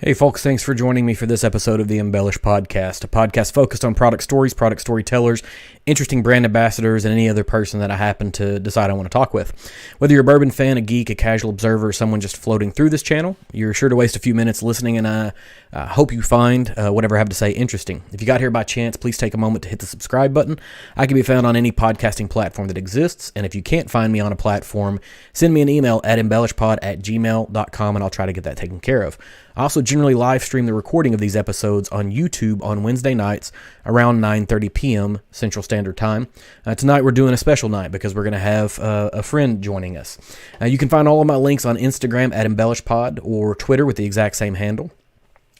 Hey folks, thanks for joining me for this episode of the Embellish Podcast, a podcast focused on product stories, product storytellers, interesting brand ambassadors, and any other person that I happen to decide I want to talk with. Whether you're a bourbon fan, a geek, a casual observer, or someone just floating through this channel, you're sure to waste a few minutes listening, and I hope you find whatever I have to say interesting. If you got here by chance, please take a moment to hit the subscribe button. I can be found on any podcasting platform that exists, and if you can't find me on a platform, send me an email at embellishpod@gmail.com, and I'll try to get that taken care of. I also generally live stream the recording of these episodes on YouTube on Wednesday nights around 9:30 p.m. Central Standard Time. Tonight we're doing a special night because we're going to have a friend joining us. You can find all of my links on Instagram at embellishpod or Twitter with the exact same handle.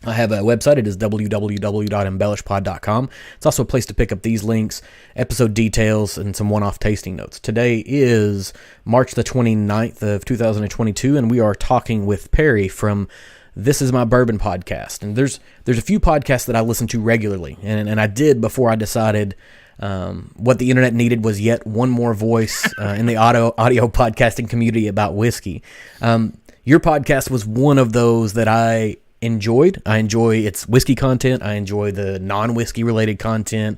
I have a website. It is www.embellishpod.com. It's also a place to pick up these links, episode details, and some one-off tasting notes. Today is March the 29th of 2022, and we are talking with Perry from Is My Bourbon Podcast. And there's a few podcasts that I listen to regularly, and I did before I decided what the internet needed was yet one more voice in the audio podcasting community about whiskey. Your podcast was one of those that I enjoyed. I enjoy its whiskey content. I enjoy the non-whiskey related content.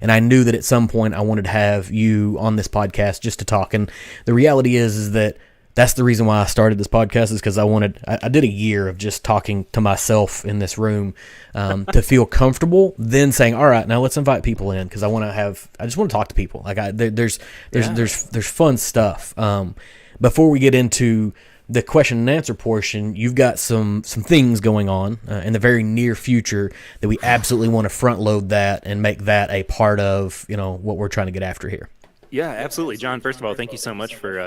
And I knew that at some point I wanted to have you on this podcast just to talk. And the reality is that that's the reason why I started this podcast, is because I did a year of just talking to myself in this room to feel comfortable, then saying, all right, now let's invite people in, because I just want to talk to people. Like there's fun stuff. Before we get into the question and answer portion, you've got some things going on in the very near future that we absolutely want to front load that and make that a part of, what we're trying to get after here. Yeah, absolutely, John. First of all, thank you so much for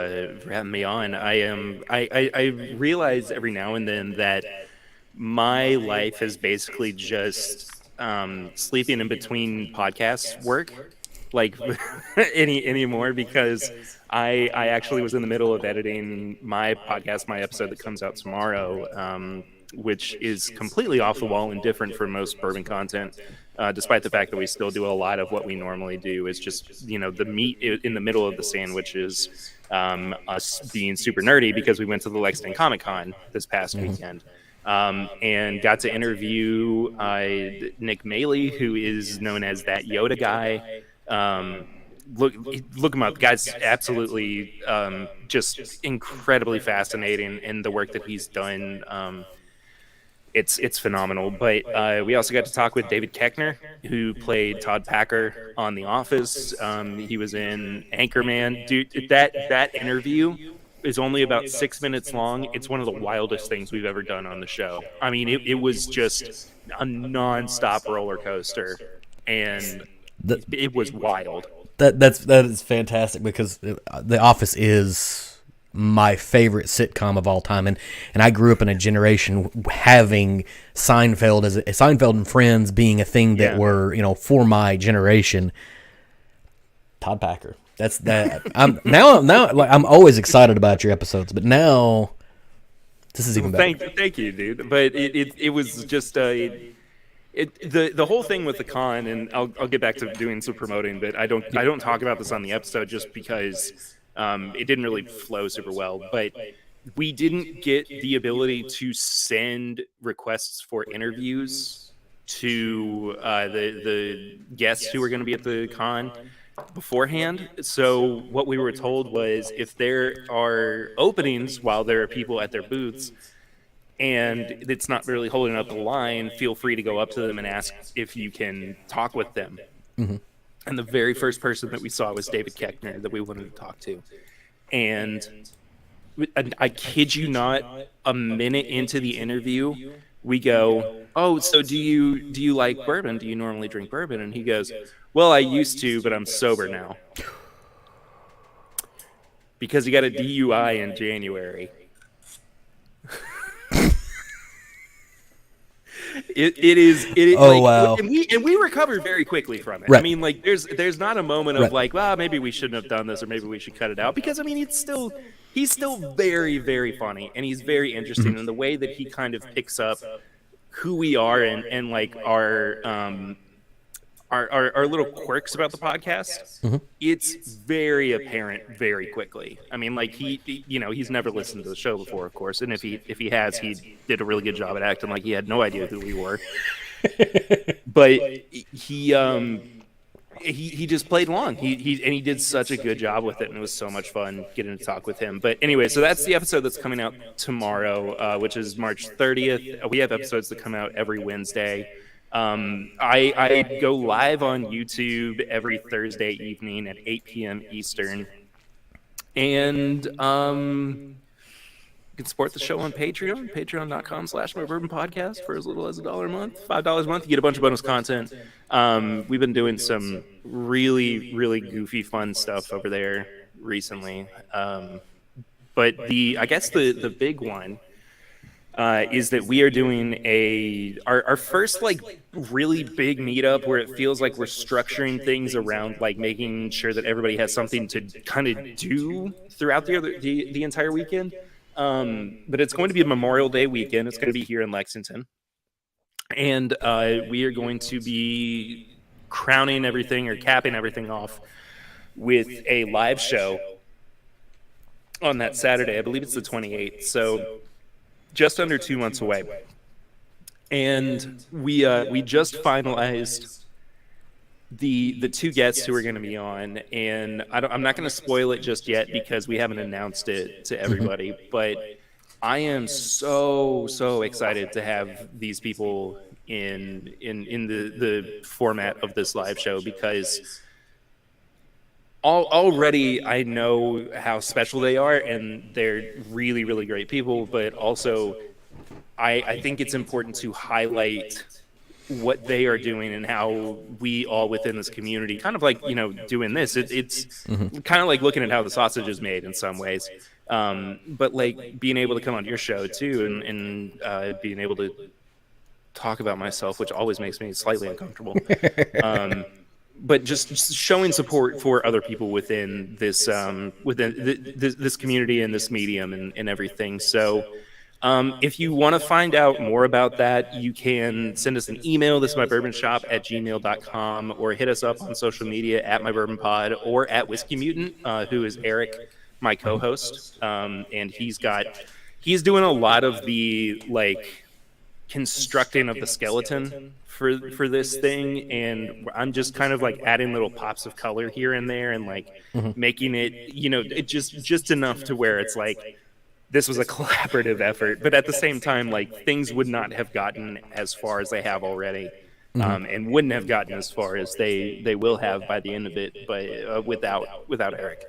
having me on. I realize every now and then that my life is basically just sleeping in between podcast work, like anymore, because I actually was in the middle of editing my podcast, my episode that comes out tomorrow, which is completely off the wall and different from most bourbon content. Despite the fact that we still do a lot of what we normally do, is just, the meat in the middle of the sandwich is us being super nerdy, because we went to the Lexington Comic-Con this past weekend and got to interview Nick Maley, who is known as that Yoda guy. Look him up. The guy's absolutely just incredibly fascinating in the work that he's done. It's phenomenal. But we also got to talk with David Koechner, who played Todd Packer on The Office. He was in Anchorman. Dude, that interview is only about 6 minutes long. It's one of the wildest things we've ever done on the show. I mean, it was just a nonstop roller coaster, and it was wild. That is fantastic, because The Office is my favorite sitcom of all time, and I grew up in a generation having Seinfeld and Friends being a thing that were for my generation. Todd Packer, that's that. I'm always excited about your episodes, but now this is even better. Thank you, dude. But it was just the whole thing with the con, and I'll get back to doing some promoting, but I don't talk about this on the episode just because it didn't really flow super well. But we didn't get the ability to send requests for interviews to the guests who were going to be at the con beforehand. So what we were told was, if there are openings while there are people at their booths and it's not really holding up the line, feel free to go up to them and ask if you can talk with them. Mm-hmm. And the very first person that we saw was David Koechner, that we wanted to talk to. And I kid you not, a minute into the interview, we go, "Oh, so do you like bourbon? Do you normally drink bourbon?" And he goes, "Well, I used to, but I'm sober now." Because he got a DUI in January. It is. Oh, wow. And we recovered very quickly from it. Right. I mean, like, there's not a moment of like, well, maybe we shouldn't have done this, or maybe we should cut it out, because I mean, he's still very, very funny, and he's very interesting in the way that he kind of picks up who we are and like our our little quirks about the podcast, Mm-hmm. it's very apparent very quickly. I mean, like he's never listened to the show before, of course, and if he has, he did a really good job at acting like he had no idea who we were. But he just played along. He did such a good job with it, and it was so much fun getting to talk with him. But anyway, so that's the episode that's coming out tomorrow, which is March 30th. We have episodes that come out every Wednesday. I go live on YouTube every Thursday evening at 8 p.m. Eastern, and you can support the show on Patreon, patreon.com/mybourbonpodcast for as little as $1 a month, $5 a month. You get a bunch of bonus content. We've been doing some really, really goofy, fun stuff over there recently. But I guess the big one is that we are doing our first like really big meetup where it feels like we're structuring things around like making sure that everybody has something to kind of do throughout the entire weekend. But it's going to be a Memorial Day weekend. It's going to be here in Lexington. And we are going to be crowning everything or capping everything off with a live show on that Saturday. I believe it's the 28th. So just under 2 months away. And we just finalized the two guests who are going to be on, and I'm not going to spoil it just yet because we haven't announced it to everybody, but I am so excited to have these people in the format of this live show, because already I know how special they are, and they're really, really great people, but also I think it's important to highlight what they are doing and how we all within this community kind of like, doing this. It's kind of like looking at how the sausage is made in some ways. But like being able to come on your show too and being able to talk about myself, which always makes me slightly uncomfortable. But just showing support for other people within this this community and this medium and everything. So if you want to find out more about that, you can send us an email. This is mybourbonshop@gmail.com, or hit us up on social media at mybourbonpod or at Whiskey Mutant, who is Eric, my co-host. And he's doing a lot of the like constructing of the skeleton for this thing, and I'm just kind of like adding little pops of color here and there, and like making it, it just enough to where it's like this was a collaborative effort, but at the same time, like things would not have gotten as far as they have already, and wouldn't have gotten as far as they will have by the end of it, but without Eric.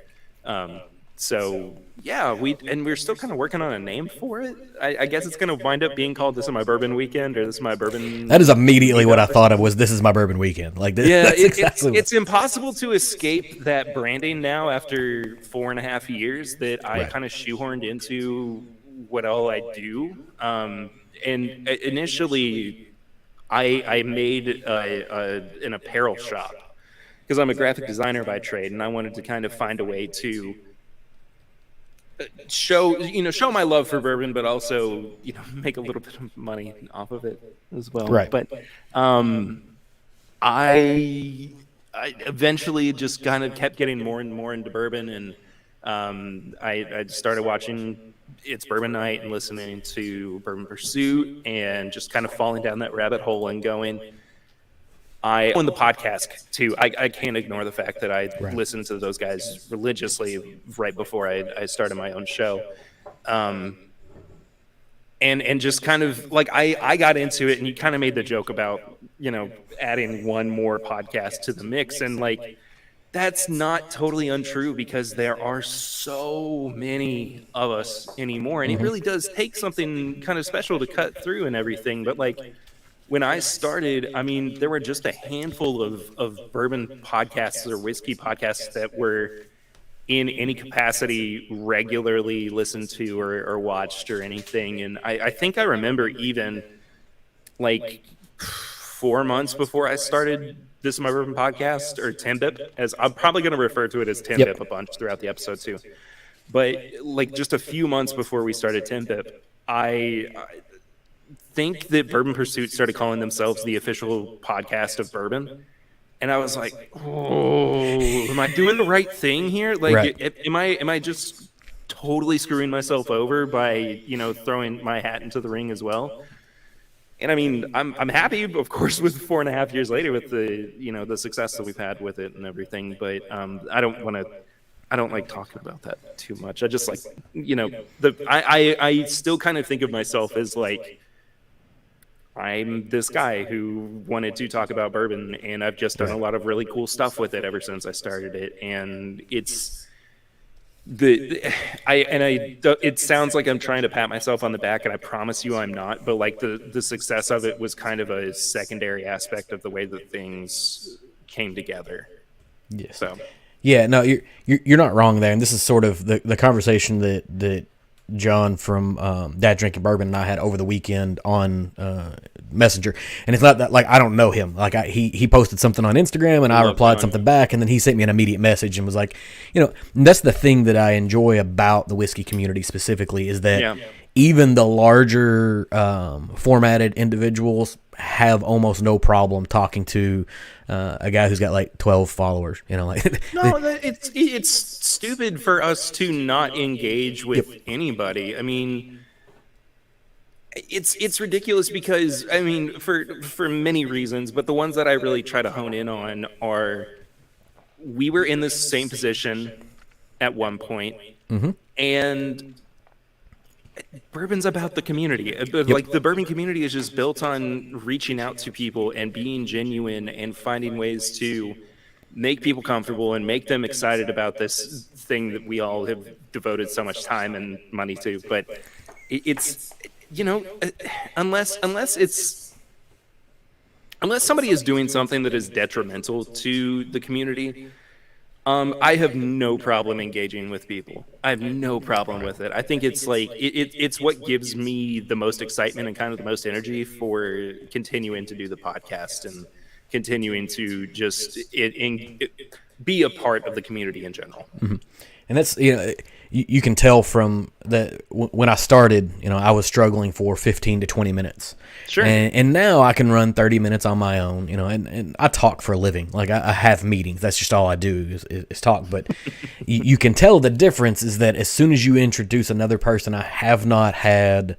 So yeah, we're still kind of working on a name for it. I guess it's going to wind up being called This Is My Bourbon Weekend, or This Is My Bourbon. That is immediately what I thought of, was This Is My Bourbon Weekend. Like this, yeah, exactly it's impossible to escape that branding now after 4.5 years that I kind of shoehorned into what all I do. And initially, I made an apparel shop because I'm a graphic designer by trade, and I wanted to kind of find a way to show my love for bourbon, but also make a little bit of money off of it as well. Right. But I eventually just kind of kept getting more and more into bourbon, and I started watching It's Bourbon Night and listening to Bourbon Pursuit, and just kind of falling down that rabbit hole and going. I own the podcast too. I can't ignore the fact that I listened to those guys religiously right before I started my own show. And just kind of like I got into it, and you kind of made the joke about, adding one more podcast to the mix. And like, that's not totally untrue, because there are so many of us anymore. And it really does take something kind of special to cut through and everything. But like, when I started, I mean, there were just a handful of bourbon podcasts or whiskey podcasts that were in any capacity regularly listened to or watched or anything. And I think I remember even like 4 months before I started This Is My Bourbon Podcast, or 10BIP, as I'm probably going to refer to it as 10BIP a bunch throughout the episode too. But like just a few months before we started 10BIP, I think that Bourbon Pursuit started calling themselves the official podcast of bourbon. And I was like, oh, am I doing the right thing here? Like, Right. am I just totally screwing myself over by, throwing my hat into the ring as well? And I mean, I'm happy, of course, with 4.5 years later with the success that we've had with it and everything. But I don't like talking about that too much. I just like, I still kind of think of myself as like, I'm this guy who wanted to talk about bourbon, and I've just done a Right. lot of really cool stuff with it ever since I started it. And the it sounds like I'm trying to pat myself on the back, and I promise you I'm not. But like the success of it was kind of a secondary aspect of the way that things came together. Yes. So Yeah, no, you're not wrong there, and this is sort of the conversation that John from Dad Drinking Bourbon and I had over the weekend on Messenger. And it's not that, like, I don't know him. Like, he posted something on Instagram, and I love replied John. something back, and then he sent me an immediate message and was like, and that's the thing that I enjoy about the whiskey community specifically, is that Yeah. even the larger formatted individuals have almost no problem talking to a guy who's got like 12 followers. Like No, it's stupid for us to not engage with anybody. I mean, it's ridiculous because I mean, for many reasons, but the ones that I really try to hone in on are we were in the same position at one point, and bourbon's about the community. But like the bourbon community is just built on reaching out to people and being genuine and finding ways to make people comfortable and make them excited about this thing that we all have devoted so much time and money to. But it's unless somebody is doing something that is detrimental to the community, I have no problem engaging with people. I have no problem with it. I think it's like it's what gives me the most excitement and kind of the most energy for continuing to do the podcast and continuing to just be a part of the community in general. And that's, you can tell from that when I started, I was struggling for 15 to 20 minutes. Sure. And now I can run 30 minutes on my own, and I talk for a living. Like I have meetings. That's just all I do is talk. But you can tell the difference is that as soon as you introduce another person, I have not had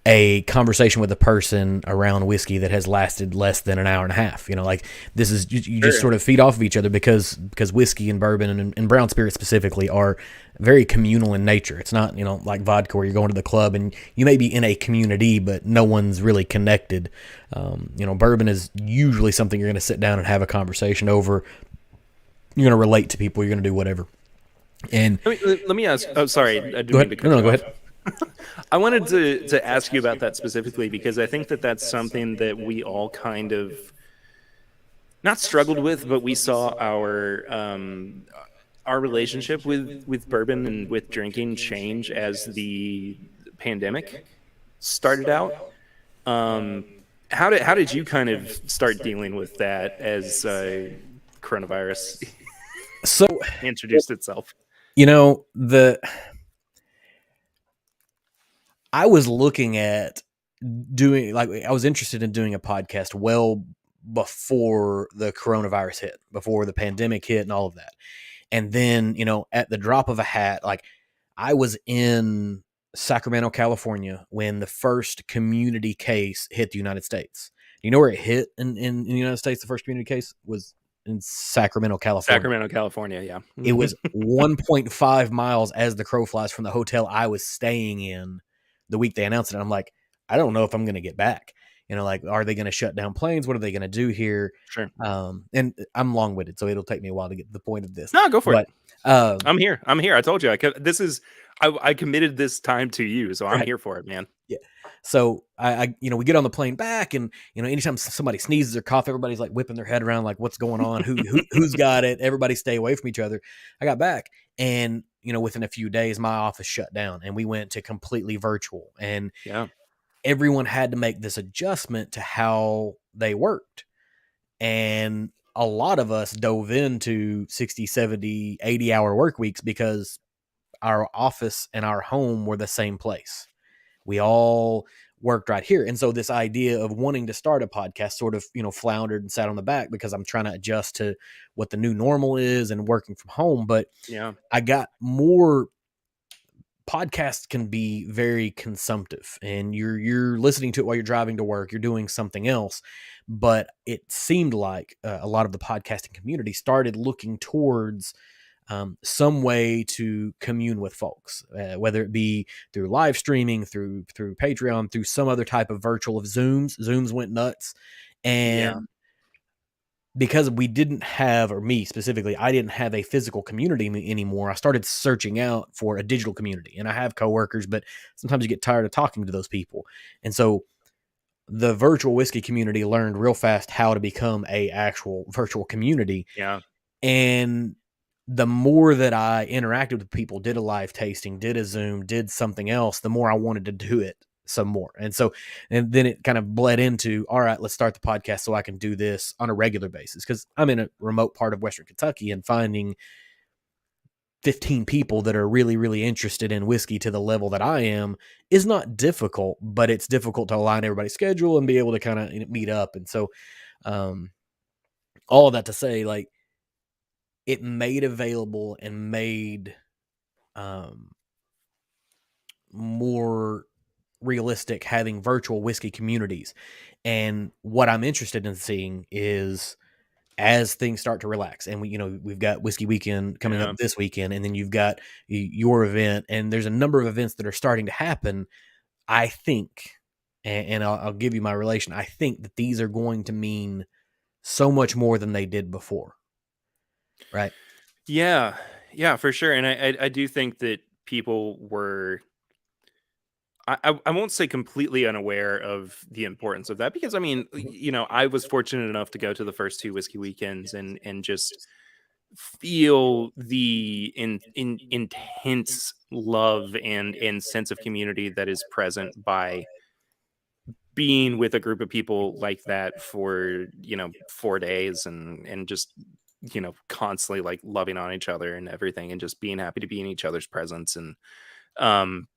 a conversation with a person around whiskey that has lasted less than an hour and a half. Like this is you just sort of feed off of each other because whiskey and bourbon and brown spirits specifically are very communal in nature. It's not like vodka where you're going to the club and you may be in a community but no one's really connected. Bourbon is usually something you're going to sit down and have a conversation over. You're going to relate to people. You're going to do whatever. And let me ask. Oh, sorry, I didn't go mean to ahead. cut No, you go off. ahead. I wanted to ask you about that specifically because I think that that's something that we all kind of not struggled with, but we saw our relationship with bourbon and with drinking change as the pandemic started out. How did you kind of start dealing with that as coronavirus So introduced itself? I was looking at I was interested in doing a podcast well before the coronavirus hit, before the pandemic hit and all of that. And then, at the drop of a hat, like I was in Sacramento, California when the first community case hit the United States. You know where it hit in the United States? The first community case was in Sacramento, California. Sacramento, California, yeah. It was 1.5 miles as the crow flies from the hotel I was staying in the week they announced it. I'm like, I don't know if I'm going to get back. Like, are they going to shut down planes? What are they going to do here? Sure. And I'm long-winded, so it'll take me a while to get to the point of this. No, go for it. But I'm here. I told you. I committed this time to you, so I'm Right. here for it, man. Yeah. So I we get on the plane back, and anytime somebody sneezes or cough, everybody's like whipping their head around, like what's going on? Who's got it? Everybody stay away from each other. I got back, and within a few days, my office shut down, and we went to completely virtual, and Yeah. everyone had to make this adjustment to how they worked, and a lot of us dove into 60, 70, 80-hour work weeks because our office and our home were the same place. We all worked right here. And so this idea of wanting to start a podcast sort of, floundered and sat on the back because I'm trying to adjust to what the new normal is and working from home. But Yeah. I got more. Podcasts can be very consumptive, and you're listening to it while you're driving to work, you're doing something else. But it seemed like a lot of the podcasting community started looking towards some way to commune with folks, whether it be through live streaming, through Patreon, through some other type of virtual of Zooms went nuts. Yeah. And because we didn't have, or me specifically, I didn't have a physical community anymore, I started searching out for a digital community. And I have coworkers, but sometimes you get tired of talking to those people. And so the virtual whiskey community learned real fast how to become a actual virtual community. Yeah. And the more that I interacted with people, did a live tasting, did a Zoom, did something else, the more I wanted to do it some more. And then it kind of bled into, all right, let's start the podcast so I can do this on a regular basis. Because I'm in a remote part of Western Kentucky, and finding 15 people that are really, really interested in whiskey to the level that I am is not difficult, but it's difficult to align everybody's schedule and be able to kind of meet up. And so, all of that to say, like, it made available and made more realistic having virtual whiskey communities. And what I'm interested in seeing is, as things start to relax, and we've got Whiskey Weekend coming up this weekend, and then you've got your event, and there's a number of events that are starting to happen. I think, and I'll give you my relation, I think that these are going to mean so much more than they did before. Right? Yeah. Yeah, for sure. And I do think that people were, I won't say completely unaware of the importance of that, because I mean, I was fortunate enough to go to the first two Whiskey Weekends and just feel the intense love and sense of community that is present by being with a group of people like that for 4 days, and just constantly like loving on each other and everything, and just being happy to be in each other's presence. And um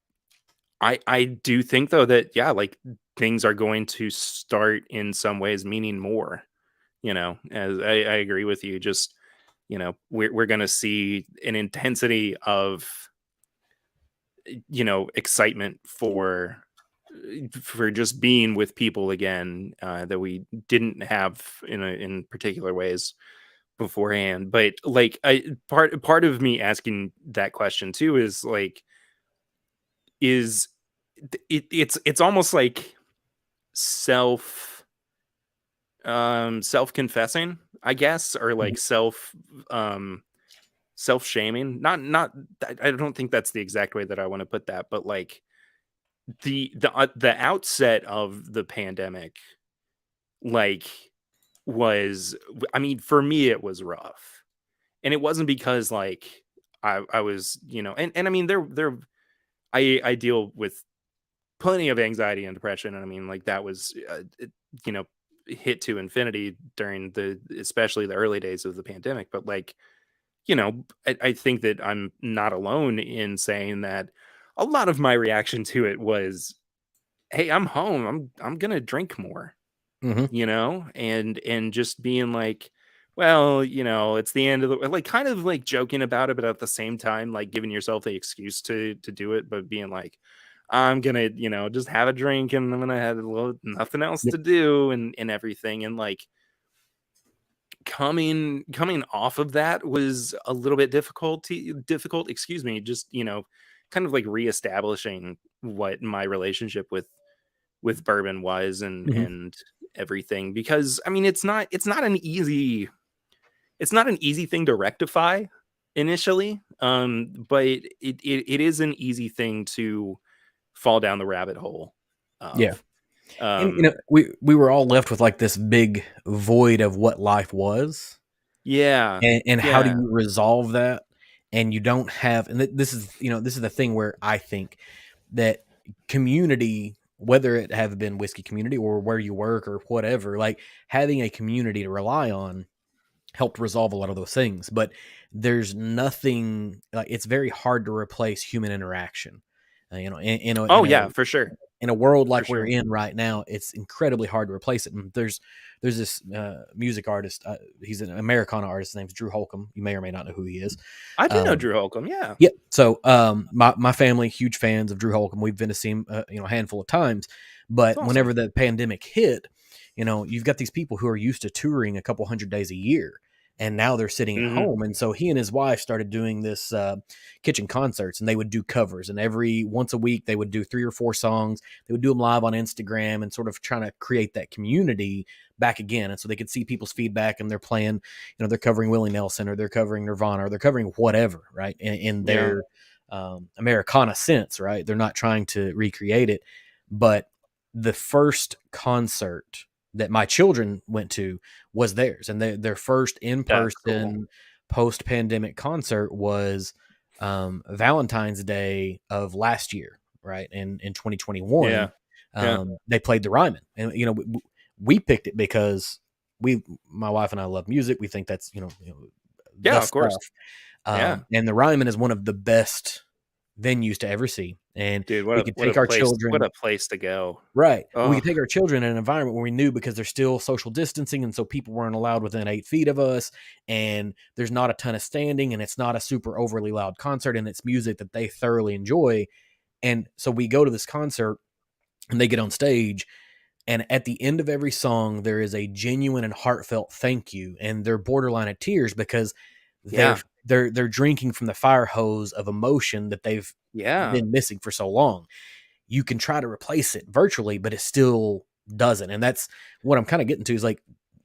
I do think though that, yeah, like, things are going to start in some ways meaning more, as I agree with you. Just, we're gonna see an intensity of, excitement for just being with people again, that we didn't have in particular ways beforehand. But like, part of me asking that question too is like, is it's almost like self self-confessing, I guess, or like um self-shaming. Not I don't think that's the exact way that I want to put that, but like, the outset of the pandemic, like, was, I mean, for me it was rough. And it wasn't because like I was, and I mean, there I deal with plenty of anxiety and depression, and I mean, like, that was you know hit to infinity during especially the early days of the pandemic. But like, I think that I'm not alone in saying that a lot of my reaction to it was, hey, I'm home, I'm gonna drink more, Mm-hmm. and just being like, well, it's the end of the, like, kind of like joking about it, but at the same time, like, giving yourself the excuse to do it, but being like, I'm gonna, just have a drink, and I'm gonna have nothing else Yep. to do, and everything. And like, coming off of that was a little bit difficult, excuse me, just, kind of like reestablishing what my relationship with bourbon was, Mm-hmm. and everything. Because I mean, it's not an easy thing to rectify initially, but it is an easy thing to fall down the rabbit hole Yeah. of. And um we were all left with like this big void of what life was, yeah. and how do Yeah. you resolve that? And you don't have, and this is the thing where I think that community, whether it have been whiskey community or where you work or whatever, like, having a community to rely on helped resolve a lot of those things. But there's nothing, like, it's very hard to replace human interaction, Oh in a yeah, for sure. in a world For like we're sure. in right now, it's incredibly hard to replace it. And there's this music artist. He's an Americana artist. His name's Drew Holcomb. You may or may not know who he is. I do know Um, Drew Holcomb. Yeah. yeah. So my family, huge fans of Drew Holcomb. We've been to see him, a handful of times. That's But awesome. whenever the pandemic hit, you've got these people who are used to touring a couple hundred days a year, and now they're sitting at Hmm. home. And so he and his wife started doing this kitchen concerts, and they would do covers. And every once a week, they would do 3 or 4 songs. They would do them live on Instagram and sort of trying to create that community back again. And so they could see people's feedback, and they're playing, they're covering Willie Nelson, or they're covering Nirvana, or they're covering whatever, right? In Yeah. their Americana sense, right? They're not trying to recreate it. But the first concert that my children went to was theirs, and their first in That's cool. person post pandemic concert was Valentine's Day of last year, right? In 2021, Yeah. Yeah. they played the Ryman, and we picked it because my wife and I love music. We think that's the Yeah. Of course. stuff. Yeah. And the Ryman is one of the best venues to ever see, and Dude, we could take our what children. a place to go. Right. We Oh, could take our children in an environment where we knew, because there's still social distancing, and so people weren't allowed within 8 feet of us, and there's not a ton of standing, and it's not a super overly loud concert, and it's music that they thoroughly enjoy. And so we go to this concert, and they get on stage, and at the end of every song, there is a genuine and heartfelt thank you, and they're borderline of tears because they're yeah. they're drinking from the fire hose of emotion that they've Yeah. been missing for so long. You can try to replace it virtually, but it still doesn't. And that's what I'm kind of getting to, is like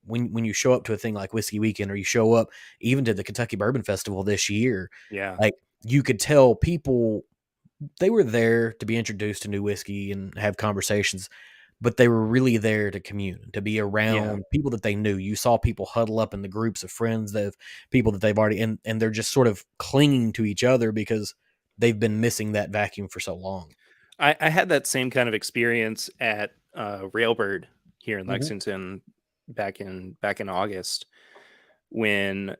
when you show up to a thing like Whiskey Weekend, or you show up even to the Kentucky Bourbon Festival this year, Yeah. like you could tell people, they were there to be introduced to new whiskey and have conversations, but they were really there to commune, to be Yeah. around people that they knew. You saw people huddle up in the groups of friends, that people that they've already, and they're just sort of clinging to each other because they've been missing that vacuum for so long. I had that same kind of experience at Railbird here in Hmm. Lexington back in August, when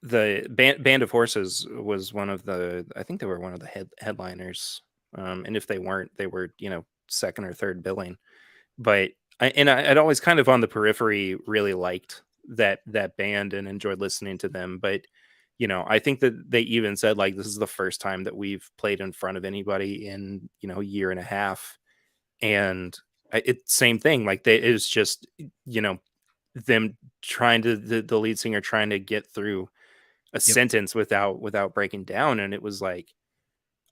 the Band of Horses was one of the, I think they were one of the headliners, and if they weren't, they were second or third billing. But I'd always kind of on the periphery really liked that band and enjoyed listening to them. But I think that they even said, like, this is the first time that we've played in front of anybody in a year and a half, and it's same thing. Like, it was just them trying to, the lead singer trying to get through a Yep. sentence without breaking down, and it was like,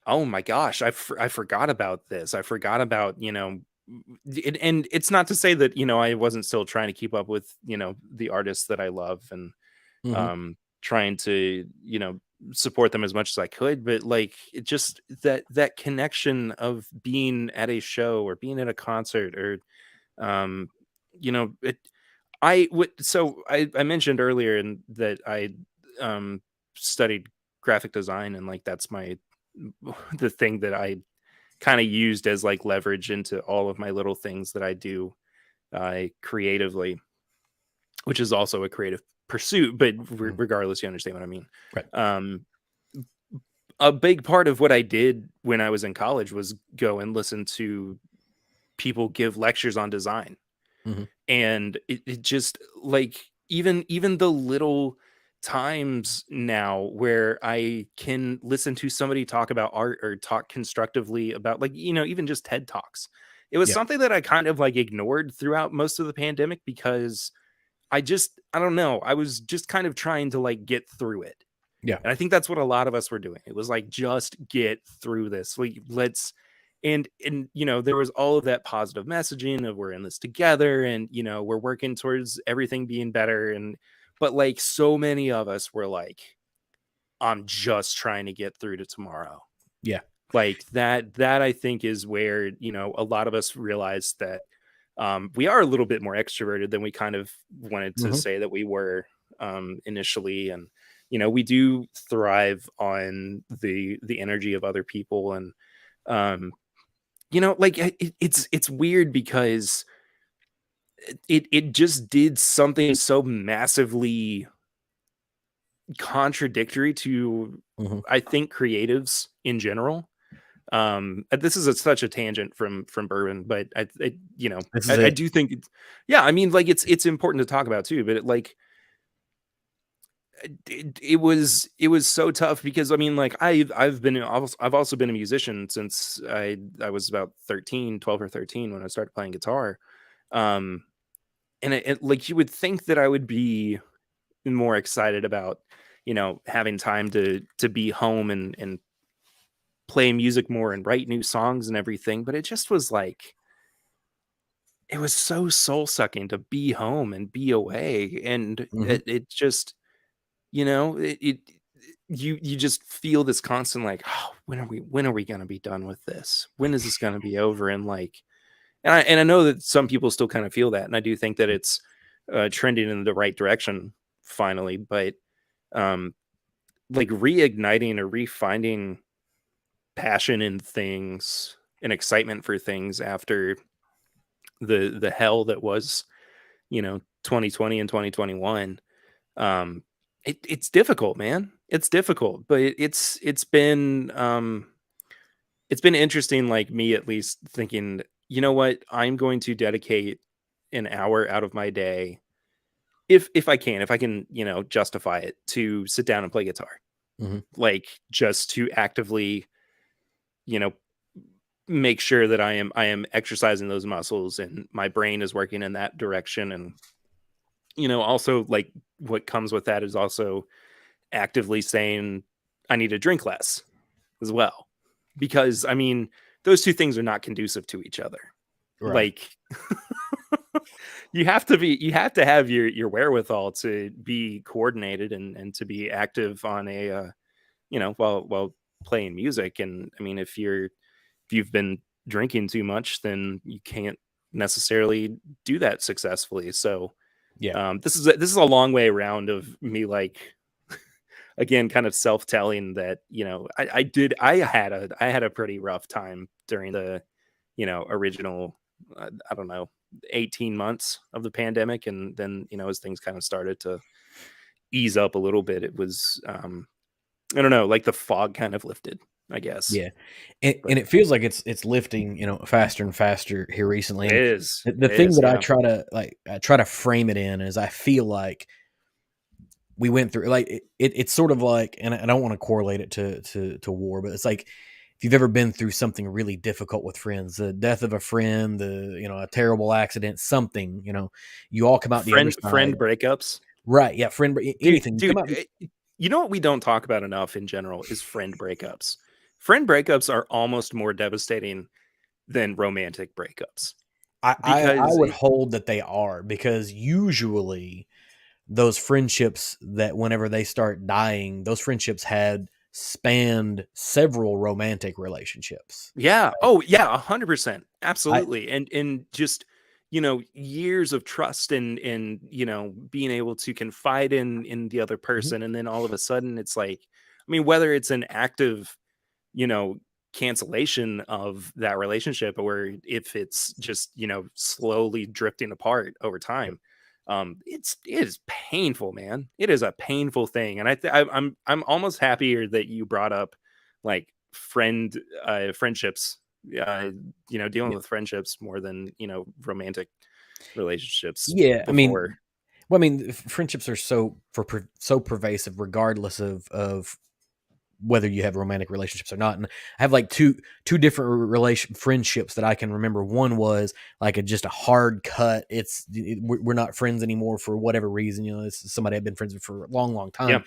oh my gosh, I forgot about this. I forgot about, and it's not to say that, I wasn't still trying to keep up with, the artists that I love, and Hmm. um trying to, support them as much as I could, but like, it just, that connection of being at a show or being at a concert, or um it I would so I mentioned earlier in that I um studied graphic design, and like that's my the thing that I kind of used as like leverage into all of my little things that I do creatively, which is also a creative pursuit, but Hmm. regardless, you understand what I mean. Right. Um, a big part of what I did when I was in college was go and listen to people give lectures on design, Hmm. and it just, like, even the little times now where I can listen to somebody talk about art or talk constructively about, like, even just TED Talks. It was Yeah. something that I kind of like ignored throughout most of the pandemic, because I don't know, I was just kind of trying to like get through it. Yeah. And I think that's what a lot of us were doing. It was like, just get through this. Let's and there was all of that positive messaging of, we're in this together, and we're working towards everything being better, and but like, so many of us were like, I'm just trying to get through to tomorrow. Yeah. Like, that I think is where, a lot of us realized that we are a little bit more extroverted than we kind of wanted to Hmm. say that we were initially, and we do thrive on the energy of other people, and um, like, it's weird because it just did something so massively contradictory to, Hmm. I think, creatives in general. This is such a tangent from bourbon, but This is I it. do think yeah, I mean, like it's important to talk about too, but it was so tough because I mean, like I've also been a musician since I was about 12 or 13 when I started playing guitar. Um, and like you would think that I would be more excited about, having time to be home and play music more and write new songs and everything, but it just was like it was so soul sucking to be home and be away, and Hmm. it just, it you just feel this constant like, oh, when are we gonna be done with this? When is this gonna be over? And like, and I know that some people still kind of feel that, and I do think that it's trending in the right direction finally, but um, like reigniting or refinding passion in things and excitement for things after the hell that was, 2020 and 2021. It's difficult, man. It's difficult, but it's been interesting, like me at least thinking, you know what, I'm going to dedicate an hour out of my day, if I can, justify it, to sit down and play guitar, Hmm. like just to actively, you know make sure that I am exercising those muscles and my brain is working in that direction. And also, like, what comes with that is also actively saying I need to drink less as well, because I mean, those two things are not conducive to each other. Right. Like, you have to have your wherewithal to be coordinated and to be active on a while playing music. And I mean, if you've been drinking too much, then you can't necessarily do that successfully. So Yeah. this is a long way around of me, like, again, kind of self-telling that, I had a pretty rough time during the, original, I don't know, 18 months of the pandemic. And then, as things kind of started to ease up a little bit, it was, I don't know, like the fog kind of lifted, I guess. Yeah, and But it feels like it's lifting, faster and faster here recently. it And is, the it thing is, that yeah. I try to frame it in is I feel like we went through like it's sort of like, and I don't want to correlate it to war, but it's like if you've ever been through something really difficult with friends, the death of a friend, a terrible accident, something, you all come out the other side. Friend breakups. Right? Yeah, Dude, anything, you come dude, out. you know what we don't talk about enough in general is friend breakups. Friend breakups are almost more devastating than romantic breakups, I because would hold that they are, because usually those friendships that whenever they start dying, those friendships had spanned several romantic relationships. yeah, oh yeah, 100%, I absolutely. And just, years of trust and being able to confide in the other Mhm. person, and then all of a sudden it's like, I mean, whether it's an active, you know, cancellation of that relationship, or if it's just, slowly drifting apart over Yep. time. It is painful, man. It is a painful thing. And I'm almost happier that you brought up, like, friendships, uh, dealing Yeah. with friendships more than, romantic relationships Yeah, I before. mean, well, I mean, friendships are so pervasive, regardless of whether you have romantic relationships or not. And I have like two different relation friendships that I can remember. One was like just a hard cut. We're not friends anymore for whatever reason. This is somebody I've been friends with for a long, long Yeah. time.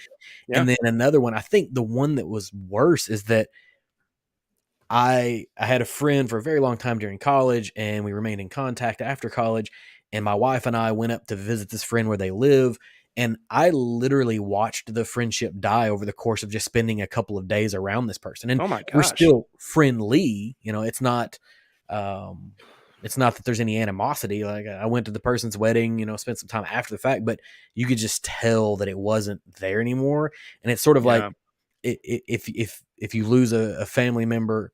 Yeah. And then another one, I think the one that was worse is that I had a friend for a very long time during college, and we remained in contact after college. And my wife and I went up to visit this friend where they live, and I literally watched the friendship die over the course of just spending a couple of days around this person. And Oh my we're gosh. still friendly, um, it's not that there's any animosity. Like, I went to the person's wedding, spent some time after the fact, but you could just tell that it wasn't there anymore. And it's sort of like, Yeah. if you lose a family member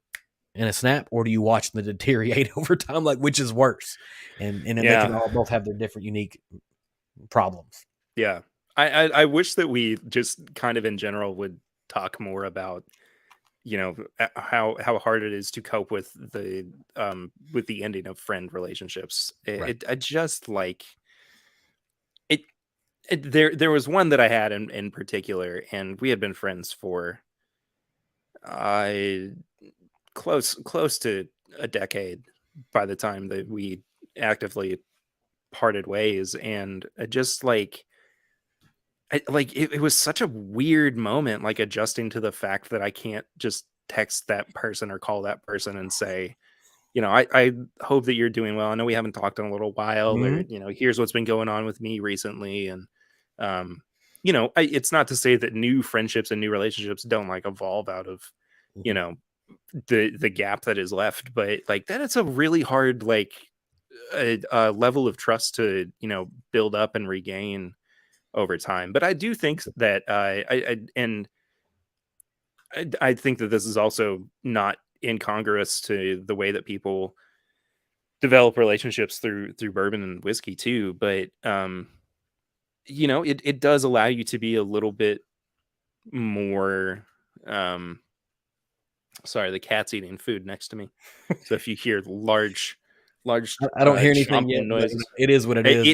in a snap, or do you watch them deteriorate over time? Like, which is worse? And they can Yeah. all both have their different unique problems. Yeah. I wish that we just kind of in general would talk more about how hard it is to cope with the ending of friend relationships. Right. I just like it, there was one that I had in particular, and we had been friends for I close to a decade by the time that we actively parted ways. And I just it was such a weird moment, like adjusting to the fact that I can't just text that person or call that person and say, I hope that you're doing well. I know we haven't talked in a little while, or, Hmm. here's what's been going on with me recently. And, um, it's not to say that new friendships and new relationships don't like evolve out of, you Hmm. know, the gap that is left, but like that, it's a really hard, like a level of trust to, build up and regain over time. But I do think that, I think that this is also not incongruous to the way that people develop relationships through bourbon and whiskey too. But it does allow you to be a little bit more. Um, Sorry, the cat's eating food next to me. So if you hear large I don't hear anything yet, chomping but noises, it is what it is.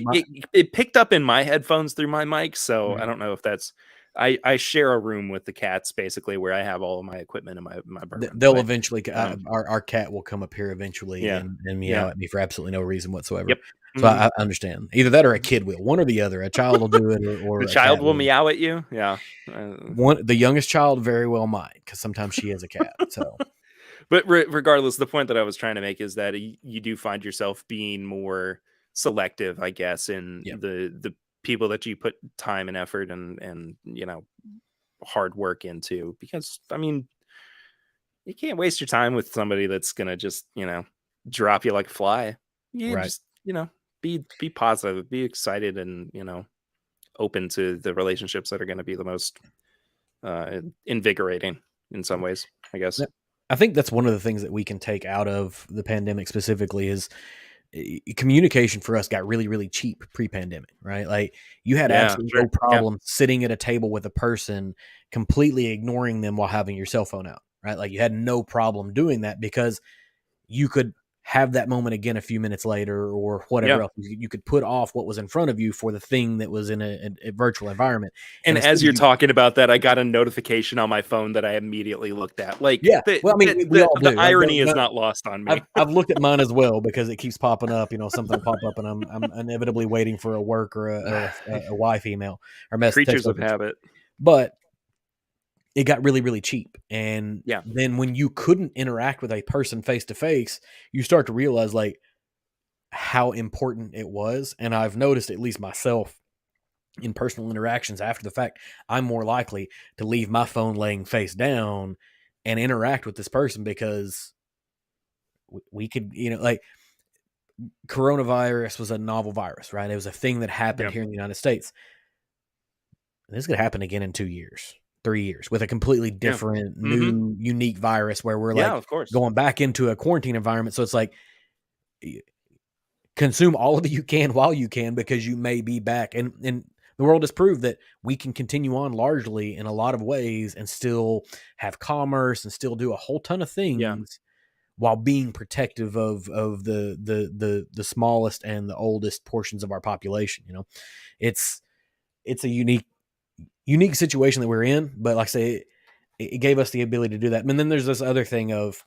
it picked up in my headphones through my mic. So I Mhm. don't know if that's. I share a room with the cats basically, where I have all of my equipment and my bourbon. They'll But eventually. um, Our cat will come up here eventually yeah, and meow yeah, at me for absolutely no reason whatsoever. yep. So Mhm. I understand. Either that or a kid will. One or the other. A child will do it, The or a child cat will will. meow at you. Yeah. The youngest child very well might, because sometimes she is a cat. So But regardless, the point that I was trying to make is that you do find yourself being more selective, I guess, in yeah, the people that you put time and effort and hard work into. Because I mean, you can't waste your time with somebody that's gonna just drop you like a fly. You right. just be positive, be excited, and open to the relationships that are going to be the most invigorating in some ways, I guess. Yeah. I think that's one of the things that we can take out of the pandemic specifically is communication for us got really, really cheap pre-pandemic, right? Like you had Yeah, absolutely no sure. Yeah. problem sitting at a table with a person, completely ignoring them while having your cell phone out, right? Like you had no problem doing that because you could have that moment again a few minutes later or whatever Yeah. else. You could put off what was in front of you for the thing that was in a virtual environment. And And instead as of you're you, talking about that, I got a notification on my phone that I immediately looked at. Like yeah, the well, I mean, the we the, all the do, right? irony is not lost on me. I've looked at mine as well because it keeps popping up. Something will pop up, and I'm inevitably waiting for a work or a wife email or text Creatures of message. habit. But it got really, really cheap, and Yeah. then when you couldn't interact with a person face to face, you start to realize like how important it was. And I've noticed, at least myself, in personal interactions after the fact, I'm more likely to leave my phone laying face down and interact with this person because we could, like coronavirus was a novel virus, right? It was a thing that happened Yeah. here in the United States. This could happen again in 2 years, 3 years with a completely Yeah. different, Hmm. new, unique virus where we're Yeah, like of course. going back into a quarantine environment. So it's like consume all of it you can while you can because you may be back. And the world has proved that we can continue on largely in a lot of ways and still have commerce and still do a whole ton of Yeah. things while being protective of the smallest and the oldest portions of our population. It's a unique situation that we're in, but like I say, it gave us the ability to do that. And then there's this other thing of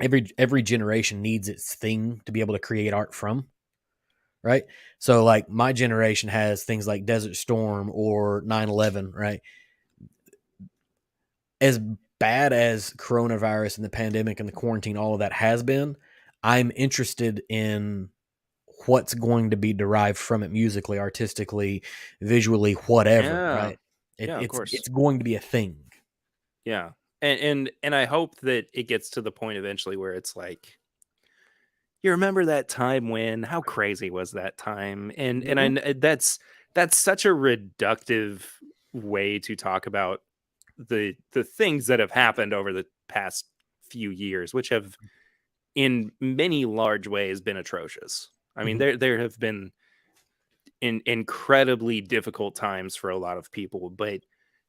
every generation needs its thing to be able to create art from, right? So like my generation has things like Desert Storm or 9/11, right? As bad as coronavirus and the pandemic and the quarantine, all of that has been, I'm interested in what's going to be derived from it musically, artistically, visually, whatever, Yeah. right? Yeah, of course. It's going to be a thing. Yeah. And I hope that it gets to the point eventually where it's like, you remember that time when, how crazy was that time? And Mhm. that's such a reductive way to talk about the things that have happened over the past few years, which have in many large ways been atrocious. I mean, Mhm. there have been incredibly difficult times for a lot of people, but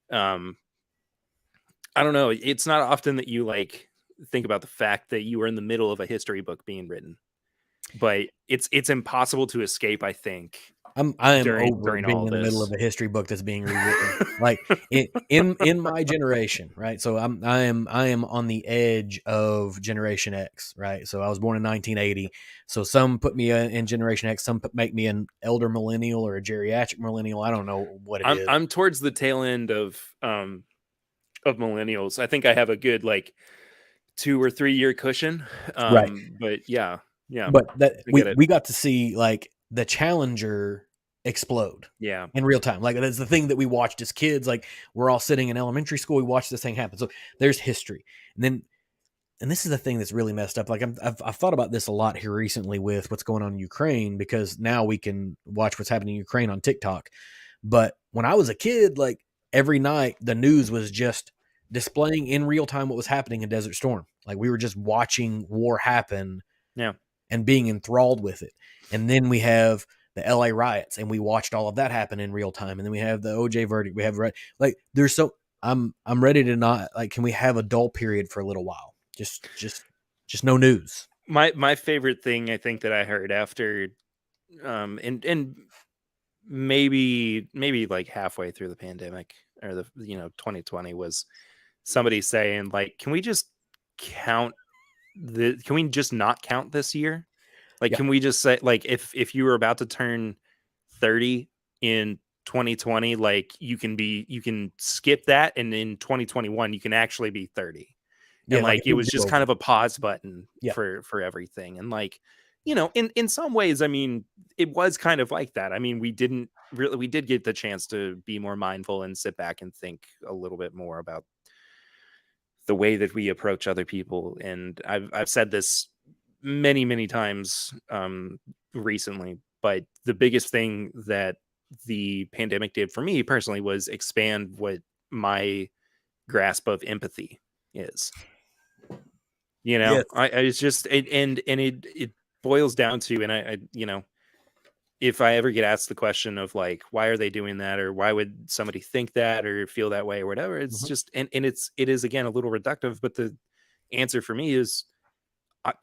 um I don't know. It's not often that you like think about the fact that you were in the middle of a history book being written, but it's impossible to escape, I think, I am over during being all in the middle of this. a history book that's being rewritten. Like in my generation, right? So I am on the edge of Generation X, right? So I was born in 1980. So some put me in Generation X, some make me an elder millennial or a geriatric millennial. I don't know what it is. I'm towards the tail end of millennials. I think I have a good like 2 or 3 year cushion. Right. But yeah, yeah, But that I we get it. we got to see like the Challenger explode Yeah, in real time. Like that's the thing that we watched as kids. Like we're all sitting in elementary school, we watched this thing happen. So there's history, and then and this is the thing that's really messed up. Like I've thought about this a lot here recently with what's going on in Ukraine because now we can watch what's happening in Ukraine on TikTok. But when I was a kid, like every night the news was just displaying in real time what was happening in Desert Storm. Like we were just watching war happen yeah. and being enthralled with it. And then we have the LA riots and we watched all of that happen in real time. And then we have the OJ verdict. We have like there's so I'm ready to not like can we have a dull period for a little while? Just no news. My favorite thing I think that I heard after and maybe like halfway through the pandemic or the 2020 was somebody saying like, can we just count can we just not count this year? Like, Yeah. can we just say like if you were about to turn 30 in 2020, like you can skip that, and in 2021 you can actually be 30. And Yeah, like like if it we was do just kind over. of a pause button Yeah. for everything. And like, in some ways, I mean, it was kind of like that. I mean, we did get the chance to be more mindful and sit back and think a little bit more about the way that we approach other people. And I've said this many times recently, but the biggest thing that the pandemic did for me personally was expand what my grasp of empathy is. Yes. I it's just and it boils down to, and if I ever get asked the question of like, why are they doing that, or why would somebody think that or feel that way or whatever, it's Mhm. just and it is again a little reductive, but the answer for me is,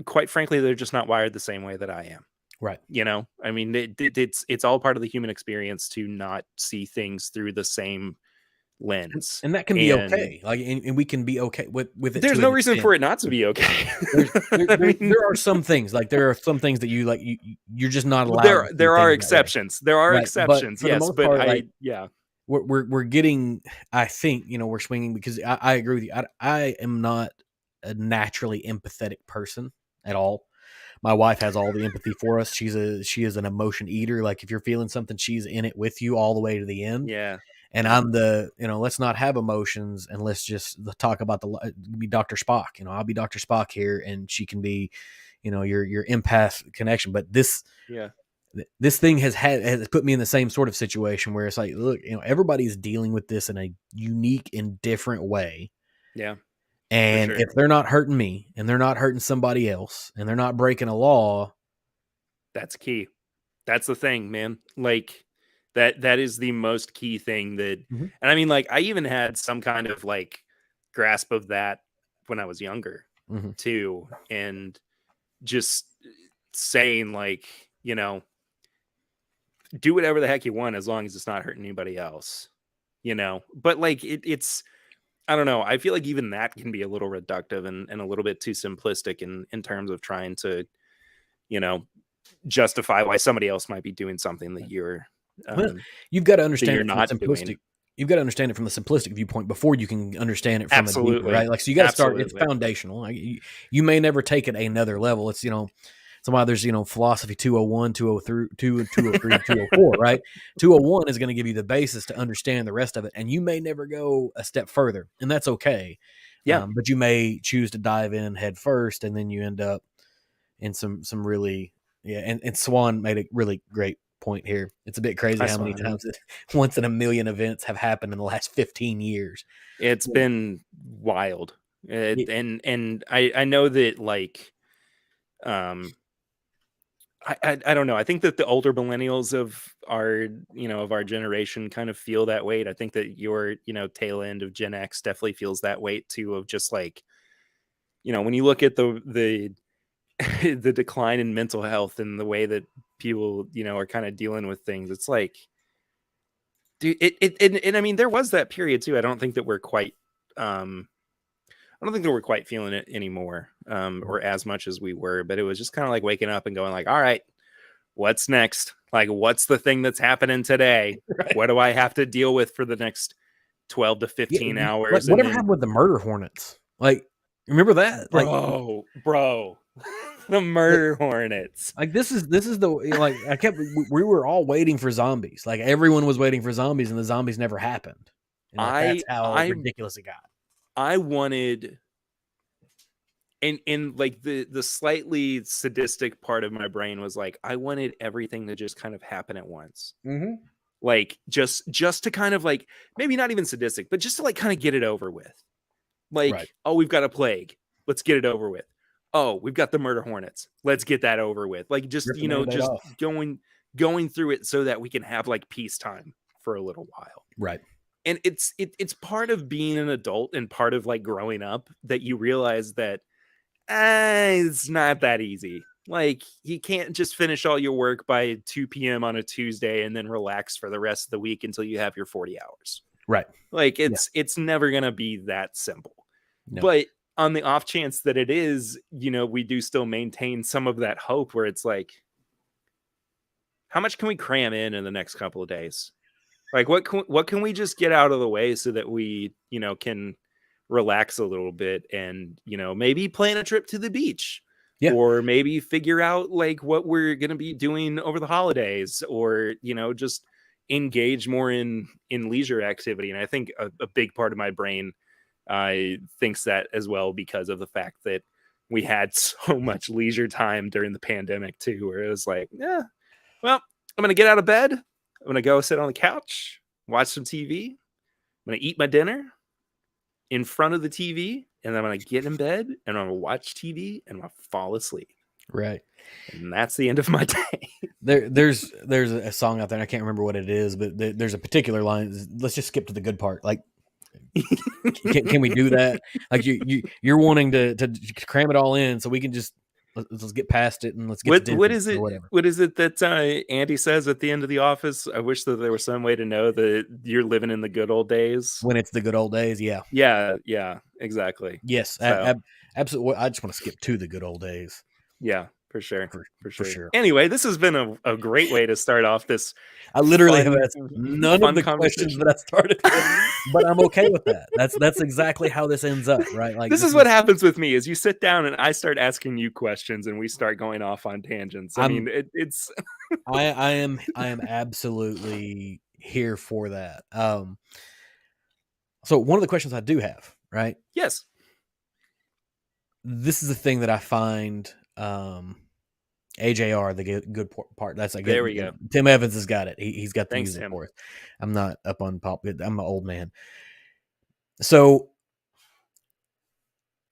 quite frankly, they're just not wired the same way that I am. Right. I mean, it's all part of the human experience to not see things through the same lens, And that can be and okay. Like and we can be okay with it there's to no an reason extent. for it not to be okay. There's I mean, there are some things like there are some things that you're just not well, allowed to see there are things that way. exceptions. There are Right. But exceptions, for the yes, most but part, like yeah, we're getting I think we're swinging because I agree with you. I am not a naturally empathetic person at all. My wife has all the empathy for us. She is an emotion eater. Like if you're feeling something, she's in it with you all the way to the end. yeah, And yeah, I'm the let's not have emotions and let's just talk about be Dr. Spock. I'll be Dr. Spock here, and she can be your empath connection. But yeah. this thing has put me in the same sort of situation where it's like, look, everybody's dealing with this in a unique and different way. Yeah, for And sure. if they're not hurting me and they're not hurting somebody else and they're not breaking a law. That's key. That's the thing, man. Like that is the most key thing that, Mhm. and I mean, like I even had some kind of like grasp of that when I was younger Mhm. too. And just saying like, do whatever the heck you want as long as it's not hurting anybody else. But like it's I don't know. I feel like even that can be a little reductive and a little bit too simplistic in terms of trying to, you know, justify why somebody else might be doing something Well, you've got to that understand you're it from a not doing. simplistic. You've got to understand it from the simplistic viewpoint before you can understand it from a deeper, Absolutely. right? Like, so you got to start. It's Absolutely. foundational. Like, you may never take it another level. It's somehow there's philosophy 201, 203, 203, 204, right? 201 is going to give you the basis to understand the rest of it, and you may never go a step further, and that's okay. Yeah. But you may choose to dive in head first, and then you end up in some really and Swan made a really great point here. It's a bit crazy I how saw many him. times once in a million events have happened in the last 15 years. It's been wild. It, And I know that like, um, I don't know. I think that the older millennials of our, of our generation kind of feel that weight. I think that your, tail end of Gen X definitely feels that weight too, of just like, when you look at the the decline in mental health and the way that people, are kind of dealing with things. It's like, dude, and I mean, there was that period too. I don't think that we're quite feeling it anymore, or as much as we were, but it was just kind of like waking up and going like, all right, what's next? Like, what's the thing that's happening today? Right. What do I have to deal with for the next 12 to 15 Like, hours? whatever happened with the murder hornets? Like, remember that? Bro, the murder hornets. Like this is the like we were all waiting for zombies. Like everyone was waiting for zombies, and the zombies never happened. And like, that's how ridiculous it got. I wanted, and like the slightly sadistic part of my brain was like, I wanted everything to just kind of happen at once. Mm-hmm. Like just to kind of like, maybe not even sadistic, but just to like kind of get it over with. Like, right. Oh, we've got a plague. Let's get it over with. Oh, we've got the murder hornets. Let's get that over with. Like, just, just off. going through it so that we can have like peacetime for a little while. Right. And it's part of being an adult and part of like growing up that you realize that it's not that easy. Like, you can't just finish all your work by 2 p.m. on a Tuesday and then relax for the rest of the week until you have your 40 hours. Right. Like, it's never going to be that simple. No. But on the off chance that it is, we do still maintain some of that hope where it's like, how much can we cram in the next couple of days? Like, what can we just get out of the way so that we, can relax a little bit and, maybe plan a trip to the beach, or maybe figure out like what we're going to be doing over the holidays, or, just engage more in leisure activity. And I think a big part of my brain thinks that as well, because of the fact that we had so much leisure time during the pandemic too, where it was like, yeah, well, I'm going to get out of bed. I'm going to go sit on the couch, watch some TV. I'm going to eat my dinner in front of the TV, and then I'm going to get in bed and I'm going to watch TV and I'm going to fall asleep. Right. And that's the end of my day. There's a song out there, and I can't remember what it is, but there's a particular line. Let's just skip to the good part. Like, can we do that? Like, you're wanting to cram it all in so we can just let's get past it and let's get what is it? What is it that Andy says at the end of The Office? I wish that there was some way to know that you're living in the good old days. When it's the good old days, yeah, exactly. Yes, so. Absolutely. I just want to skip to the good old days. Yeah, for sure. For sure. Anyway, this has been a great way to start off this. I literally have asked none of the questions that I started with, but I'm okay with that. That's exactly how this ends up, right? Like, this is what happens with me: is you sit down and I start asking you questions, and we start going off on tangents. I mean, it's. I am absolutely here for that. So one of the questions I do have, right? Yes. This is the thing that I find. AJR, the good part. That's like, there we go. Tim Evans has got it. He's got the Thanks, music Tim. for us. I'm not up on pop. I'm an old man. So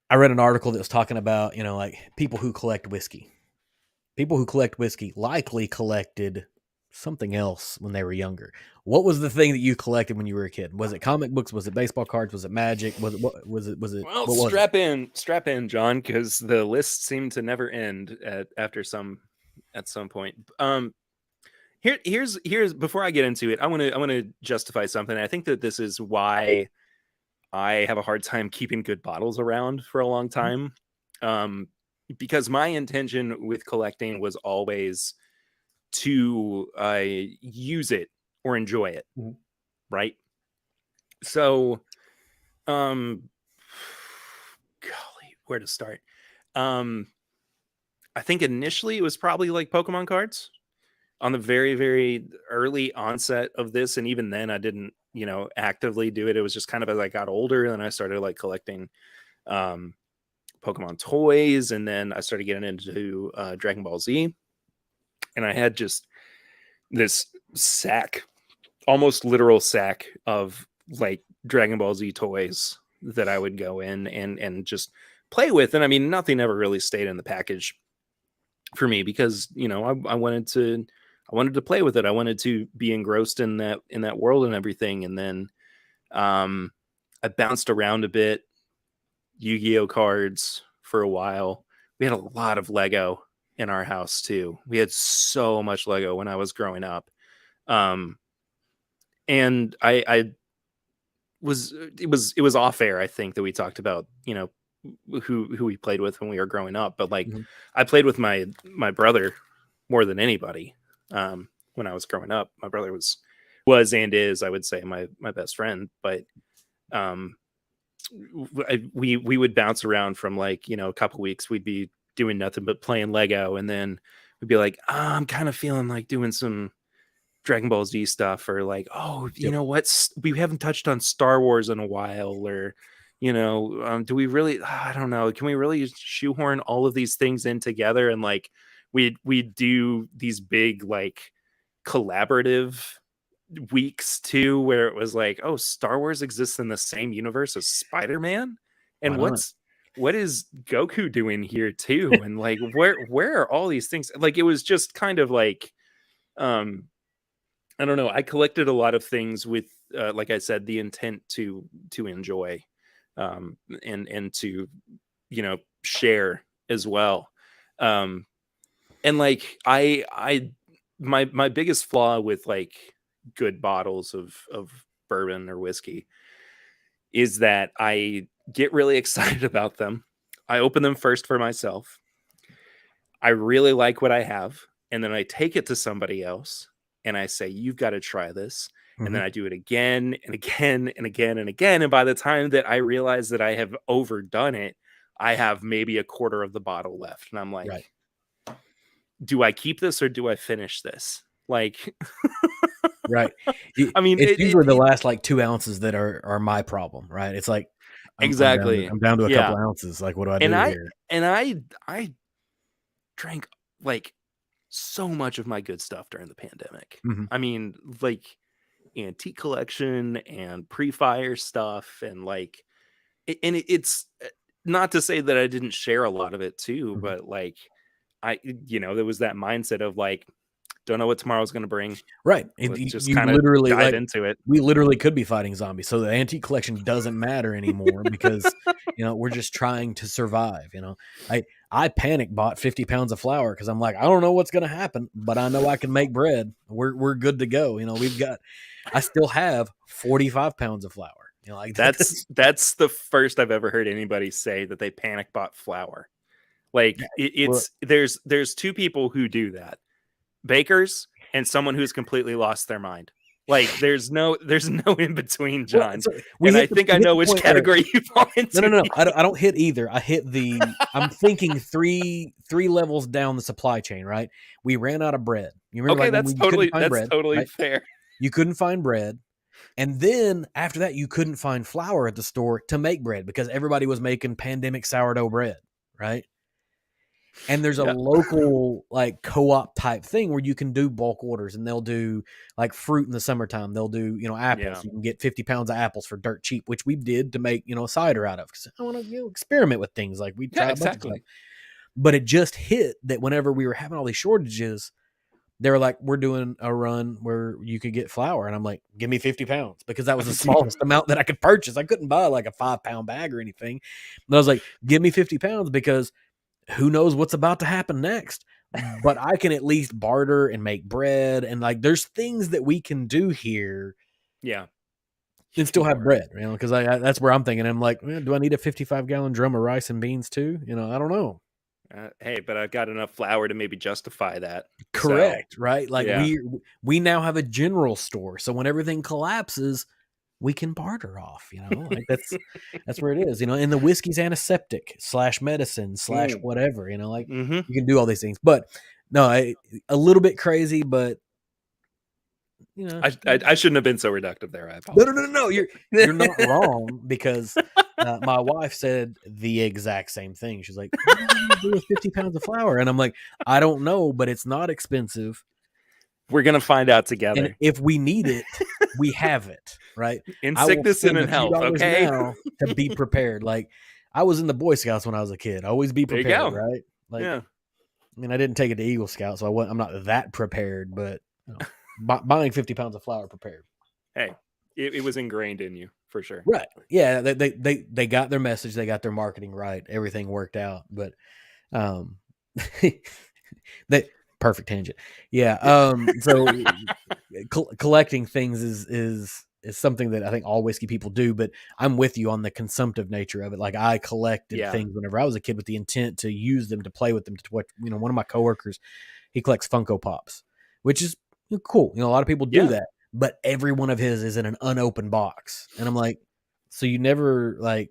I read an article that was talking about, like people who collect whiskey. People who collect whiskey likely collected something else when they were younger. What was the thing that you collected when you were a kid? Was it comic books? Was it baseball cards? Was it Magic? Was it? Well, strap in, John, because the list seemed to never end at some point. Here's before I get into it, I want to justify something. I think that this is why I have a hard time keeping good bottles around for a long time, because my intention with collecting was always to use it or enjoy it, right? So, golly, where to start? I think initially it was probably like Pokemon cards on the very, very early onset of this, and even then I didn't, actively do it. It was just kind of as I got older, and I started like collecting Pokemon toys, and then I started getting into Dragon Ball Z. And I had just this sack, almost literal sack of like Dragon Ball Z toys that I would go in and just play with. And I mean, nothing ever really stayed in the package. for me, because I wanted to play with it. I wanted to be engrossed in that world and everything. And then I bounced around a bit, Yu-Gi-Oh cards for a while. We had a lot of Lego in our house too. We had so much Lego when I was growing up. And I was it was off air, I think, that we talked about, who we played with when we were growing up. But like, Mm-hmm. I played with my brother more than anybody. When I was growing up, my brother was and is, I would say, my best friend. But we would bounce around from, like, a couple weeks we'd be doing nothing but playing Lego, and then we'd be like, I'm kind of feeling like doing some Dragon Ball Z stuff, or like, Yep. we haven't touched on Star Wars in a while, or do we really, I don't know, can we really shoehorn all of these things in together? And like, we do these big, like, collaborative weeks too, where it was like, oh, Star Wars exists in the same universe as Spider-Man, Why and not? what is Goku doing here too? And like, where are all these things? Like, it was just kind of like, I don't know. I collected a lot of things with, like I said, the intent to enjoy, and to, share as well. And like, my biggest flaw with, like, good bottles of bourbon or whiskey is that I get really excited about them. I open them first for myself. I really like what I have, and then I take it to somebody else and I say, you've got to try this. And Mm-hmm. then I do it again and again and again and again. And by the time that I realize that I have overdone it, I have maybe a quarter of the bottle left. And I'm like, Right. do I keep this or do I finish this? Like, Right. I mean, It's usually the last like 2 ounces that are my problem, right? It's like exactly. I'm down to a couple Yeah. ounces. Like, what do I And do here? I drank, like, so much of my good stuff during the pandemic. Mm-hmm. I mean, like, antique collection and pre-fire stuff, and like, it's not to say that I didn't share a lot of it too, Mm-hmm. but like, there was that mindset of like, don't know what tomorrow's going to bring. Right. Let's just You kind of literally, dive like, into it. we literally could be fighting zombies. So the antique collection doesn't matter anymore because, we're just trying to survive. I panic bought 50 pounds of flour because I'm like, I don't know what's going to happen, but I know I can make bread. We're good to go. I still have 45 pounds of flour. Like That's the first I've ever heard anybody say that they panic bought flour. Like, well, there's two people who do that: bakers and someone who's completely lost their mind. Like, there's no in between, John. so And I think we I hit know the which point where category you fall into. no. I don't hit either. I hit I'm thinking three levels down the supply chain. Right. We ran out of bread. You remember, Okay, like, when we couldn't find that's bread. totally Right. fair. You couldn't find bread. And then after that, you couldn't find flour at the store to make bread because everybody was making pandemic sourdough bread. Right. And there's a Yeah. local, like, co-op type thing where you can do bulk orders, and they'll do like fruit in the summertime. They'll do, apples. Yeah. You can get 50 pounds of apples for dirt cheap, which we did to make, cider out of, because I want to, experiment with things. Like, we Yeah, try a bunch of stuff. exactly. But it just hit that whenever we were having all these shortages, they were like, we're doing a run where you could get flour. And I'm like, give me 50 pounds, because that was the smallest amount that I could purchase. I couldn't buy like a 5-pound bag or anything. But I was like, give me 50 pounds because who knows what's about to happen next. But I can at least barter and make bread. And like, there's things that we can do here Yeah. and still have bread, because that's where I'm thinking. I'm like, do I need a 55-gallon drum of rice and beans too? I don't know. Hey, but I've got enough flour to maybe justify that. Correct. Right. Like, yeah. we now have a general store. So when everything collapses, we can barter off, like that's where it is, and the whiskey's antiseptic / medicine / whatever, like, Mm-hmm. you can do all these things. But no, a little bit crazy, but I shouldn't have been so reductive there. I apologize. No, you're not wrong, because my wife said the exact same thing. She's like, what are you gonna do with 50 pounds of flour? And I'm like, I don't know, but it's not expensive. We're gonna find out together. And if we need it, we have it, right? In I will sickness and spend in a few health, dollars okay? now to be prepared. Like, I was in the Boy Scouts when I was a kid. Always be There you prepared, go. right? Like, Yeah. I mean, I didn't take it to Eagle Scout, so I'm not that prepared, but you know, buying 50 pounds of flour prepared. Hey, it was ingrained in you for sure. Right. Yeah. They got their message. They got their marketing right. Everything worked out, but, um, that perfect tangent. Yeah. So collecting things is something that I think all whiskey people do, but I'm with you on the consumptive nature of it. Like I collected Yeah. things whenever I was a kid with the intent to use them, to play with them, to what, one of my coworkers, he collects Funko Pops, which is cool. A lot of people do Yeah. that, but every one of his is in an unopened box. And I'm like, so you never like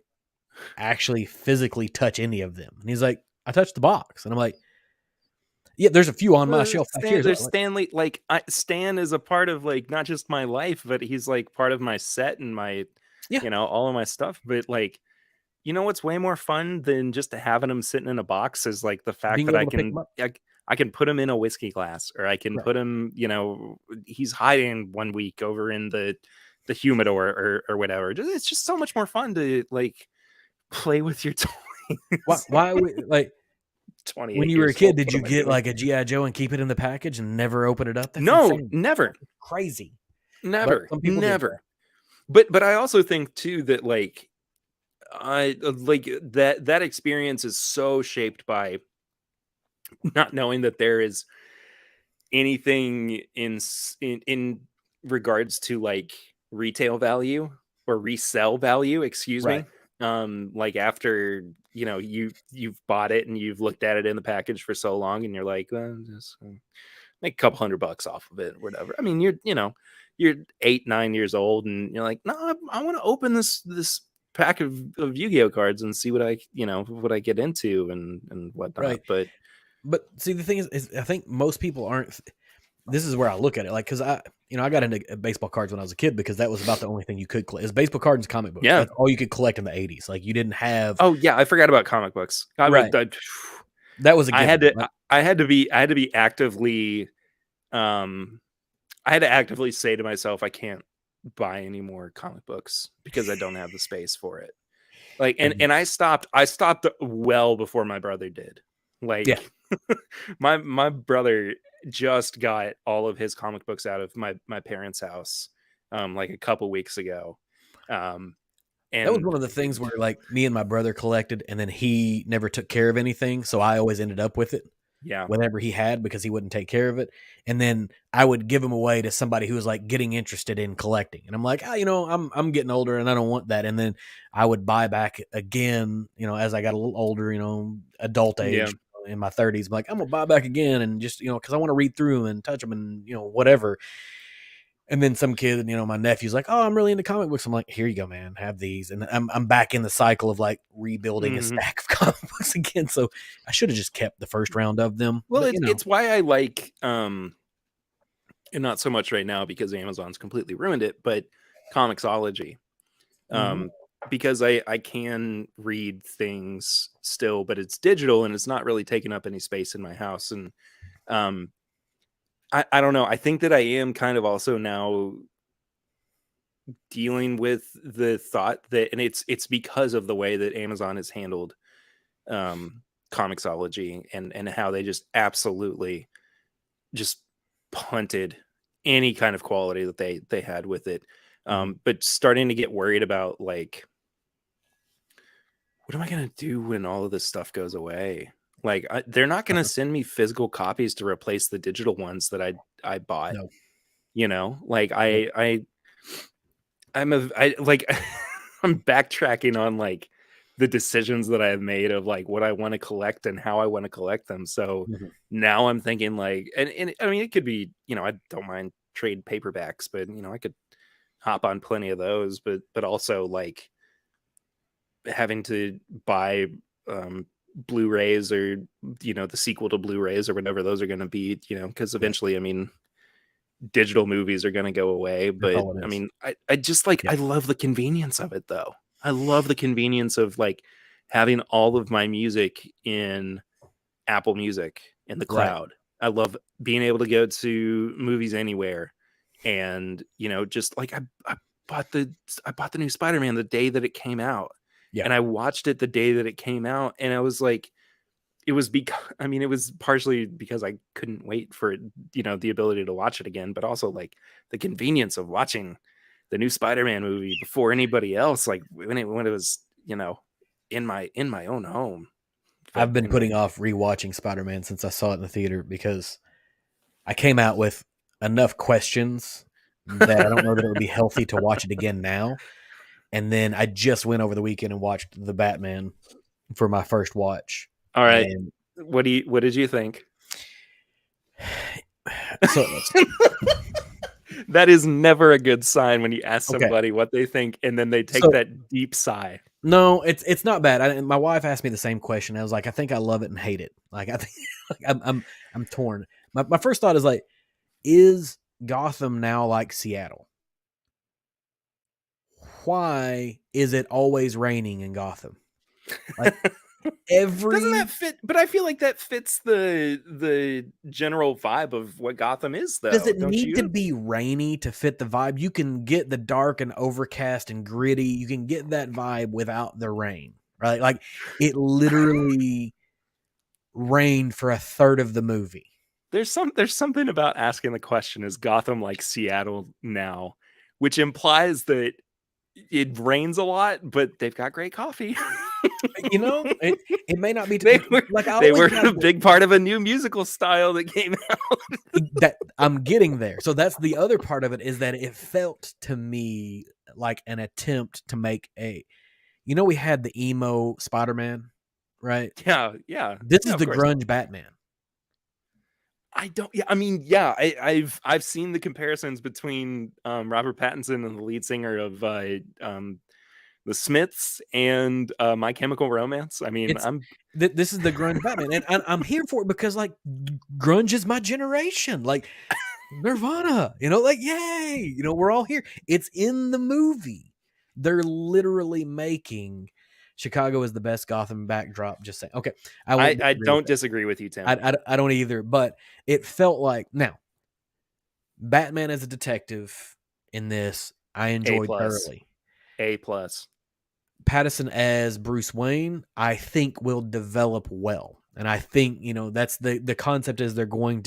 actually physically touch any of them? And he's like, I touched the box. And I'm like, yeah, there's a few on my shelf back here. There's Stanley. Like Stan is a part of like not just my life, but he's like part of my set and my, Yeah. all of my stuff. But like, what's way more fun than just having him sitting in a box is like the fact Being that able to pick them up. I can put him in a whiskey glass, or I can Right. put him, he's hiding 1 week over in the humidor or whatever. It's just so much more fun to like play with your toys. Why like 28 when you were a years kid, old. did What you am I get doing? like a GI Joe and keep it in the package and never open it up? That's No, insane. never. That's crazy. Never. But some people did Never. But I also think too that like I like that experience is so shaped by not knowing that there is anything in regards to like retail value or resell value, excuse right. me. Like after you've bought it and you've looked at it in the package for so long and you're like, well, just make a couple $100 off of it or whatever. I mean, you're 8-9 years old and you're like, no, I want to open this pack of Yu-Gi-Oh cards and see what I get into and whatnot. Right. But see, the thing is I think most people aren't. This is where I look at it, like, because I got into baseball cards when I was a kid because that was about the only thing you could collect. Is baseball cards and comic books. Yeah. That's all you could collect in the 80s. Like you didn't have. Oh yeah, I forgot about comic books. Right. That was a given. I had to be actively I had to actively say to myself, I can't buy any more comic books because I don't have the space for it. Like, and I stopped well before my brother did. Like, yeah. my brother just got all of his comic books out of my parents' house, like a couple weeks ago. And that was one of the things where like me and my brother collected, and then he never took care of anything, so I always ended up with it. Yeah. Whatever he had because he wouldn't take care of it. And then I would give him away to somebody who was like getting interested in collecting. And I'm like, I'm getting older and I don't want that. And then I would buy back again, as I got a little older, adult age in my 30s. I'm like, I'm gonna buy back again and just, because I want to read through them and touch them and whatever. And then some kid, my nephew's like, oh, I'm really into comic books. I'm like, here you go, man, have these. And I'm back in the cycle of like rebuilding a stack of comic books again. So I should have just kept the first round of them. Well, it's why I like, and not so much right now because Amazon's completely ruined it, but Comixology. Because I can read things still, but it's digital and it's not really taking up any space in my house. And, I don't know. I think that I am kind of also now dealing with the thought that, and it's because of the way that Amazon has handled Comixology and how they just absolutely just punted any kind of quality that they had with it. But starting to get worried about like, what am I going to do when all of this stuff goes away? Like they're not going to send me physical copies to replace the digital ones that I bought. No. Like I'm backtracking on like the decisions that I've made of like what I want to collect and how I want to collect them. So now I'm thinking like, and I mean, it could be, I don't mind trade paperbacks, but I could hop on plenty of those, but also like having to buy, Blu-rays or the sequel to Blu-rays or whatever those are going to be, because eventually I mean digital movies are going to go away, but I mean I just like I love the convenience of it though. I love the convenience of like having all of my music in Apple Music in the cloud. I love being able to go to movies anywhere and just like I bought the new Spider-Man the day that it came out. Yeah. And I watched it the day that it came out, and I was like, it was because it was partially because I couldn't wait for the ability to watch it again, but also like the convenience of watching the new Spider-Man movie before anybody else, like when it was in my own home. But I've been anyway. putting off rewatching Spider-Man since I saw it in the theater because I came out with enough questions that I don't know that it would be healthy to watch it again now. And then I just went over the weekend and watched The Batman for my first watch. All right. And what did you think? So that is never a good sign when you ask somebody what they think and then they take that deep sigh. No, it's not bad. My wife asked me the same question. I was like, I think I love it and hate it. Like I think I'm torn. My first thought is like, is Gotham now like Seattle? Why is it always raining in Gotham? Like doesn't that fit? But I feel like that fits the general vibe of what Gotham is, though. Does it need to be rainy to fit the vibe? You can get the dark and overcast and gritty. You can get that vibe without the rain, right? Like it literally rained for a third of the movie. There's something about asking the question, is Gotham like Seattle now, which implies that it rains a lot, but they've got great coffee. It may not be. They were a big part of a new musical style that came out. That I'm getting there. So that's the other part of it, is that it felt to me like an attempt to make we had the emo Spider-Man, right? Yeah. This is the grunge Batman. I've seen the comparisons between Robert Pattinson and the lead singer of the Smiths and My Chemical Romance. This is the grunge Batman, and I'm here for it because like grunge is my generation, like Nirvana, like yay, we're all here. It's in the movie. They're literally making Chicago is the best Gotham backdrop. Just saying. Okay, I don't disagree with you, Tim. I don't either, but it felt like now Batman as a detective in this I enjoyed thoroughly. A+. Pattinson as Bruce Wayne, I think will develop well. And I think, that's the concept is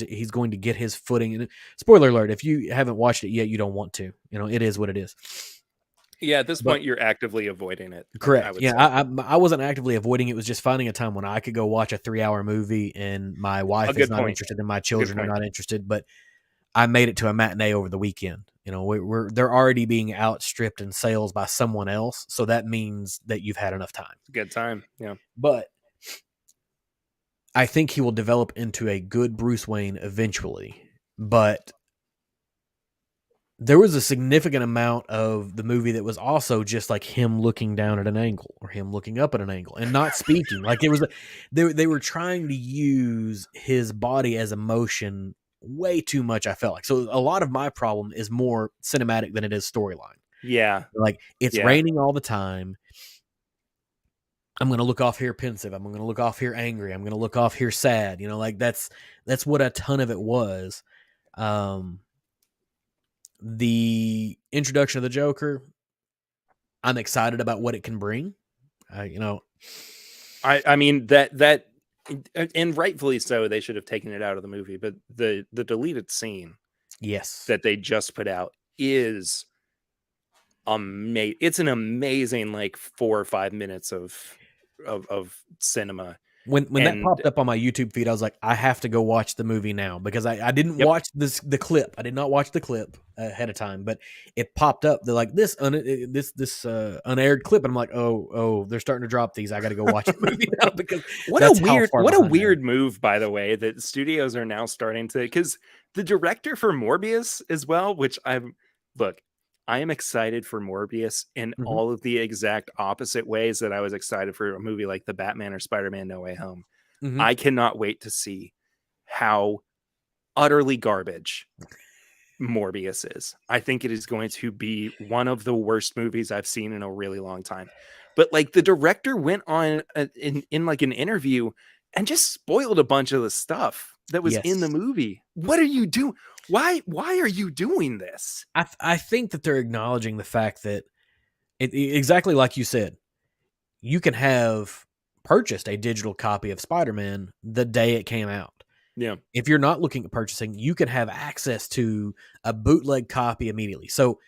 he's going to get his footing. And spoiler alert, if you haven't watched it yet, you don't want to. It is what it is. Yeah, at this point, you're actively avoiding it. Correct. I wasn't actively avoiding it. It was just finding a time when I could go watch a 3-hour movie and my wife is not interested and my children are not interested. But I made it to a matinee over the weekend. They're already being outstripped in sales by someone else. So that means that you've had enough time. Good time. Yeah. But I think he will develop into a good Bruce Wayne eventually. But there was a significant amount of the movie that was also just like him looking down at an angle or him looking up at an angle and not speaking. Like it was, they were trying to use his body as emotion way too much, I felt like. So a lot of my problem is more cinematic than it is storyline. Yeah. Like it's raining all the time. I'm going to look off here pensive. I'm going to look off here angry. I'm going to look off here sad. Like that's what a ton of it was. The introduction of the Joker, I'm excited about what it can bring. I mean that and rightfully so, they should have taken it out of the movie, but the deleted scene that they just put out is amazing. It's an amazing like 4 or 5 minutes of cinema. When that popped up on my YouTube feed, I was like, I have to go watch the movie now because I didn't watch the clip. I did not watch the clip ahead of time, but it popped up. They're like this unaired clip, and I'm like, oh, they're starting to drop these. I got to go watch the movie now because what a weird move, by the way, that studios are now starting to, because the director for Morbius as well, which I am excited for Morbius in all of the exact opposite ways that I was excited for a movie like The Batman or Spider-Man No Way Home. I cannot wait to see how utterly garbage Morbius is. I think it is going to be one of the worst movies I've seen in a really long time. But like the director went on in like an interview and just spoiled a bunch of the stuff that was in the movie. What are you doing? Why are you doing this? I think that they're acknowledging the fact that exactly like you said, you can have purchased a digital copy of Spider-Man the day it came out. Yeah. If you're not looking at purchasing, you can have access to a bootleg copy immediately. So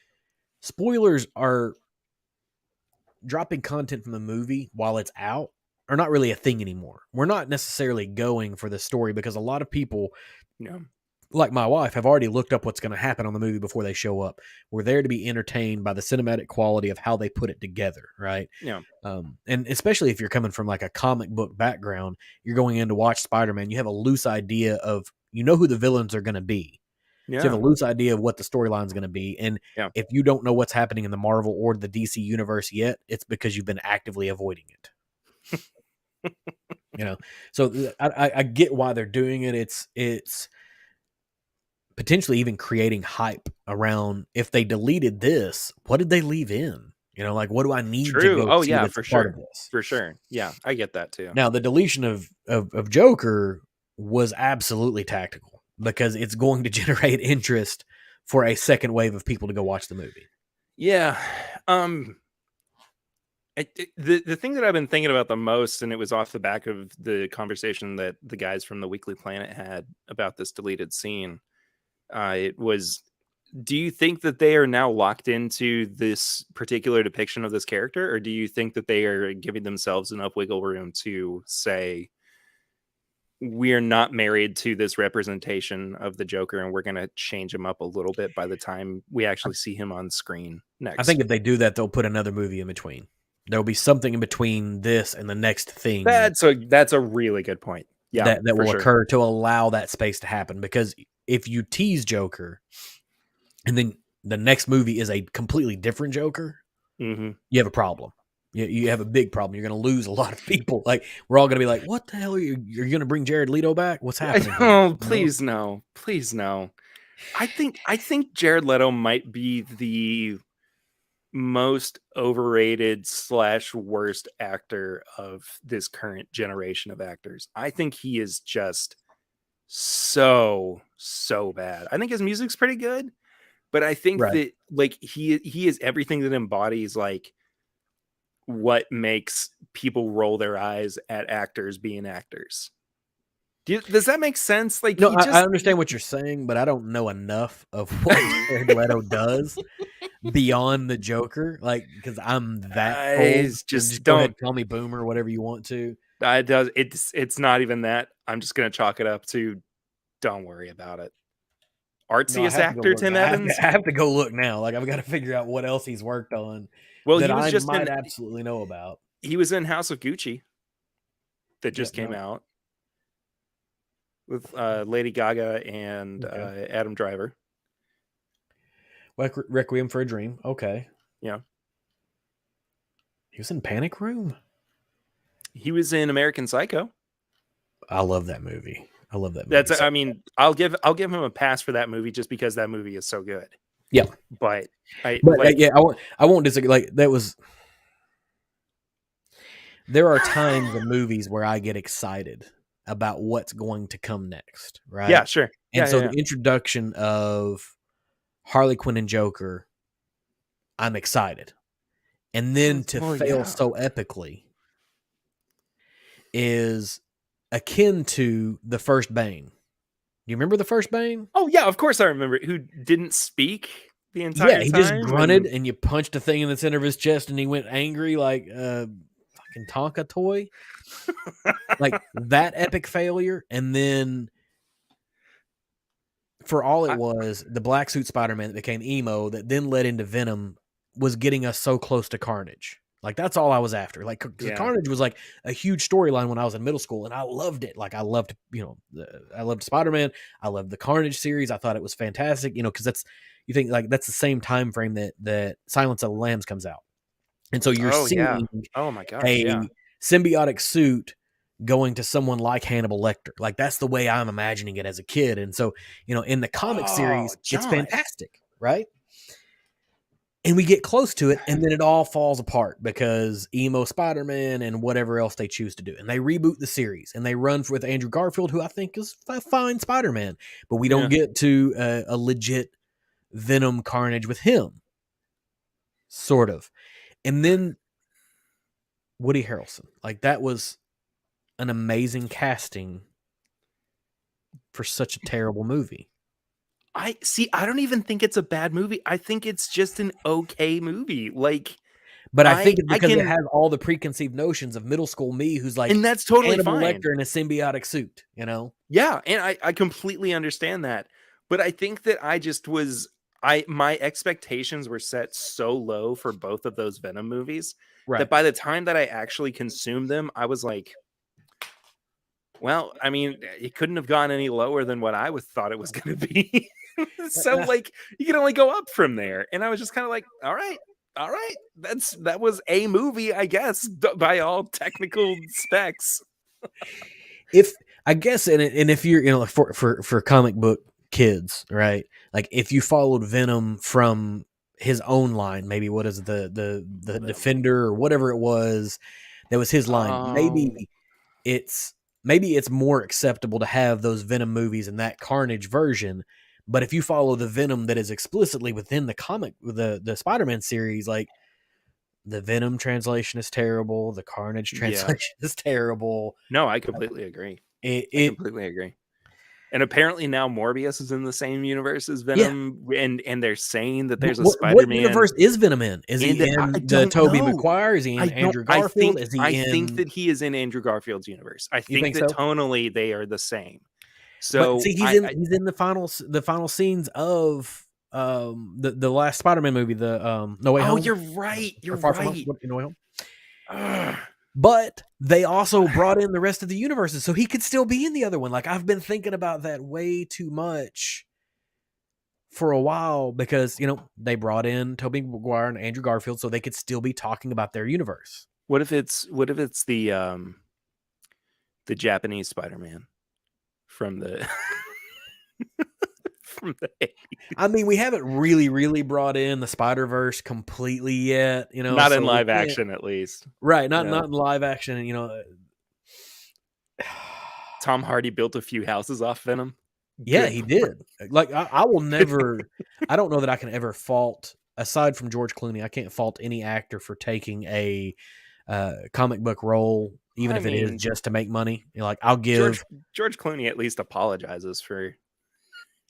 spoilers are dropping content from the movie while it's out are not really a thing anymore. We're not necessarily going for the story because a lot of people, like my wife, have already looked up what's going to happen on the movie before they show up. We're there to be entertained by the cinematic quality of how they put it together, right? Yeah. And especially if you're coming from like a comic book background, you're going in to watch Spider-Man, you have a loose idea of, who the villains are going to be. Yeah. So you have a loose idea of what the storyline is going to be. And if you don't know what's happening in the Marvel or the DC universe yet, it's because you've been actively avoiding it. So I get why they're doing it. It's potentially even creating hype around, if they deleted this, what did they leave in? Like, what do I need to go see that's part of this? For sure. Yeah, I get that too. Now, the deletion of Joker was absolutely tactical because it's going to generate interest for a second wave of people to go watch the movie. Yeah. The thing that I've been thinking about the most, and it was off the back of the conversation that the guys from the Weekly Planet had about this deleted scene, it was, do you think that they are now locked into this particular depiction of this character, or do you think that they are giving themselves enough wiggle room to say, we're not married to this representation of the Joker and we're going to change him up a little bit by the time we actually see him on screen next? I think if they do that, they'll put another movie in between. There'll be something in between this and the next thing. That's a really good point. Yeah, that will occur to allow that space to happen. Because if you tease Joker and then the next movie is a completely different Joker, you have a problem. You have a big problem. You're going to lose a lot of people. Like, we're all going to be like, what the hell are you? You're going to bring Jared Leto back? What's happening? Oh, please no. Please no. I think Jared Leto might be the most overrated / worst actor of this current generation of actors. I think he is just so bad. I think his music's pretty good, but I think that like he is everything that embodies like what makes people roll their eyes at actors being actors. Does that make sense? Like, no, I understand what you're saying, but I don't know enough of what Jared Leto does beyond the Joker. Like, because I'm that old. Just don't go ahead, call me boomer, whatever you want to. It's not even that. I'm just gonna chalk it up to, don't worry about it. Artsiest actor Tim Evans. I have to go look now. Like, I've got to figure out what else he's worked on. Well, that I might absolutely know about. He was in House of Gucci that just came out with Lady Gaga and Adam Driver. Requiem for a Dream. Okay. Yeah. He was in Panic Room. He was in American Psycho. I love that movie. I mean, I'll give him a pass for that movie just because that movie is so good. Yeah. But I won't disagree. Like, that was. There are times in movies where I get excited about what's going to come next, right? Yeah, sure. And the introduction of Harley Quinn and Joker, I'm excited. And then to fail so epically is akin to the first Bane. You remember the first Bane? Oh, yeah, of course I remember. Who didn't speak the entire time? Yeah, he just grunted and you punched a thing in the center of his chest and he went angry like fucking Tonka toy. Like, that epic failure. And then for all it was, the black suit Spider-Man that became emo that then led into Venom was getting us so close to Carnage. Like, that's all I was after. Like, Carnage was like a huge storyline when I was in middle school, and I loved it. Like, I loved, I loved Spider-Man. I loved the Carnage series. I thought it was fantastic, because that's the same time frame that Silence of the Lambs comes out. And so you're seeing symbiotic suit going to someone like Hannibal Lecter. Like, that's the way I'm imagining it as a kid. And so, in the comic series, it's fantastic, right? And we get close to it, and then it all falls apart because emo Spider-Man and whatever else they choose to do. And they reboot the series, and they run with Andrew Garfield, who I think is a fine Spider-Man. But we don't get to a legit Venom Carnage with him. Sort of. And then Woody Harrelson. Like, that was an amazing casting for such a terrible movie. I don't even think it's a bad movie. I think it's just an okay movie. Like, But I think it's I because it can, has all the preconceived notions of middle school me who's like and that's totally Hannibal fine. Lecter in a symbiotic suit, you know? Yeah, and I completely understand that. But I think that I just was my expectations were set so low for both of those Venom movies that Right. by the time that I actually consumed them, I was like, well, I mean, it couldn't have gone any lower than what I thought it was going to be. So like you can only go up from there. And I was just kind of like, all right. That was a movie, I guess, by all technical specs. If I guess and if you're like for comic book kids, right? Like if you followed Venom from his own line, maybe what is the Defender or whatever it was that was his line, Oh, it's maybe it's more acceptable to have those Venom movies in that Carnage version. But if you follow the Venom that is explicitly within the comic, the Spider-Man series, like the Venom translation is terrible, the Carnage yeah. translation is terrible. No, I completely agree. It, I it completely agree. And apparently now Morbius is in the same universe as yeah. Venom, and they're saying that there's a What Spider-Man. universe is Venom in? Is he And I in the don't Tobey know. Maguire? Is he in I don't. Andrew Garfield? Is he I think in? that he is in Andrew Garfield's universe. I You think think that so? tonally they are the same. But So see, he's in the final scenes of the last Spider-Man movie, the No Way oh, Home you're right. or You're Far From Home, right. No Way Home. Ugh. But they also brought in the rest of the universes, so he could still be in the other one. Like I've been thinking about that way too much for a while because they brought in Tobey Maguire and Andrew Garfield, so they could still be talking about their universe. What if it's the Japanese Spider-Man from the from the I mean, we haven't really brought in the Spider-Verse completely yet, not in so we live can't, action at least. right? Not Yeah. not in live action, Tom Hardy built a few houses off Venom. Yeah, Good he lord. did. Like I will never. I don't know that I can ever fault, aside from George Clooney, I can't fault any actor for taking a comic book role, even I if it is mean, just to make money. Like I'll George give. George Clooney at least apologizes for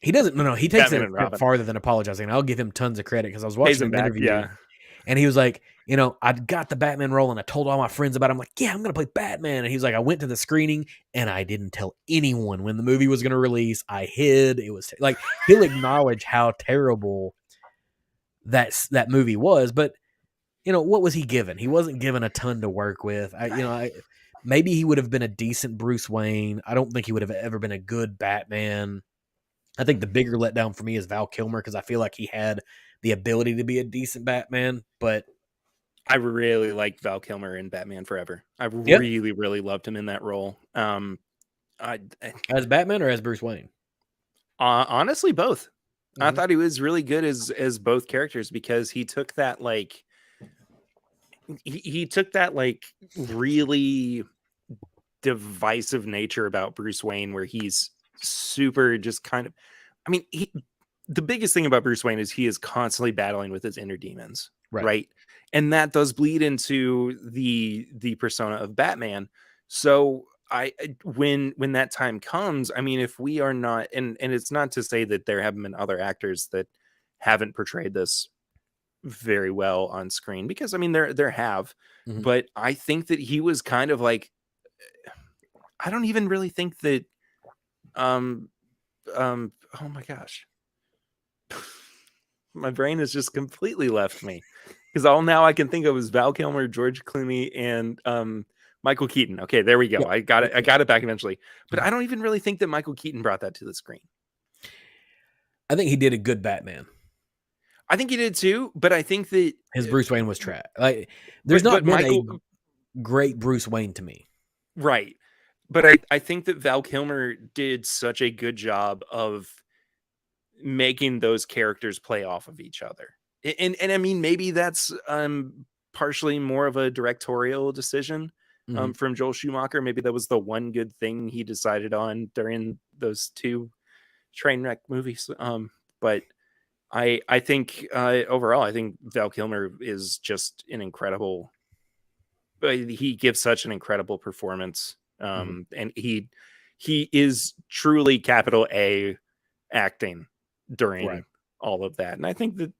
He doesn't. No, he takes it Batman a and step Robin. farther than apologizing. I'll give him tons of credit because I was Pays watching him an back, interview. yeah. And he was like, I got the Batman role and I told all my friends about it. I'm like, yeah, I'm going to play Batman. And he was like, I went to the screening and I didn't tell anyone when the movie was going to release. I hid. It was like, he'll acknowledge how terrible that movie was. But, what was he given? He wasn't given a ton to work with. Maybe he would have been a decent Bruce Wayne. I don't think he would have ever been a good Batman. I think the bigger letdown for me is Val Kilmer because I feel like he had the ability to be a decent Batman, but I really liked Val Kilmer in Batman Forever. I yeah, really loved him in that role. I as Batman or as Bruce Wayne. honestly both. I Mm-hmm. thought he was really good as both characters because he took that he took that really divisive nature about Bruce Wayne where he's super just kind of I mean the biggest thing about Bruce Wayne is he is constantly battling with his inner demons, Right. right? And that does bleed into the persona of Batman. So when that time comes, I mean, if we are not, and it's not to say that there haven't been other actors that haven't portrayed this very well on screen, because I mean there have, Mm-hmm. but I think that he was kind of like, I don't even really think that, um, oh my gosh, my brain has just completely left me because all now I can think of is Val Kilmer, George Clooney, and Michael Keaton. Okay, there we go. Yeah. I got it. I got it back eventually. But Mm-hmm. I don't even really think that Michael Keaton brought that to the screen. I think he did a good Batman. I think he did too. But I think that His Bruce Wayne was trash. Like, there's not been Michael, a great Bruce Wayne to me. right? But I think that Val Kilmer did such a good job of making those characters play off of each other. And I mean, maybe that's partially more of a directorial decision Mm-hmm. from Joel Schumacher. Maybe that was the one good thing he decided on during those two train wreck movies. But I think overall, I think Val Kilmer is just an incredible. He gives such an incredible performance And he is truly capital A acting during all of that. And I think that,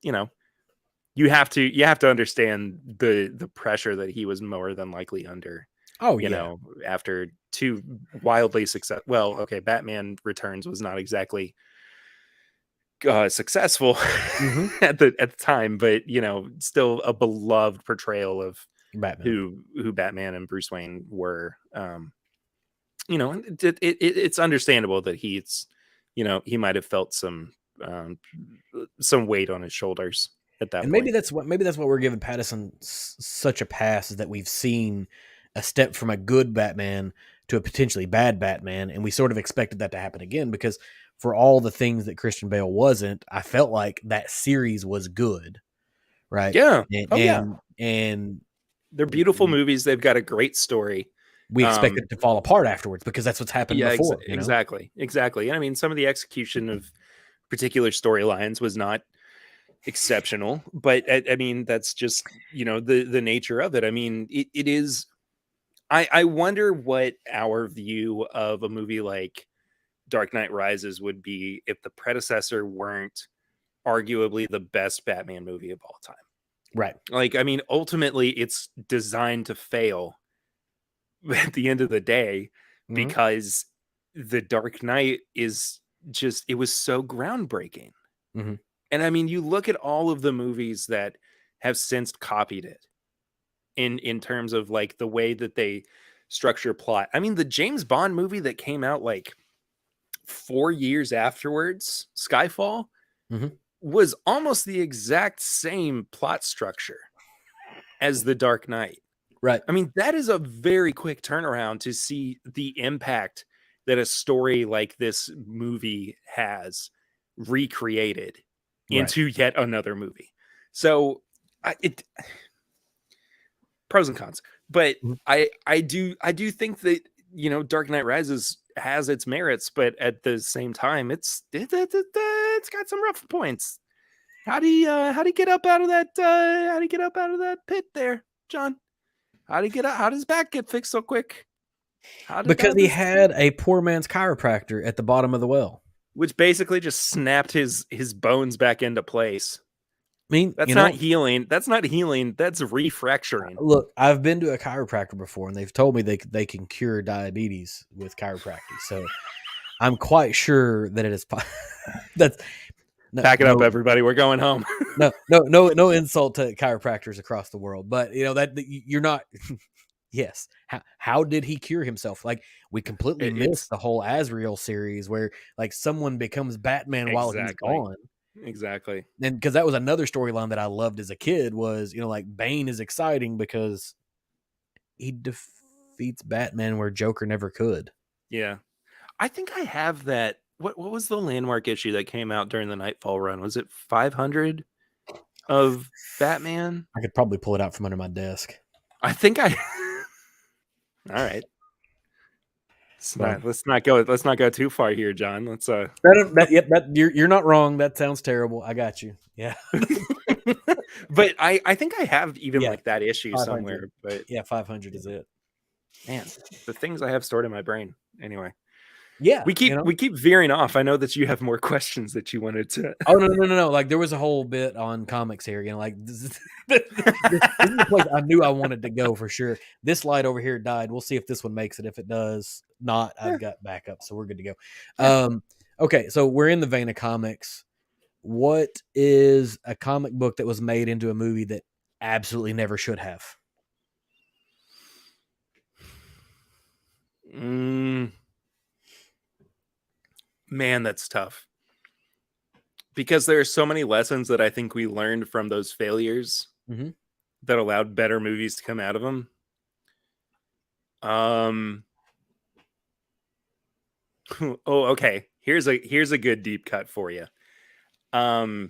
you have to understand the pressure that he was more than likely under. Oh yeah. After two wildly successful. Well, okay, Batman Returns was not exactly successful at the time, but still a beloved portrayal of Batman. who Batman and Bruce Wayne were. It's understandable that he might have felt some weight on his shoulders at that And point. maybe that's what we're giving Pattinson such a pass, is that we've seen a step from a good Batman to a potentially bad Batman, and we sort of expected that to happen again, because for all the things that Christian Bale wasn't, I felt like that series was good, right? Yeah. And they're beautiful movies. They've got a great story. We expected it to fall apart afterwards, because that's what's happened before. Exactly. And I mean, some of the execution of particular storylines was not exceptional, but I mean, that's just the nature of it. I mean, it is. I wonder what our view of a movie like Dark Knight Rises would be if the predecessor weren't arguably the best Batman movie of all time. Right. Like, I mean, ultimately, it's designed to fail at the end of the day, because the Dark Knight is just, it was so groundbreaking. And I mean, you look at all of the movies that have since copied it in terms of like the way that they structure plot. I mean, the James Bond movie that came out like 4 years afterwards, Skyfall, was almost the exact same plot structure as the Dark Knight. Right. I mean, that is a very quick turnaround to see the impact that a story like this movie has recreated into yet another movie. So pros and cons, but I do think that Dark Knight Rises has its merits, but at the same time, it's got some rough points. How do you get up out of that? How do you get up out of that pit there, John? How do you get out? How does his back get fixed so quick? Because he had a poor man's chiropractor at the bottom of the well, which basically just snapped his bones back into place. I mean, that's not healing. That's not healing. That's refracturing. Look, I've been to a chiropractor before, and they've told me they can cure diabetes with chiropractic. So I'm quite sure that it is. That's back it up, everybody. We're going home. no insult to chiropractors across the world, but that you're not. Yes. How did he cure himself? Like, we completely missed the whole Azrael series where like someone becomes Batman while he's gone. Exactly. And because that was another storyline that I loved as a kid was, like Bane is exciting because he defeats Batman where Joker never could. Yeah. I think I have that. What was the landmark issue that came out during the Nightfall run? Was it 500 of Batman? I could probably pull it out from under my desk. I think I. All right. Let's not go too far here, John. Let's you're not wrong. That sounds terrible. I got you. Yeah. But I think I have even like that issue somewhere. But yeah, 500 is it. Man, the things I have stored in my brain. Anyway. Yeah, we keep veering off. I know that you have more questions that you wanted to. Oh no! Like there was a whole bit on comics here. Like this is the place I knew I wanted to go for sure. This light over here died. We'll see if this one makes it. If it does not, I've got backup, so we're good to go. Okay, so we're in the vein of comics. What is a comic book that was made into a movie that absolutely never should have? Man, that's tough. Because there are so many lessons that I think we learned from those failures that allowed better movies to come out of them. Oh, okay. Here's a good deep cut for you. I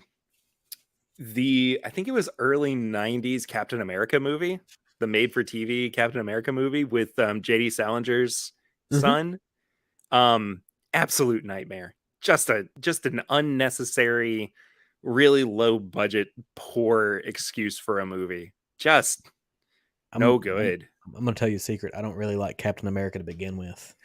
think it was early 90s Captain America movie, the made for TV Captain America movie with JD Salinger's son. Absolute nightmare. Just an unnecessary, really low budget, poor excuse for a movie. Just no good. I'm gonna tell you a secret. I don't really like Captain America to begin with.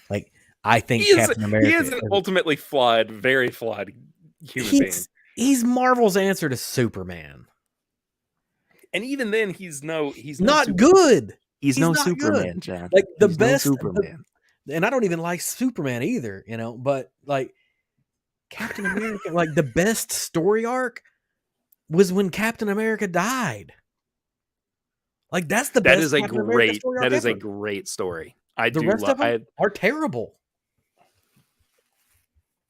Like, I think Captain He America is an ultimately flawed, very flawed human being. he's Marvel's answer to Superman. And even then, he's no Not good. He's no not Superman, good. John. Like the He's no best, Superman. and I don't even like Superman either, you know. But like Captain America, like the best story arc was when Captain America died. Like that's the That best is a Captain America great. story arc That is ever. a great story. The rest of them are terrible.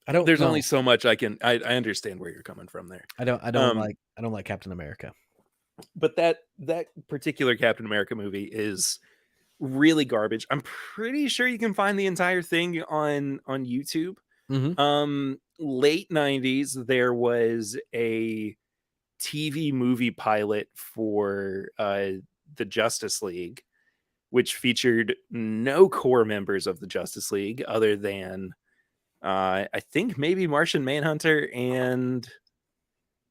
I don't. There's know. only so much I can. I understand where you're coming from there. I don't like Captain America. But that particular Captain America movie is really garbage. I'm pretty sure you can find the entire thing on YouTube. Mm-hmm. Late 90s, there was a TV movie pilot for the Justice League, which featured no core members of the Justice League other than I think maybe Martian Manhunter and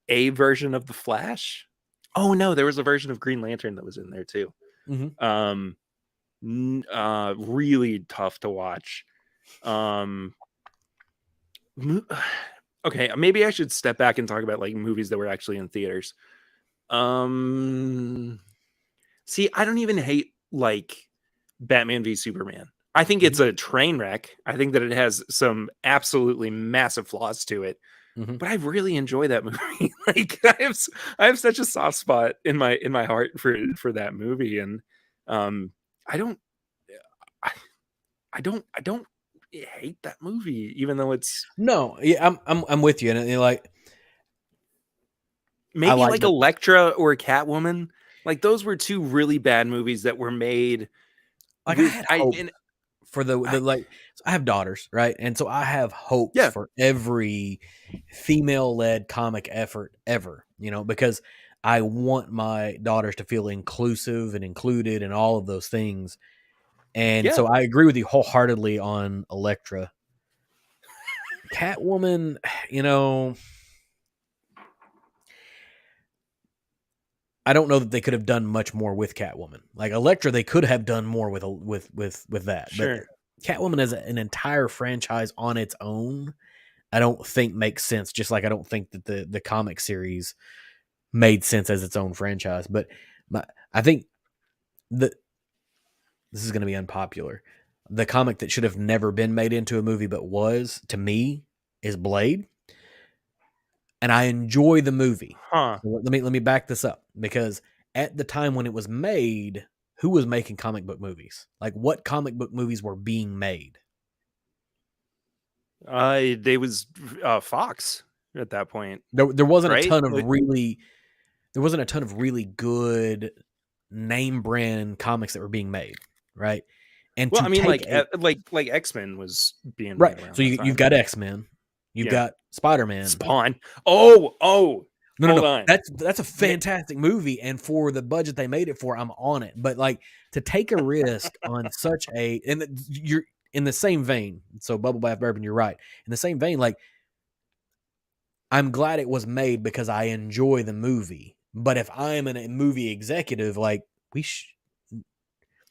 a version of the Flash. Oh no, there was a version of Green Lantern that was in there too. Mm-hmm. Really tough to watch. Okay, maybe I should step back and talk about like movies that were actually in theaters. See, I don't even hate like Batman v Superman. I think it's a train wreck. I think that it has some absolutely massive flaws to it. Mm-hmm. But I really enjoy that movie. Like I have such a soft spot in my heart for that movie, and I don't hate that movie, even though it's I'm with you, and like maybe like Elektra or Catwoman. Like those were two really bad movies that were made. Like I had hope for the like. I have daughters, right? And so I have hopes for every female-led comic effort ever, you know, because I want my daughters to feel inclusive and included and all of those things. And so I agree with you wholeheartedly on Elektra. Catwoman, you know, I don't know that they could have done much more with Catwoman. Like Elektra, they could have done more with that. Sure. But Catwoman as an entire franchise on its own, I don't think makes sense. Just like I don't think that the comic series made sense as its own franchise. But I think that this is going to be unpopular. The comic that should have never been made into a movie but was, to me, is Blade. And I enjoy the movie. Huh. So let me back this up, because at the time when it was made, who was making comic book movies? Like what comic book movies were being made? They was Fox at that point. There wasn't a ton of there wasn't a ton of really good name brand comics that were being made, right? And well, I mean, like X-Men was being right. Made around so you've got X-Men, you've got Spider-Man, Spawn. Oh. No. That's a fantastic movie, and for the budget they made it for, I'm on it. But like to take a risk on such a, and you're in the same vein. So Bubble Bath Bourbon, you're right. In the same vein, like I'm glad it was made because I enjoy the movie. But if I am a movie executive, like we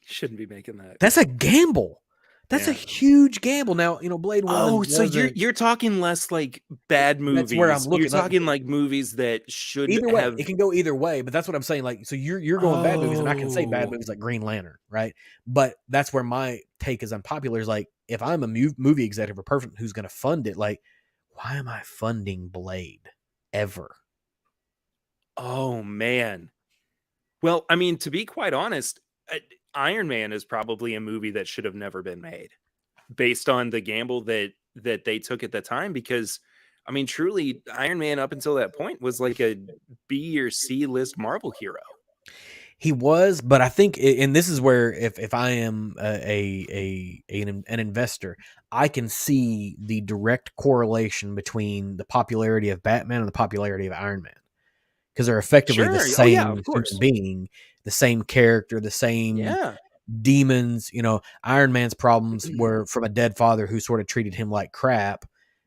shouldn't be making that. That's a gamble. That's a huge gamble. Now, you know, Blade 1. Oh, so you're talking less like bad movies. That's where I'm looking. You're talking like movies that should either way. It can go either way, but that's what I'm saying. Like, so you're going bad movies, and I can say bad movies like Green Lantern, right? But that's where my take is unpopular. Is like, if I'm a movie executive or person who's going to fund it, like, why am I funding Blade ever? Oh man. Well, I mean, to be quite honest, Iron Man is probably a movie that should have never been made based on the gamble that they took at the time, because I mean, truly Iron Man up until that point was like a B or C list Marvel hero. He was, but I think, and this is where if I am an investor, I can see the direct correlation between the popularity of Batman and the popularity of Iron Man, because they're effectively the same human being, the same character, the same demons. You know, Iron Man's problems were from a dead father who sort of treated him like crap,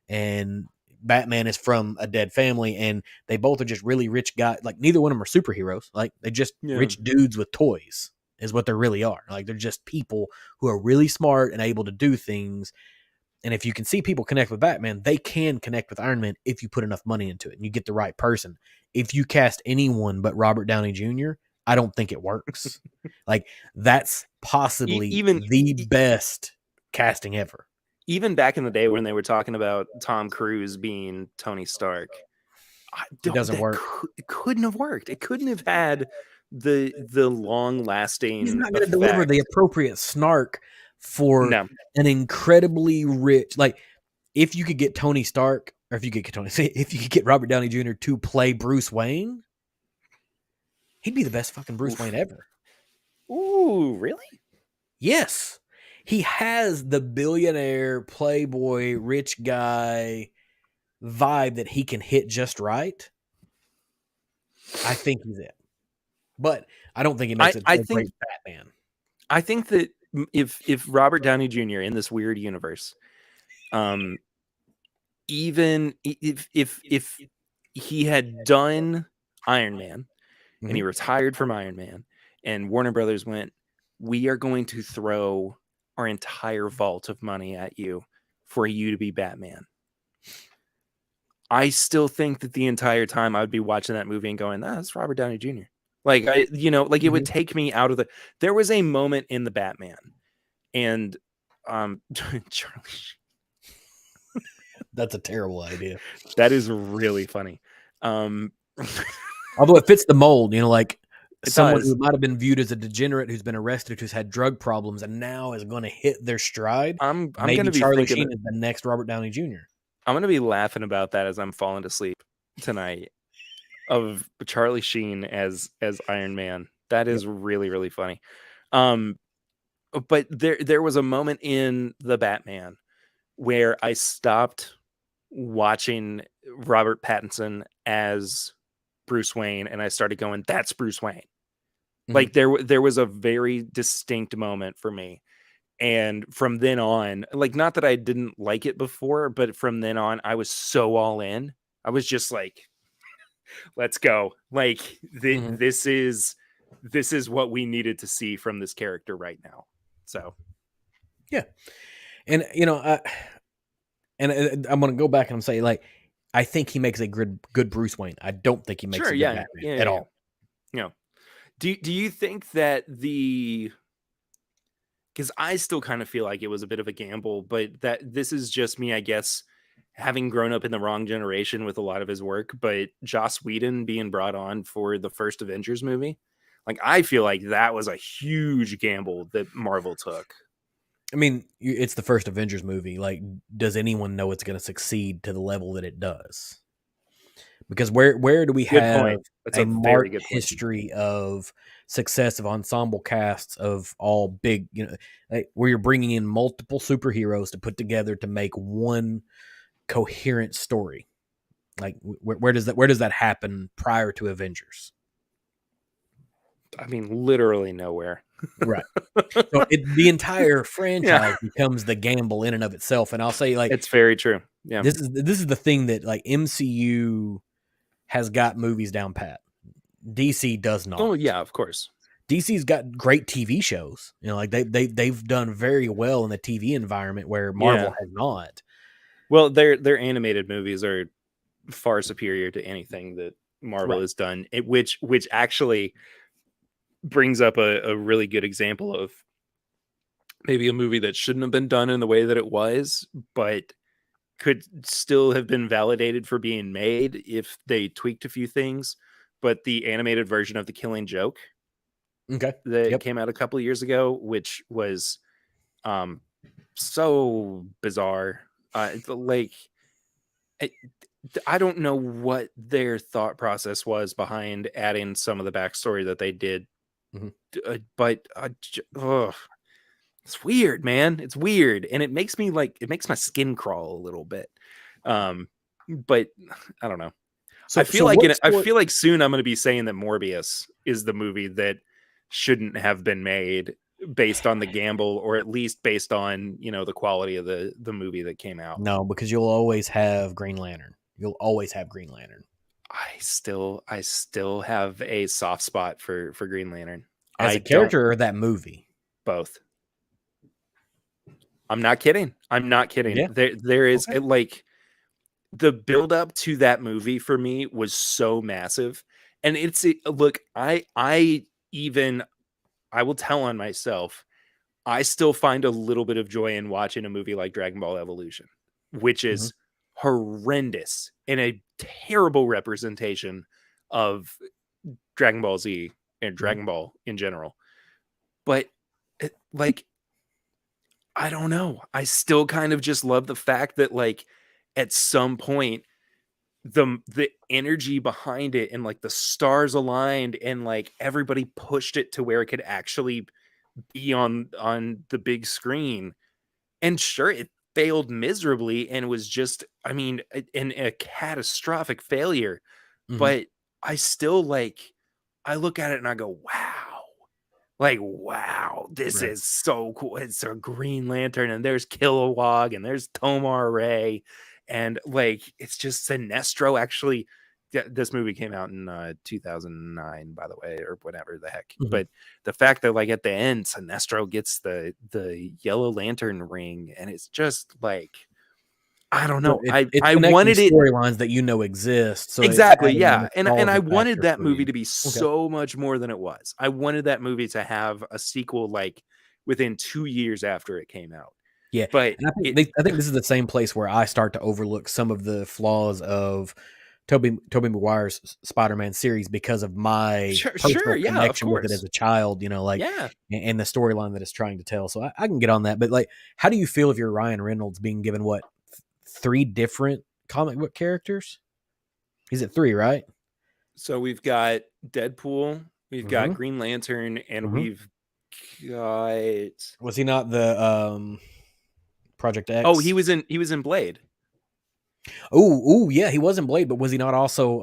and Batman is from a dead family, and they both are just really rich guys. Like neither one of them are superheroes. Like they just rich dudes with toys. is what they really are. Like, they're just people who are really smart and able to do things. And if you can see people connect with Batman, they can connect with Iron Man if you put enough money into it and you get the right person. If you cast anyone but Robert Downey Jr., I don't think it works. Like, that's possibly Even the best casting ever. even back in the day when they were talking about Tom Cruise being Tony Stark, It doesn't work. It couldn't have worked. It couldn't have had the long lasting. He's not going to deliver the appropriate snark for an incredibly rich. Like, if you could get Tony Stark, or if you could get Robert Downey Jr. to play Bruce Wayne, he'd be the best fucking Bruce Wayne ever. Ooh, really? Yes. He has the billionaire, playboy, rich guy vibe that he can hit just right. I think he's it. But I don't think he makes a great Batman. I think that if Robert Downey Jr. in this weird universe, even if he had done Iron Man and he retired from Iron Man, and Warner Brothers went, we are going to throw our entire vault of money at you for you to be Batman. I still think that the entire time I would be watching that movie and going, that's Robert Downey Jr. Like, it would take me out of the. There was a moment in the Batman, and Charlie. That's a terrible idea. That is really funny. Although it fits the mold, like someone who might have been viewed as a degenerate who's been arrested, who's had drug problems, and now is going to hit their stride. I'm maybe going to be Charlie Sheen is the next Robert Downey Jr. I'm going to be laughing about that as I'm falling to sleep tonight. Of Charlie Sheen as Iron Man. That is really, really funny. But there was a moment in the Batman where I stopped watching Robert Pattinson as Bruce Wayne and I started going, that's Bruce Wayne. Mm-hmm. Like there was a very distinct moment for me. And from then on, like, not that I didn't like it before, but from then on, I was so all in. I was just like, let's go. Like, this is what we needed to see from this character right now. So, yeah. And, and I'm going to go back and say, like, I think he makes a good Bruce Wayne. I don't think he makes a good Batman at all. Yeah. Do you think that because I still kind of feel like it was a bit of a gamble, but that this is just me, I guess, having grown up in the wrong generation with a lot of his work, but Joss Whedon being brought on for the first Avengers movie, like, I feel like that was a huge gamble that Marvel took. I mean, it's the first Avengers movie. Like, does anyone know it's going to succeed to the level that it does? Because where do we have a marked history of success of ensemble casts of all big, like, where you're bringing in multiple superheroes to put together to make one coherent story? Like, where does that happen prior to Avengers? I mean, literally nowhere. Right. So the entire franchise becomes the gamble in and of itself. And I'll say, like, it's very true. Yeah. This is the thing that, like, MCU has got movies down pat. DC does not. Oh yeah, of course. DC's got great TV shows. Like, they've done very well in the TV environment where Marvel has not. Well, their animated movies are far superior to anything that Marvel has done. Which actually brings up a really good example of maybe a movie that shouldn't have been done in the way that it was, but could still have been validated for being made if they tweaked a few things. But the animated version of The Killing Joke, that came out a couple of years ago, which was so bizarre. Like, I don't know what their thought process was behind adding some of the backstory that they did. But it's weird, man. It's weird. And it makes my skin crawl a little bit. But I don't know. So I feel like soon I'm going to be saying that Morbius is the movie that shouldn't have been made based on the gamble, or at least based on, the quality of the movie that came out. No, because you'll always have Green Lantern. You'll always have Green Lantern. I still have a soft spot for Green Lantern. As I a don't character or that movie? both. I'm not kidding. I'm not kidding. Yeah. There is Okay. like the build up to that movie for me was so massive. And look, even I will tell on myself, I still find a little bit of joy in watching a movie like Dragon Ball Evolution, which Mhm. is horrendous and a terrible representation of Dragon Ball Z and Mhm. Dragon Ball in general. But like, I don't know. I still kind of just love the fact that like at some point the energy behind it and like the stars aligned and like everybody pushed it to where it could actually be on the big screen. And sure, it failed miserably and was just, I mean, a catastrophic failure. Mhm. But I still like, I look at it and I go, wow, like, wow, this Right. is so cool. It's a Green Lantern, and there's Kilowog, and there's Tomar Ray, and like, it's just Sinestro. Actually, this movie came out in 2009, by the way, or whatever the heck. Mhm. But the fact that like at the end, Sinestro gets the Yellow Lantern ring, and it's just like, I don't So know. it's I connecting wanted it. storylines that exist, so it's Exactly, adding the yeah, and I nostalgia wanted factor that for you. movie to be Okay. so much more than it was. I wanted that movie to have a sequel, like, within 2 years after it came out, Yeah, but and I think this is the same place where I start to overlook some of the flaws of Tobey Maguire's Spider-Man series because of my sure, personal yeah, of connection with it as course. a child, like, Yeah. and the storyline that it's trying to tell. So I can get on that, but like, how do you feel if you're Ryan Reynolds being given what 3 different comic book characters? Is it 3, right? So we've got Deadpool, we've got Mhm. Green Lantern, and Mhm. we've got Was he not the Project oh, X? he was in Blade. Oh, yeah, he was in Blade, but was he not also?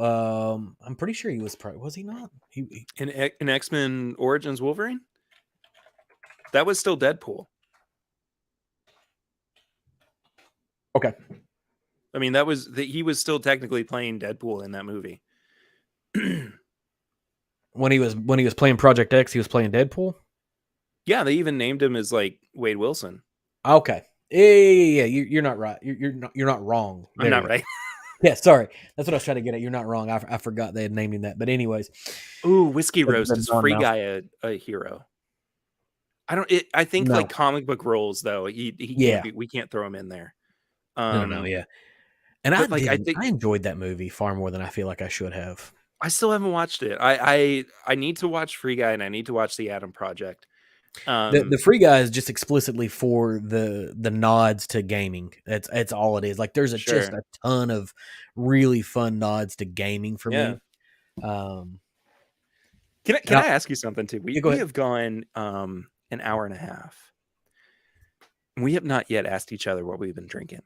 I'm pretty sure he was. Was he not? In X-Men Origins Wolverine? That was still Deadpool. Okay. I mean, he was still technically playing Deadpool in that movie. When he was playing Project X, he was playing Deadpool. Yeah, they even named him as like Wade Wilson. Okay. Yeah. You're not right. You're not wrong. I'm There not you go. right. Yeah, sorry. That's what I was trying to get at. You're not wrong. I forgot they had named him that. But anyways, Ooh, Whiskey Roast the is Free non-mouth. Guy a hero? I think like No. comic book roles though, he can't Yeah. be. We can't throw him in there. No. Yeah. And I But like didn't. I enjoyed that movie far more than I feel like I should have. I still haven't watched it. I need to watch Free Guy and I need to watch The Atom Project. The Free Guy is just explicitly for the nods to gaming. That's all it is. Like there's just Sure. a ton of really fun nods to gaming for Yeah. me. Um, and Can I ask you something too? yeah, go We ahead. have gone an hour and a half. We have not yet asked each other what we've been drinking.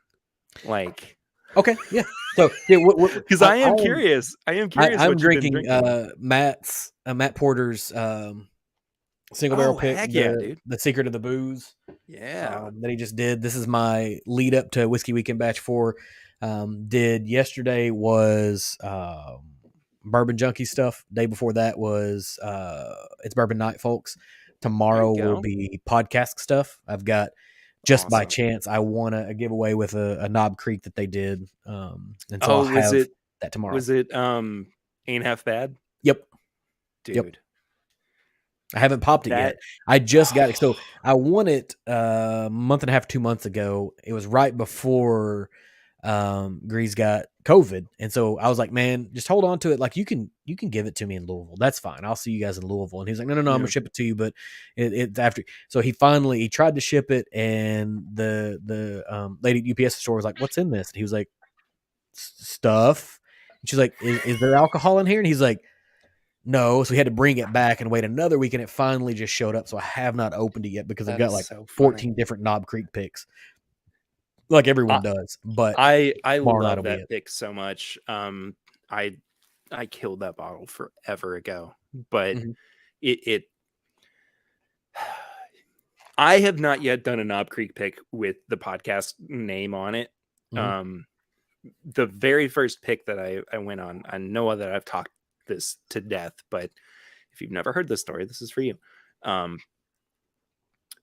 Like, Okay, yeah. So yeah, because I am curious. I am curious I'm what you've been drinking drinking. Matt Porter's single barrel Oh, pick, heck yeah, dude. the Secret of the Booze Yeah. that he just did. This is my lead up to Whiskey Weekend Batch 4. Did yesterday was Bourbon Junkie stuff. Day before that was it's Bourbon Night, folks. There Tomorrow you will go. be podcast stuff. I've got just by Awesome. chance I won a giveaway with a Knob Creek that they did, and so I'll Oh, have that tomorrow. was it Ain't Half Bad? Yep. Dude. I haven't popped it yet. That I just got it. So I won it a month and a half, 2 months ago. It was right before Grease got COVID. And so I was like, man, just hold on to it. Like you can give it to me in Louisville. That's fine. I'll see you guys in Louisville. And he's like, no, I'm gonna ship it to you, but it's after. So he tried to ship it, and the lady at UPS store was like, what's in this? And he was like, stuff. And she's like, is there alcohol in here? And he's like, no, so we had to bring it back and wait another week, and it finally just showed up. So I have not opened it yet because I've that got is like so 14 funny. different Knob Creek picks, like everyone does. But I tomorrow night love will be that it. pick so much. I I killed that bottle forever ago, but Mhm. it I have not yet done a Knob Creek pick with the podcast name on it. Mhm. Um, the very first pick that I went on, I know that I've talked this to death, but if you've never heard this story, this is for you. Um,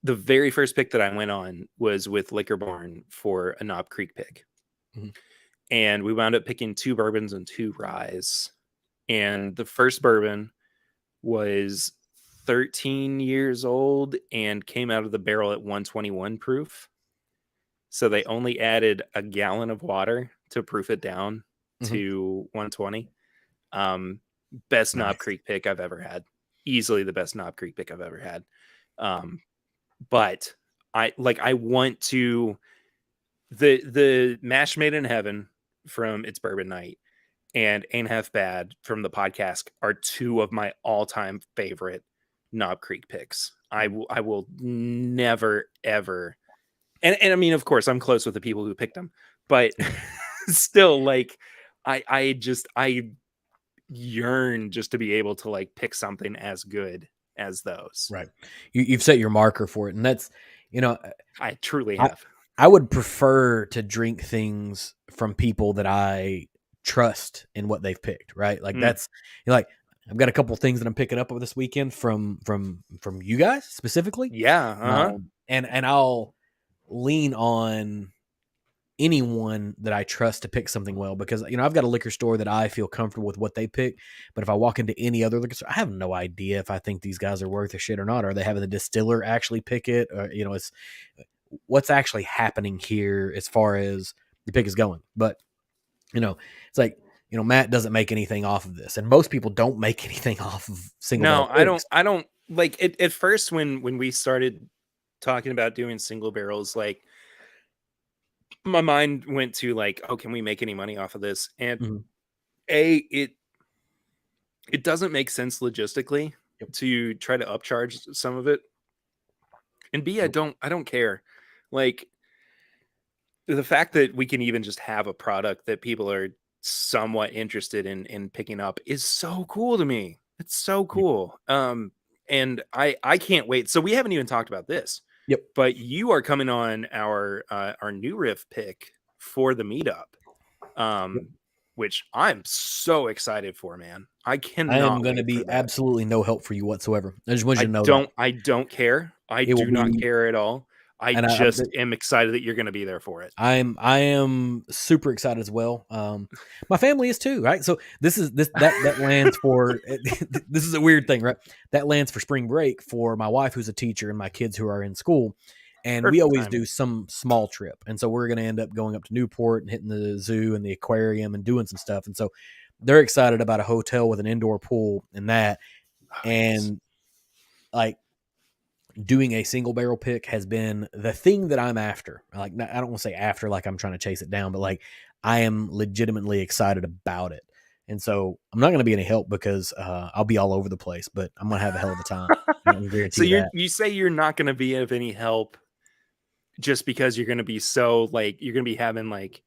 the very first pick that I went on was with Liquor Barn for a Knob Creek pick. Mhm. And we wound up picking 2 bourbons and 2 ryes. And the first bourbon was 13 years old and came out of the barrel at 121 proof. So they only added a gallon of water to proof it down Mhm. to 120. Best Knob Nice. Creek pick I've ever had. Easily the best Knob Creek pick I've ever had. But I want to the Mash Made in Heaven from It's Bourbon Night and Ain't Half Bad from the podcast are 2 of my all-time favorite Knob Creek picks. I will never ever, and I mean, of course, I'm close with the people who picked them, but still, like, I yearn just to be able to like pick something as good as those. Right. You've set your marker for it, and that's, you know, I truly I have. I would prefer to drink things from people that I trust in what they've picked, right? Like Mm. that's like I've got a couple things that I'm picking up over this weekend from you guys specifically. Yeah. Uh-huh. And I'll lean on anyone that I trust to pick something well because I've got a liquor store that I feel comfortable with what they pick, but if I walk into any other liquor store, I have no idea if I think these guys are worth a shit or not. Are they having the distiller actually pick it? Or, it's what's actually happening here as far as the pick is going. But it's like Matt doesn't make anything off of this, and most people don't make anything off of single No, barrel I don't. picks. I don't like it. At first, when we started talking about doing single barrels, like my mind went to like, oh, can we make any money off of this? And Mhm. it doesn't make sense logistically Yep. to try to upcharge some of it. And B, Nope. I don't care. Like the fact that we can even just have a product that people are somewhat interested in picking up is so cool to me. It's so Yep. cool. And I can't wait. So we haven't even talked about this, Yep. but you are coming on our new riff pick for the meetup. Yep. Um, which I'm so excited for, man. I I am cannot going to wait for be that. absolutely no help for you whatsoever. I just want you to know that I don't care. I it will do not be, care at all. I and just am excited that you're going to be there for it. I am super excited as well. My family is too, right? So that lands for this is a weird thing, right? That lands for spring break for my wife who's a teacher and my kids who are in school, and we Perfect always timing. do some small trip, and so we're going to end up going up to Newport and hitting the zoo and the aquarium and doing some stuff, and so they're excited about a hotel with an indoor pool and that, Oh, yes. and like doing a single barrel pick has been the thing that I'm after. Like, I don't want to say after, like I'm trying to chase it down, but like I am legitimately excited about it. And so I'm not going to be any help because I'll be all over the place, but I'm going to have a hell of a time. I can guarantee So you that. you say you're not going to be of any help just because you're going to be so like you're going to be having like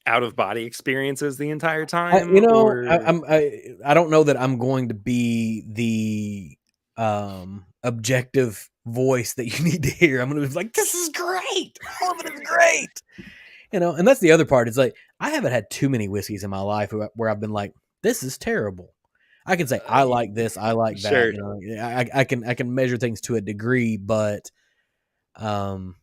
out of body experiences the entire I, time you know, I, or I'm I don't know that I'm going to be the objective voice that you need to hear. I'm going to be like, this is great. All of it is great. And that's the other part. It's like I haven't had too many whiskeys in my life where I've been like, this is terrible. I can say I like this, I like that. sure. I can measure things to a degree, but um,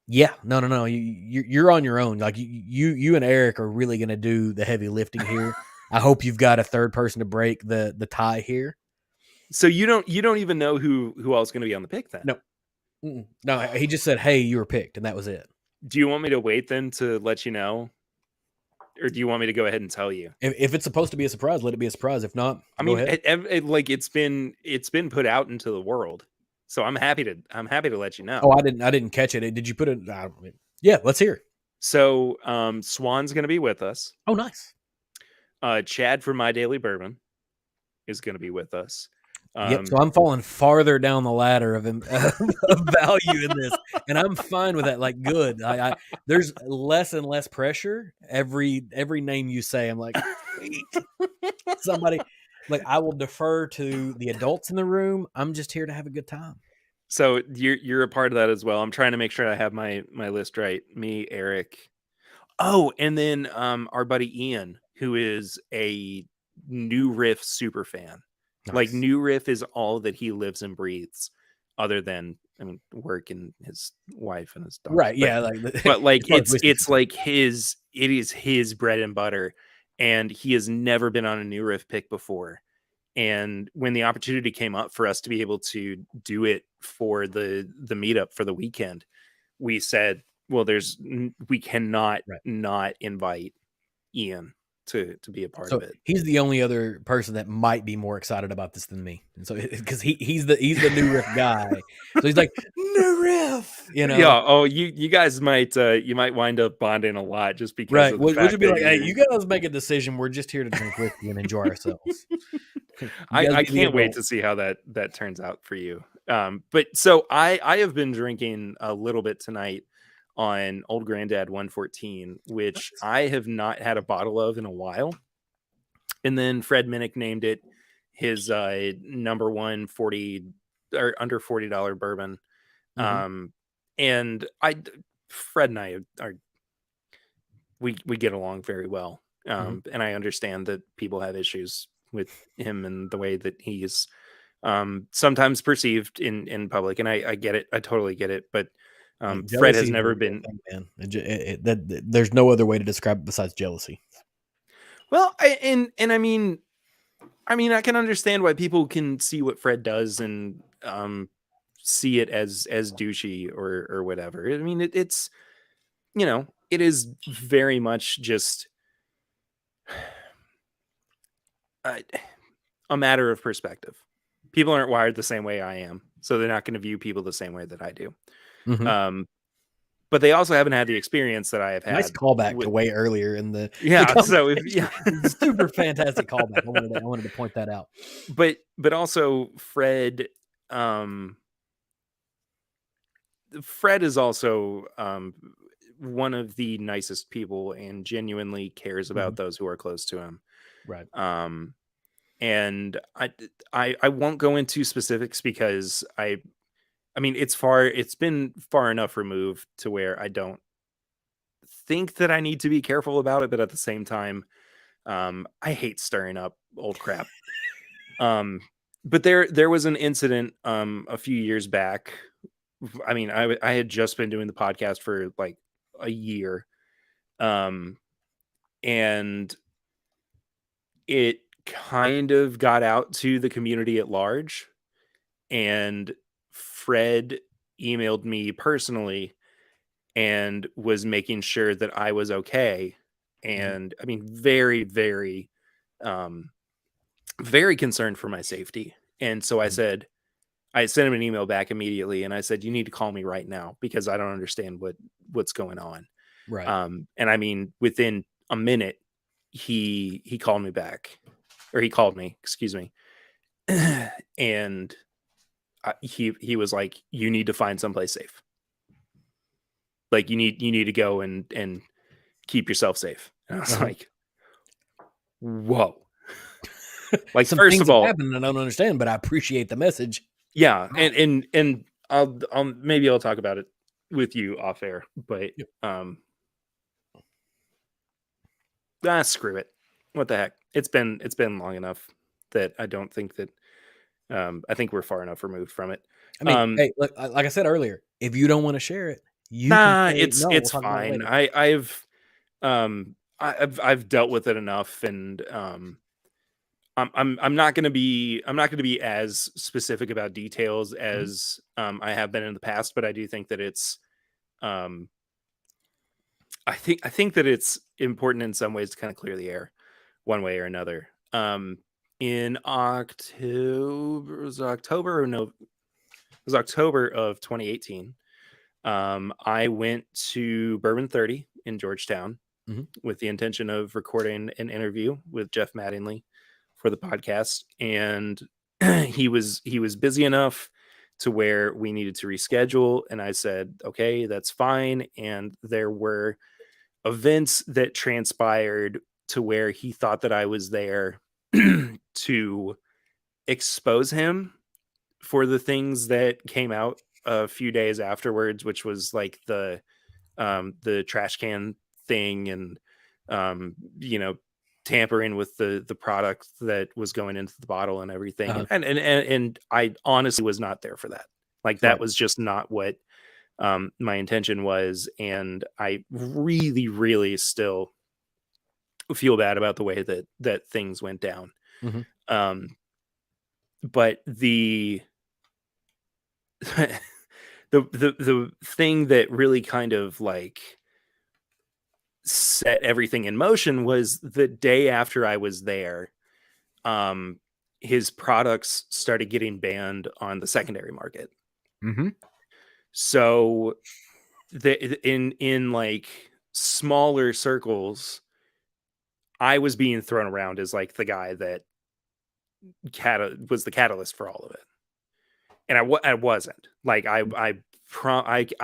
yeah, no. You're on your own. Like you and Eric are really gonna do the heavy lifting here. I hope you've got a third person to break the tie here. So you don't even know who else is going to be on the pick then. No, no. He just said, "Hey, you were picked," and that was it. Do you want me to wait then to let you know or do you want me to go ahead and tell you? If it's supposed to be a surprise, let it be a surprise. If not, I go mean, ahead. like it's been put out into the world, so I'm happy to let you know. Oh, I didn't catch it. Did you put it? Yeah, let's hear it. So, Swan's going to be with us. Oh, nice. Chad from My Daily Bourbon is going to be with us. Yep. So I'm falling farther down the ladder of of value in this, and I'm fine with that. Like, good. There's less and less pressure every name you say. I'm like, sweet. Somebody like I will defer to the adults in the room. I'm just here to have a good time. So you're a part of that as well. I'm trying to make sure I have my list right. Me, Eric. Oh, and then our buddy Ian, who is a new riff super fan. Like Nice. New Riff is all that he lives and breathes, other than, I mean, work and his wife and his dogs. Right. Yeah. Like But like as far as whiskey it's concerned. like it is his bread and butter, and he has never been on a New Riff pick before. And when the opportunity came up for us to be able to do it for the meetup for the weekend, we said, well, we cannot Right. not invite Ian to be a part of So it. he's the only other person that might be more excited about this than me. And so because he's the New Riff guy. So he's like, New Riff, you know. Yeah. Oh, you guys might you might wind up bonding a lot just because Right. of the We'll just fact be that like, hey, you're. you guys make a decision. We're just here to drink whiskey and enjoy ourselves. You guys I be the can't wait to adults. see how that turns out for you. But so I have been drinking a little bit tonight on Old Granddad 114, which Nice. I have not had a bottle of in a while. And then Fred Minnick named it his number one 40 or under $40 bourbon. Mm-hmm. And Fred and I are we get along very well. Mm-hmm. And I understand that people have issues with him and the way that he's sometimes perceived in public, and I get it. I totally get it. But Fred Jealousy has is a never real been. thing, man. There's no other way to describe it besides jealousy. Well, and I mean, I can understand why people can see what Fred does and see it as douchey or whatever. I mean, it's it is very much just uh, a matter of perspective. People aren't wired the same way I am, so they're not going to view people the same way that I do. Mm-hmm. Um, but they also haven't had the experience that I have Nice had callback with. to way earlier in the Yeah, so if conversation. yeah, Super fantastic callback. I wanted to point that out. but also um Fred is also one of the nicest people and genuinely cares Mm-hmm. about those who are close to him. Right. Um and I won't go into specifics because I mean it's been far enough removed to where I don't think that I need to be careful about it, but at the same time, I hate stirring up old crap. Um, but there was an incident a few years back. I mean, I had just been doing the podcast for like a year, um, and it kind of got out to the community at large. And Fred emailed me personally and was making sure that I was okay. Mhm. And I mean, very, very, um, very concerned for my safety. And so Mhm. I sent him an email back immediately and I said, you need to call me right now because I don't understand what's going on. Right. And I mean, within a minute, he called me back or he called me, excuse me. And he was like, you need to find someplace safe. Like you need to go and keep yourself safe. And I was Uh-huh. like, whoa. Like, Some first things of have all, happened and I don't understand, but I appreciate the message. yeah, How? and I'll maybe I'll talk about it with you off air, but Yep. um, screw it. What the heck? It's been long enough that I don't think that I think we're far enough removed from it. I mean, Um, hey, look, like I said earlier, if you don't want to share it, you can nah, say no. We'll it's talk about it fine. later. I've dealt with it enough, and I'm not gonna be as specific about details Mhm. as I have been in the past, but I do think that it's um I think that it's important in some ways to kind of clear the air one way or another. In October, was it October or no? It was October of 2018. I went to Bourbon 30 in Georgetown Mhm. with the intention of recording an interview with Jeff Mattingly for the podcast, and he was busy enough to where we needed to reschedule, and I said, okay, that's fine. And there were events that transpired to where he thought that I was there to expose him for the things that came out a few days afterwards, which was like the trash can thing and you know tampering with the product that was going into the bottle and everything. Uh-huh. And I honestly was not there for that. Like that Right. was just not what my intention was. And I really, really still feel bad about the way that things went down. Hmm. Um, but the thing that really kind of like set everything in motion was the day after I was there. Um, his products started getting banned on the secondary market. Hmm. So in like smaller circles, I was being thrown around as like the guy that was the catalyst for all of it, and I wasn't. Like I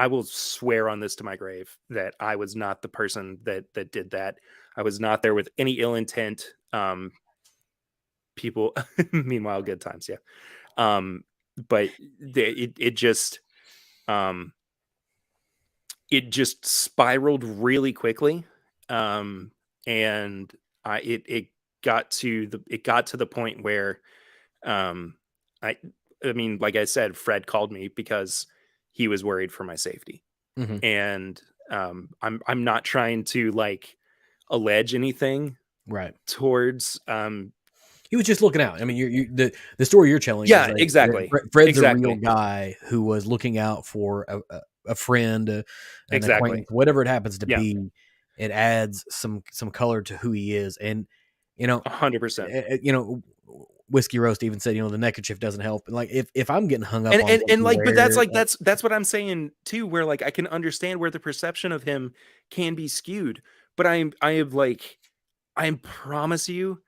will swear on this to my grave that I was not the person that did that. I was not there with any ill intent. People, meanwhile, good times, yeah. But um, it just spiraled really quickly, and it got to the point where um, I I mean, like I said, Fred called me because he was worried for my safety, Hmm. and I'm not trying to like allege anything Right. towards He was just looking out. I mean, the story you're telling is yeah, like exactly, Fred's a real exactly, guy who was looking out for a friend, an exactly, acquaintance, whatever it happens to yeah, be. It adds some color to who he is, and you know, 100%. you know, Whiskey Roast even said, the neckerchief doesn't help. Like if I'm getting hung up on what And you like, but that's wear, like that's what I'm saying too, where like I can understand where the perception of him can be skewed, but I have like I promise you,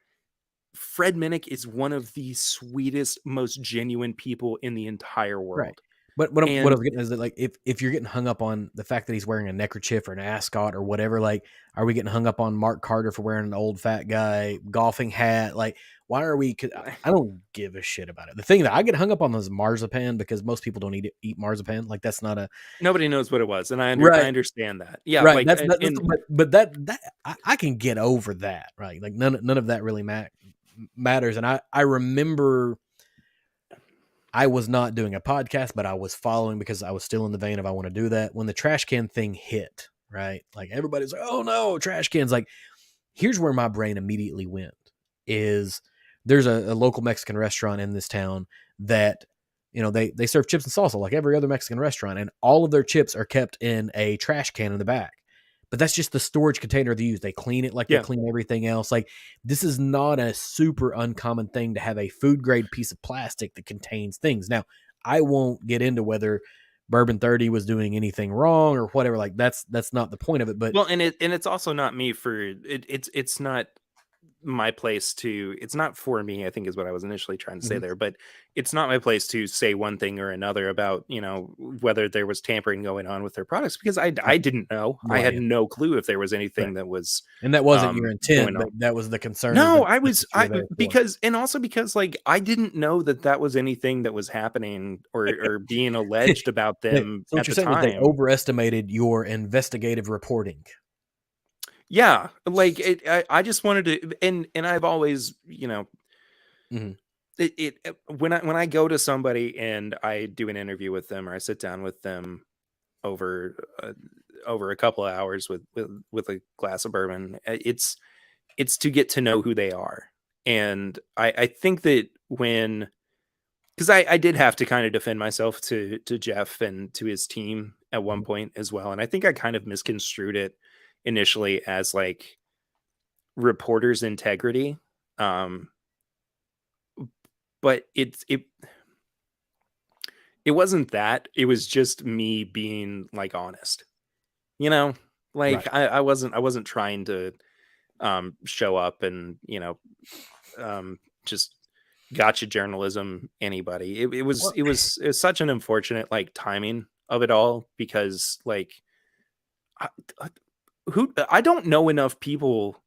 Fred Minnick is one of the sweetest, most genuine people in the entire right. world. But what I And was getting is that, like, if you're getting hung up on the fact that he's wearing a neckerchief or an ascot or whatever, like, are we getting hung up on Mark Carter for wearing an old fat guy golfing hat? Like, why are we? 'Cause I don't give a shit about it. The thing that I get hung up on is marzipan, because most people don't eat marzipan. Like, that's not a nobody knows what it was, and I right. understand that. Yeah, Right. like That's and but that I can get over that. Right. Like none of that really matters. And I remember I was not doing a podcast, but I was following because I was still in the vein of I want to do that. When the trash can thing hit, right? Like everybody's like, "Oh no, trash cans!" Like here's where my brain immediately went: is there's a local Mexican restaurant in this town that they serve chips and salsa like every other Mexican restaurant, and all of their chips are kept in a trash can in the back. But that's just the storage container they use. They clean it like they yeah. clean everything else. Like this is not a super uncommon thing to have a food grade piece of plastic that contains things. Now, I won't get into whether Bourbon 30 was doing anything wrong or whatever. Like that's not the point of it. But Well, and it's also not me for it's not my place to it's not for me, I think is what I was initially trying to say mhm, there, but it's not my place to say one thing or another about whether there was tampering going on with their products, because right, I didn't know. no I had idea. no clue if there was Right. anything that was And that wasn't your intent, going but on. that was the concern of No, that's what you were there for. because and also because like I didn't know that was anything that was happening or being alleged about them So what at you're the saying is they time. overestimated your investigative reporting. Yeah, like I just wanted to, and I've always, Hmm. when I go to somebody and I do an interview with them or I sit down with them over over a couple of hours with a glass of bourbon, it's to get to know who they are. And I think that when because I did have to kind of defend myself to Jeff and to his team at one point as well, and I think I kind of misconstrued it initially as like reporter's integrity. Um, but it wasn't that. It was just me being like honest. You know, like Right. I wasn't trying to show up and just gotcha journalism anybody. Well, It was such an unfortunate like timing of it all, because like I, I- who I don't know enough people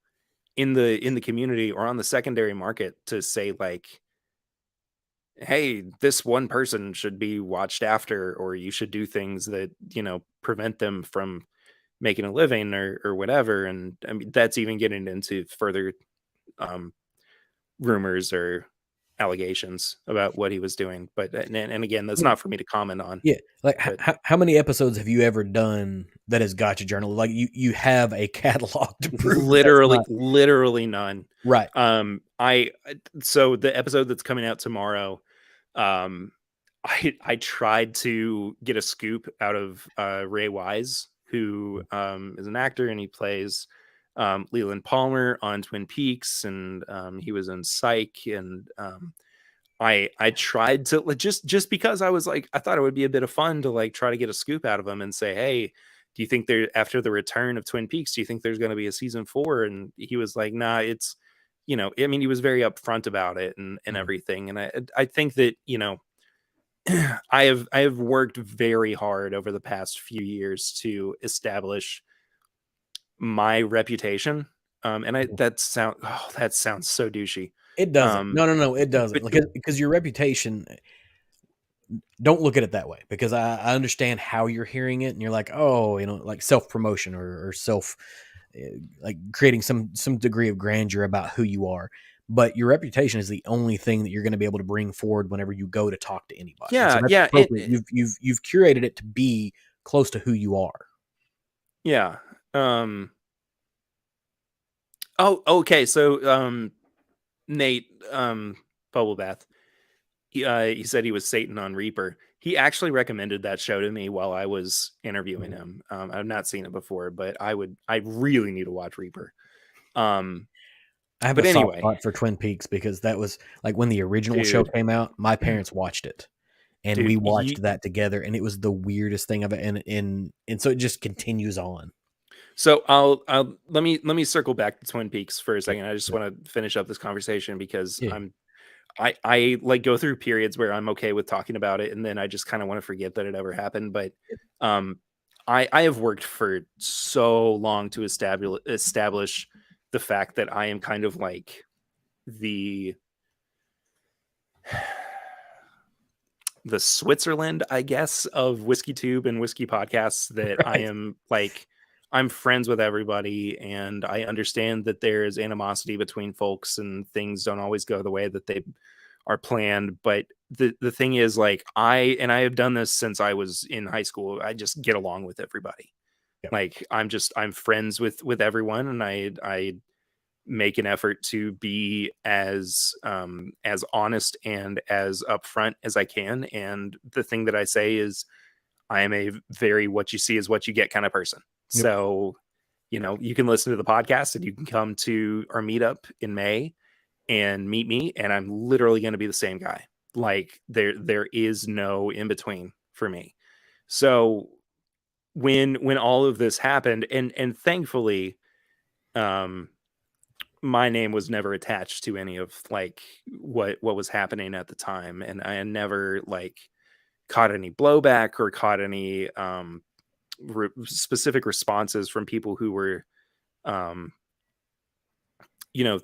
in the community or on the secondary market to say like, hey, this one person should be watched after, or you should do things that prevent them from making a living or whatever. And I mean that's even getting into further rumors or allegations about what he was doing. But and again, that's not for me to comment on. Yeah, like But how many episodes have you ever done that has got you journal? Like you have a catalog to prove that that's not literally none. right. I so the episode that's coming out tomorrow, um, I tried to get a scoop out of Ray Wise, who is an actor, and he plays Leland Palmer on Twin Peaks, and he was in Psych, and I tried to like, just because I was like, I thought it would be a bit of fun to like try to get a scoop out of him and say, hey, do you think there, after the return of Twin Peaks, do you think there's going to be a season 4? And he was like, nah, it's, I mean, he was very upfront about it and everything. And I think that, I have worked very hard over the past few years to establish my reputation. That sounds so douchey. It doesn't. No, it doesn't. Because your reputation, don't look at it that way, because I understand how you're hearing it, and you're like, oh, like self-promotion or self, like creating some degree of grandeur about who you are. But your reputation is the only thing that you're going to be able to bring forward whenever you go to talk to anybody. And so Yeah, that's yeah. appropriate. You've curated it to be close to who you are. Yeah. Oh, okay. So, Nate, Bubble Bath, he said he was Satan on Reaper. He actually recommended that show to me while I was interviewing him. I've not seen it before, but I really need to watch Reaper. I have but a soft anyway, spot for Twin Peaks, because that was like when the original show came out, my parents watched it, and we watched that together, and it was the weirdest thing of it. And so it just continues on. So let me circle back to Twin Peaks for a second. I just want to finish up this conversation because I like go through periods where I'm okay with talking about it, and then I just kind of want to forget that it ever happened. But I have worked for so long to establish the fact that I am kind of like the Switzerland, I guess, of Whiskey Tube and Whiskey podcasts, that right. I am like, I'm friends with everybody, and I understand that there is animosity between folks and things don't always go the way that they are planned. But the thing is, like, I have done this since I was in high school. I just get along with everybody. Yep. Like I'm friends with everyone, and I make an effort to be as honest and as upfront as I can. And the thing that I say is, I am a very what you see is what you get kind of person. Yep. So, you can listen to the podcast, and you can come to our meetup in May and meet me, and I'm literally going to be the same guy. Like there is no in between for me. So when all of this happened, and thankfully, my name was never attached to any of like what was happening at the time, and I never like caught any blowback or caught any specific responses from people who were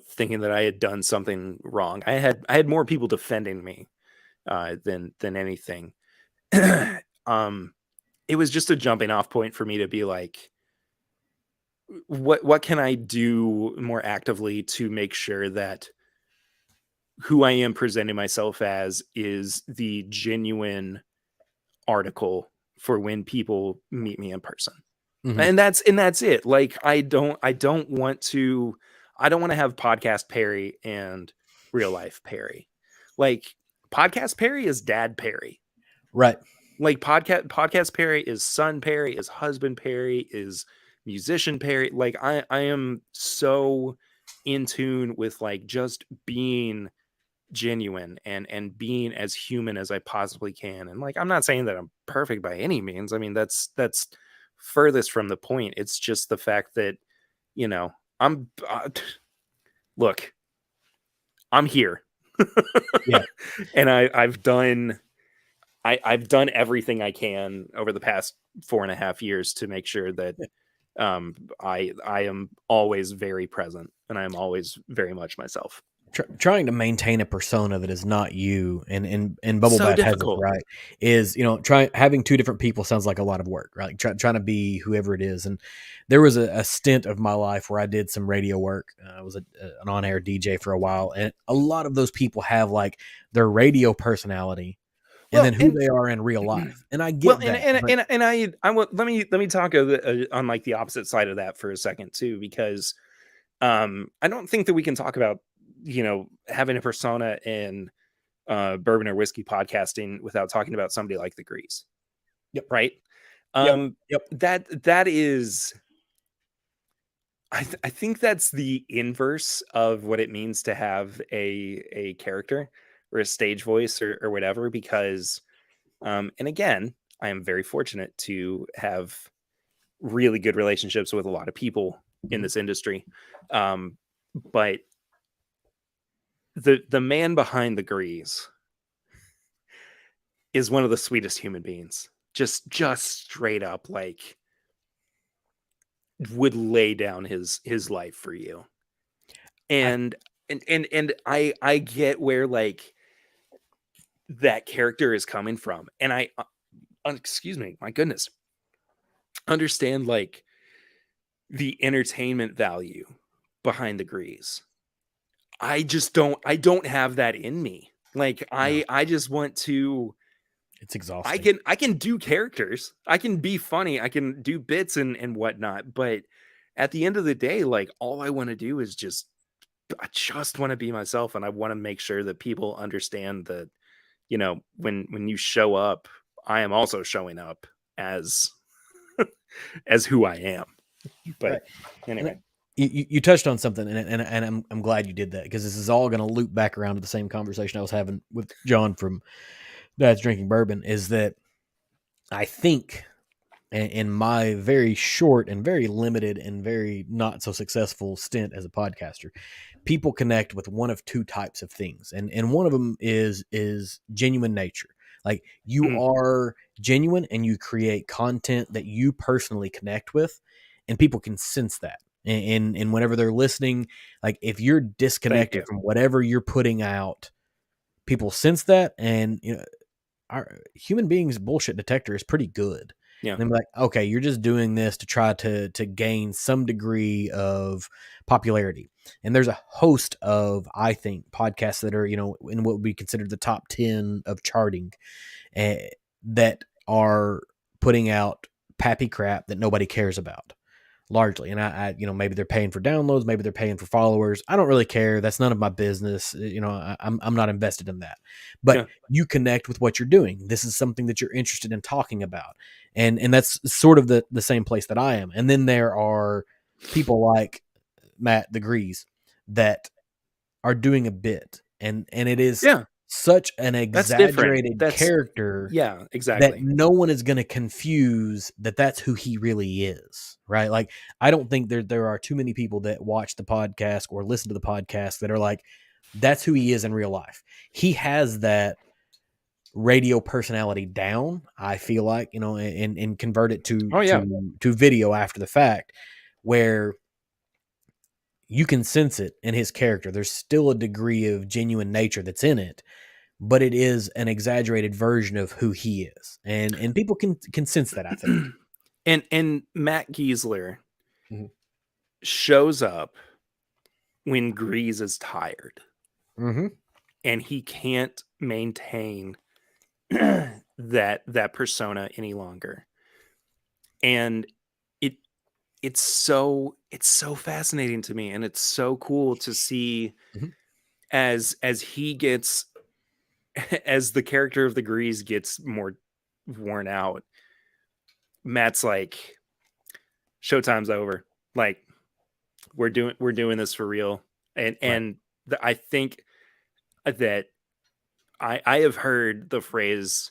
thinking that I had done something wrong. I had more people defending me than anything. It was just a jumping off point for me to be like, what can I do more actively to make sure that who I am presenting myself as is the genuine article for when people meet me in person. Mm-hmm. And that's it. Like, I don't want to have podcast Perry and real life Perry. Like, podcast Perry is dad Perry. Right. Like podcast Perry is son Perry, is husband Perry, is musician Perry. Like, I am so in tune with like just being genuine and being as human as I possibly can. And like, I'm not saying that I'm perfect by any means. I mean, that's furthest from the point. It's just the fact that, I'm look, I'm here. Yeah. And I've done everything I can over the past 4.5 years to make sure that I am always very present, and I am always very much myself. trying to maintain a persona that is not you, and Bubble So Bath has it difficult. right. Is having two different people sounds like a lot of work, right? Like trying to be whoever it is. And there was a stint of my life where I did some radio work. I was an on-air DJ for a while, and a lot of those people have like their radio personality and Well, then who they are in real life. And I well, get that, but I want let me talk on like the opposite side of that for a second too, because I don't think that we can talk about having a persona in bourbon or whiskey podcasting without talking about somebody like the Grease, yep, right? yep, yep. That is, I think that's the inverse of what it means to have a character or a stage voice or whatever, because and again, I am very fortunate to have really good relationships with a lot of people in this industry. But the man behind the Grease is one of the sweetest human beings. Just straight up, like, would lay down his life for you. I, And I get where like that character is coming from, and I excuse me, my goodness, understand like the entertainment value behind the Grease. I don't have that in me. Like no, I just want to, it's exhausting. I can do characters. I can be funny. I can do bits and whatnot. But at the end of the day, like all I want to do is I just want to be myself, and I want to make sure that people understand that, when you show up, I am also showing up as as who I am. But Right. anyway, You touched on something, and I'm glad you did that, because this is all going to loop back around to the same conversation I was having with John from Dad's Drinking Bourbon. Is that I think in my very short and very limited and very not so successful stint as a podcaster, people connect with one of two types of things, and one of them is genuine nature. Like you mhm, are genuine and you create content that you personally connect with, and people can sense that. And whenever they're listening, like if you're thank disconnected you. from whatever you're putting out, people sense that. And our human beings bullshit detector is pretty good. Yeah. And they're like, okay, you're just doing this to try to gain some degree of popularity. And there's a host of, I think, podcasts that are, in what would be considered the top 10 of charting, uh, that are putting out pappy crap that nobody cares about, largely. And maybe they're paying for downloads, maybe they're paying for followers. I don't really care. That's none of my business. I'm not invested in that. But Yeah. you connect with what you're doing. This is something that you're interested in talking about, and that's sort of the same place that I am. And then there are people like Matt the Grease that are doing a bit, and it is Yeah. such an That's different. exaggerated That's character Yeah, that exactly. no one is going to confuse that that's who he really is, right? Like, I don't think there are too many people that watch the podcast or listen to the podcast that are like, that's who he is in real life. He has that radio personality down, I feel like, and convert it to Oh yeah. video after the fact, where you can sense it in his character. There's still a degree of genuine nature that's in it, but it is an exaggerated version of who he is, and people can sense that, I think. And Matt Giesler Mhm. shows up when Grease is tired Mhm. and he can't maintain that persona any longer. And it it's so fascinating to me, and it's so cool to see Mhm. as he gets as the character of the Grease gets more worn out. Matt's like, showtime's over. Like, we're doing this for real. And Right. I think that I have heard the phrase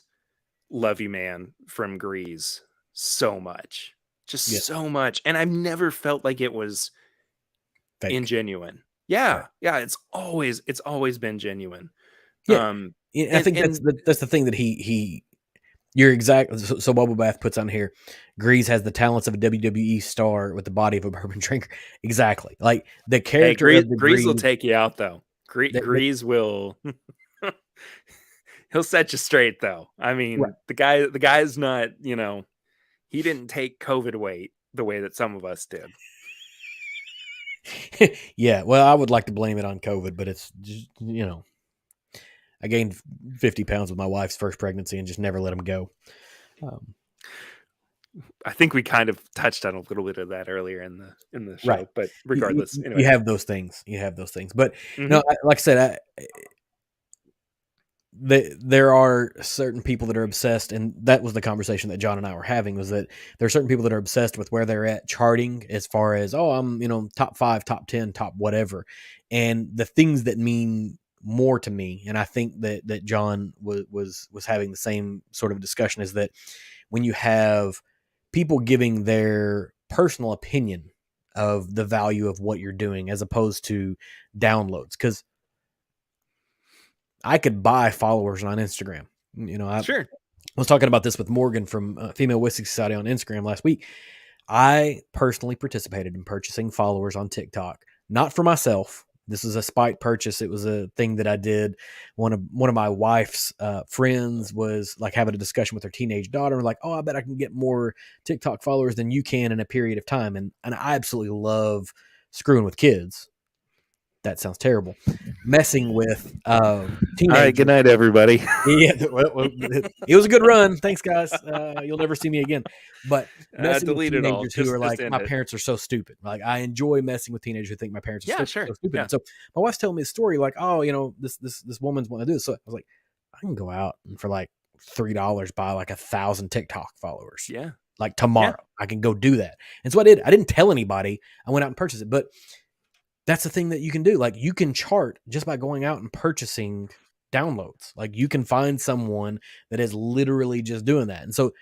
"love you, man" from Grease so much, just Yes. so much, and I've never felt like it was Fake. ingenuine. Right. Yeah, it's always been genuine. Yeah. Um, Yeah, I and think that's the thing that he you're exactly so Bubble Bath puts on here. Grease has the talents of a WWE star with the body of a bourbon drinker. Exactly. Like the hey, character of the Grease will Grease. take you out though. Grease will he'll set you straight though. I mean, the guy's not, he didn't take COVID weight the way that some of us did. Yeah, well, I would like to blame it on COVID, but it's just, I gained 50 pounds with my wife's first pregnancy and just never let them go. I think we kind of touched on a little bit of that earlier in the show, Right. but regardless, you have those things. But like I said, there are certain people that are obsessed, and that was the conversation that John and I were having, was that there are certain people that are obsessed with where they're at charting, as far as, I'm top 5, top 10, top whatever, and the things that mean more to me. And I think that John was having the same sort of discussion, is that when you have people giving their personal opinion of the value of what you're doing as opposed to downloads, because I could buy followers on Instagram. I was talking about this with Morgan from Female Whiskey Society on Instagram last week. I personally participated in purchasing followers on TikTok, not for myself. This is a spite purchase. It was a thing that I did. One of my wife's friends was like having a discussion with her teenage daughter, like, "Oh, I bet I can get more TikTok followers than you can in a period of time." And I absolutely love screwing with kids. That sounds terrible. Messing with teenagers. All right, good night, everybody. Yeah, well, it was a good run. Thanks, guys. You'll never see me again. But messing with teenagers who are like, my parents are so stupid. Like, I enjoy messing with teenagers who think my parents are so stupid. Yeah. And so my wife's telling me a story like, this woman's want to do this. So I was like, I can go out and for like $3 buy like 1,000 TikTok followers. Yeah. Like tomorrow, I can go do that. And so I did. I didn't tell anybody. I went out and purchased it. But that's the thing that you can do. Like, you can chart just by going out and purchasing downloads. Like, you can find someone that is literally just doing that. And so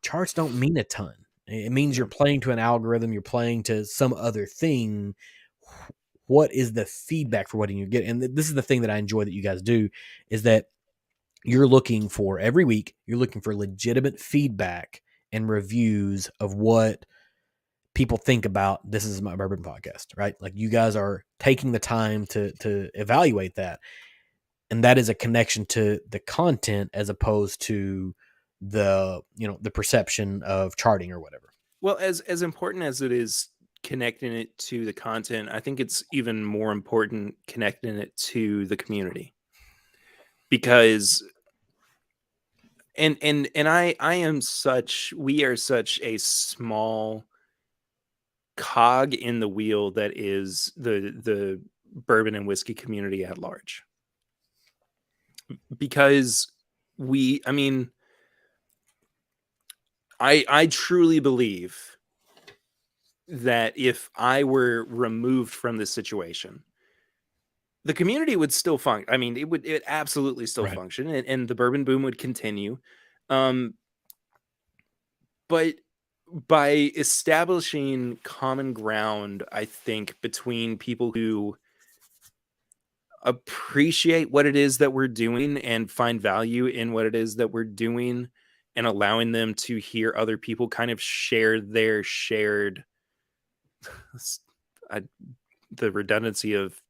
charts don't mean a ton. It means you're playing to an algorithm, you're playing to some other thing. What is the feedback for what you get? And this is the thing that I enjoy that you guys do, is that you're looking for every week, you're looking for legitimate feedback and reviews of what people think about This Is My Bourbon Podcast, right? Like, you guys are taking the time to evaluate that. And that is a connection to the content as opposed to the perception of charting or whatever. Well, as important as it is connecting it to the content, I think it's even more important connecting it to the community. Because we are such a small cog in the wheel that is the bourbon and whiskey community at large. Because I truly believe that if I were removed from this situation, the community would still function. I mean, it would absolutely still function, and the bourbon boom would continue. But by establishing common ground, I think, between people who appreciate what it is that we're doing and find value in what it is that we're doing, and allowing them to hear other people kind of share their shared the redundancy of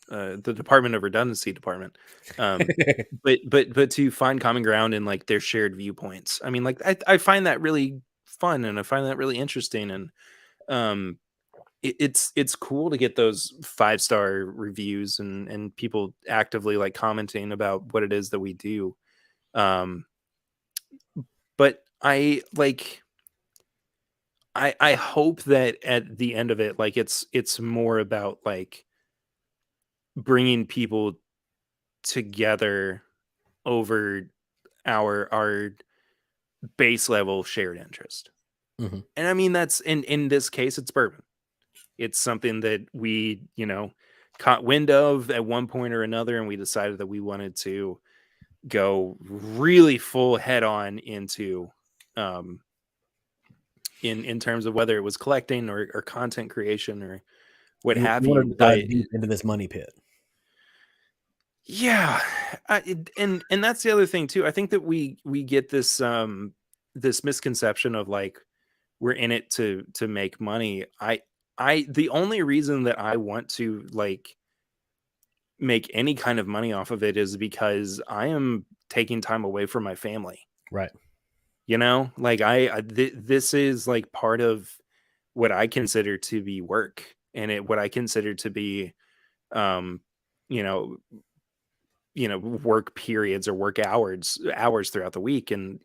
the Department of Redundancy department, but to find common ground in like their shared viewpoints. I mean, like I find that really fun, and I find that really interesting, and it's cool to get those 5-star reviews and people actively like commenting about what it is that we do. But I hope that at the end of it, like it's more about like bringing people together over our base level shared interest. Mm-hmm. And I mean, that's in this case, it's bourbon. It's something that we, caught wind of at one point or another, and we decided that we wanted to go really full head on into, in terms of whether it was collecting or content creation or what have you. To dive deep into this money pit. Yeah, and that's the other thing too. I think that we get this this misconception of like we're in it to make money. The only reason that I want to like make any kind of money off of it is because I am taking time away from my family. Right. You know, like this is like part of what I consider to be work, and what I consider to be, um, you know, work periods or work hours throughout the week. And,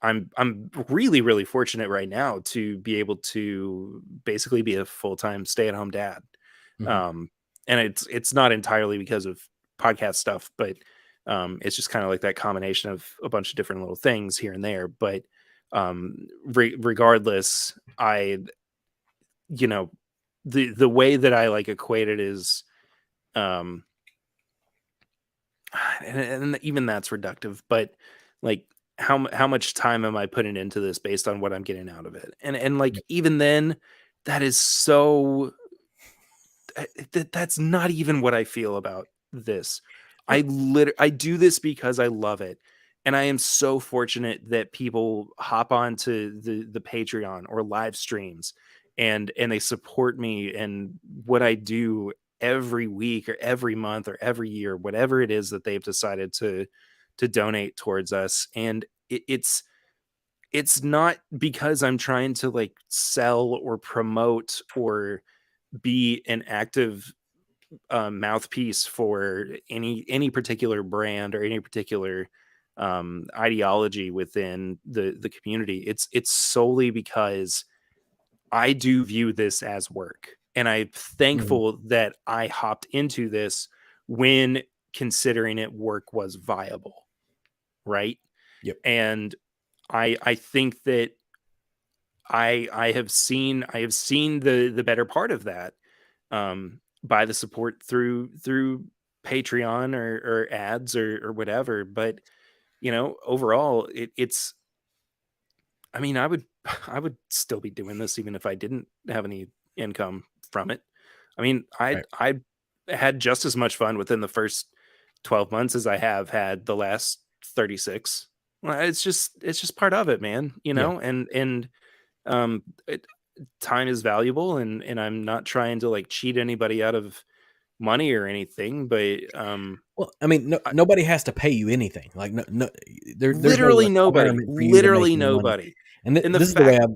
I'm really, really fortunate right now to be able to basically be a full-time stay-at-home dad. Hmm. Um, and it's not entirely because of podcast stuff, but it's just kind of like that combination of a bunch of different little things here and there. But regardless, you know, the way that I like equate it is, um, and even that's reductive, but like how much time am I putting into this based on what I'm getting out of it? And like Yep. even then, that is so that's not even what I feel about this. And I do this because I love it. And I am so fortunate that people hop onto the Patreon or live streams, and they support me and what I do every week or every month or every year, whatever it is that they've decided to donate towards us. And it's not because I'm trying to like sell or promote or be an active mouthpiece for any particular brand or any particular ideology within the community. It's solely because I do view this as work, and I'm mhm. thankful that I hopped into this when considering it work was viable, right? Yep. And I think that I have seen the better part of that, by the support through Patreon or ads or whatever. But overall, it's. I mean, I would I would still be doing this even if I didn't have any income from it. I mean, Right. I had just as much fun within the first 12 months as I have had the last 36. Well, it's just part of it, man. Yeah. And um, it, time is valuable, and I'm not trying to like cheat anybody out of money or anything, but Well, I mean, I, nobody has to pay you anything. Like, there's no literally nobody, requirement for you to make literally any money. nobody. And And the this is the way fact,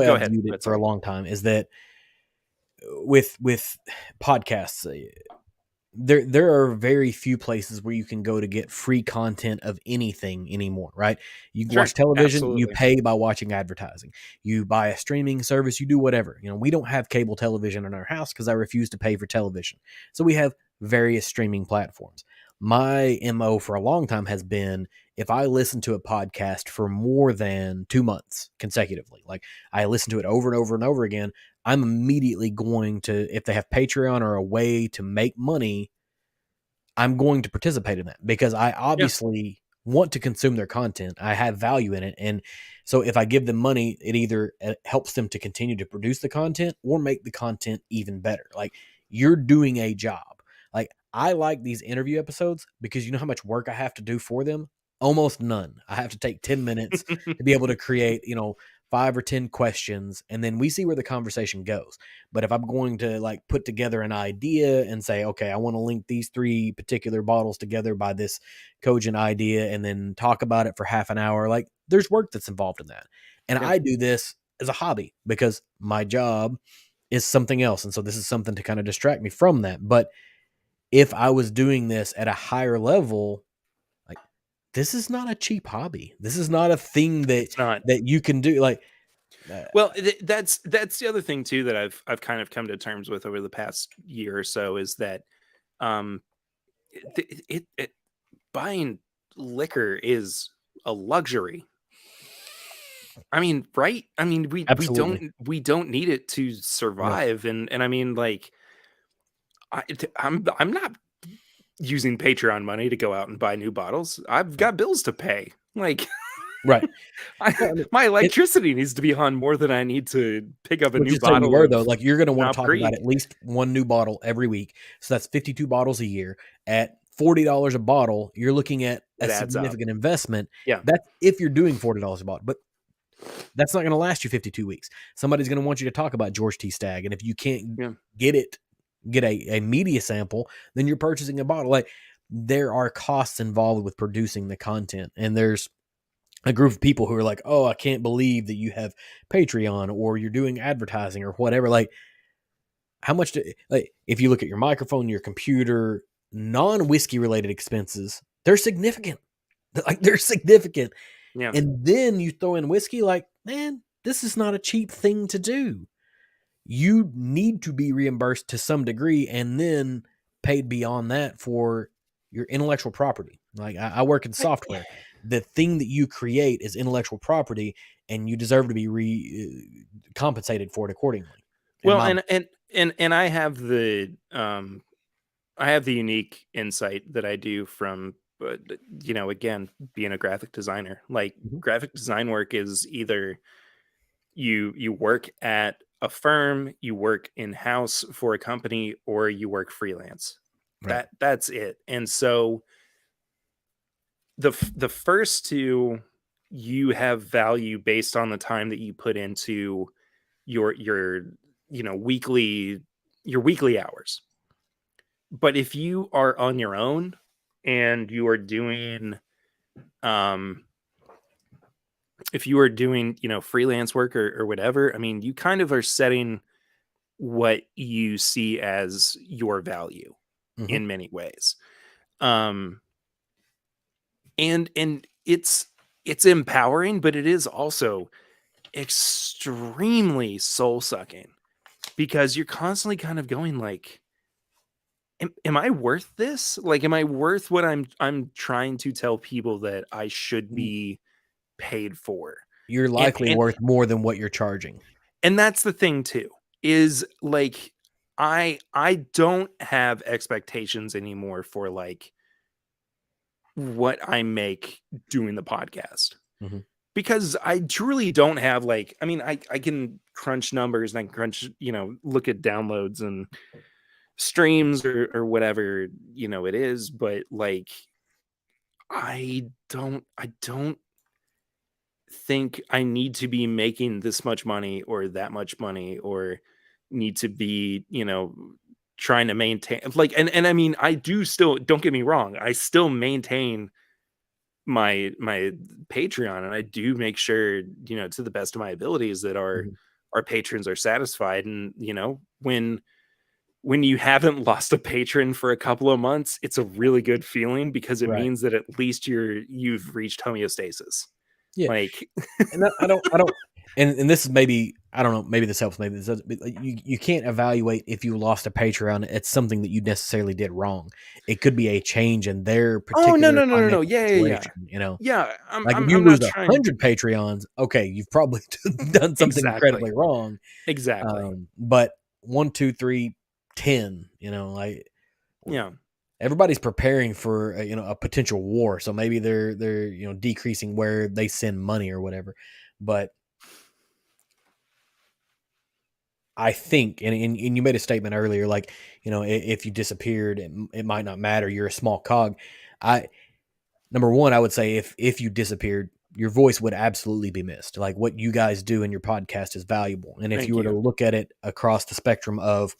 go I've ahead. viewed Go it ahead. for a Sorry. long time is that with podcasts, there are very few places where you can go to get free content of anything anymore, right? You can watch Sure. television, you Absolutely. pay by watching advertising. You buy a streaming service, you do whatever. We don't have cable television in our house because I refuse to pay for television. So we have various streaming platforms. My MO for a long time has been if I listen to a podcast for more than 2 months consecutively, like I listen to it over and over and over again, I'm immediately going to, if they have Patreon or a way to make money, I'm going to participate in that because I Yeah. obviously want to consume their content. I have value in it. And so if I give them money, it either helps them to continue to produce the content or make the content even better. Like you're doing a job. Like I like these interview episodes because you know how much work I have to do for them? Almost none. I have to take 10 minutes to be able to create, 5 or 10 questions and then we see where the conversation goes. But if I'm going to like put together an idea and say, okay, I want to link these 3 particular bottles together by this cogent idea and then talk about it for half an hour, like there's work that's involved in that. And Yeah. I do this as a hobby because my job is something else. And so this is something to kind of distract me from that. But if I was doing this at a higher level, like this is not a cheap hobby. This is not a thing It's not. that you can do. Like, uh, Well, that's the other thing too that I've kind of come to terms with over the past year or so is that um it buying liquor is a luxury. I mean, right? I mean, absolutely. we don't need it to No. survive, and I mean, like, I'm not using Patreon money to go out and buy new bottles. I've No. got bills to pay. Like, Right. Well, I mean, my it, electricity needs to be on more than I need to pick up a Well, new just so you bottle were of though, like you're going to want to Knob talk about Creek. at least one new bottle every week. So that's 52 bottles a year at $40 a bottle. You're looking at a It adds up. significant investment. Yeah, That's if you're doing $40 a bottle, but that's not going to last you 52 weeks. Somebody's going to want you to talk about George T. Stagg. And if you can't yeah. get it get a media sample, then you're purchasing a bottle. Like, there are costs involved with producing the content, and there's a group of people who are like, oh, I can't believe that you have Patreon or you're doing advertising or whatever. Like, how much like, if you look at your microphone, your computer, non-whiskey related expenses, they're significant. Like, they're significant. Yeah. And then you throw in whiskey, like, man, this is not a cheap thing to do. You need to be reimbursed to some degree and then paid beyond that for your intellectual property. Like, I work in software. The thing that you create is intellectual property, and you deserve to be compensated for it accordingly. Well, and I have the unique insight that I do from, again, being a graphic designer. Like, Mhm. graphic design work is either you work at a firm, you work in house for a company, or you work freelance. Right. That's it. And so the first two, you have value based on the time that you put into your weekly hours. But if you are on your own and you are doing um if you are doing, freelance work or whatever, I mean, you kind of are setting what you see as your value Mhm. in many ways. Um and it's empowering, but it is also extremely soul sucking, because you're constantly kind of going like, am I worth this? Like, am I worth what I'm trying to tell people that I should be paid for? You're And likely and worth more than what you're charging. and that's the thing too, is like, I don't have expectations anymore for like what I make doing the podcast, Mhm. because I truly don't have, like, I mean, I can crunch numbers and I can crunch, look at downloads and streams or whatever, it is, but like, I don't think I need to be making this much money or that much money, or need to be, trying to maintain, like, and I mean, I do still, don't get me wrong, I still maintain my Patreon, and I do make sure, to the best of my abilities, that Mhm. our patrons are satisfied. And when you haven't lost a patron for a couple of months, it's a really good feeling, because it Right. means that at least you've reached homeostasis. Yeah. Like, And I don't, and this is, maybe, I don't know, maybe this helps, maybe this doesn't, but like, you can't evaluate if you lost a Patreon. It's something that you necessarily did wrong. It could be a change in their oh, no, particular no, no, no, no. financial Yeah, yeah, yeah. situation, you know? Yeah, I'm Like, if I'm you I'm lose not a trying. 100 Patreons, okay, you've probably done something Exactly. incredibly wrong. Exactly. But 1, 2, 3, 10, like, Yeah. everybody's preparing for a potential war, so maybe they're decreasing where they send money or whatever. But I think, and you made a statement earlier, like, if you disappeared, it might not matter. You're a small cog. I Number one, I would say, if you disappeared, your voice would absolutely be missed. Like, what you guys do in your podcast is valuable, and if you Thank were to you. look at it across the spectrum of,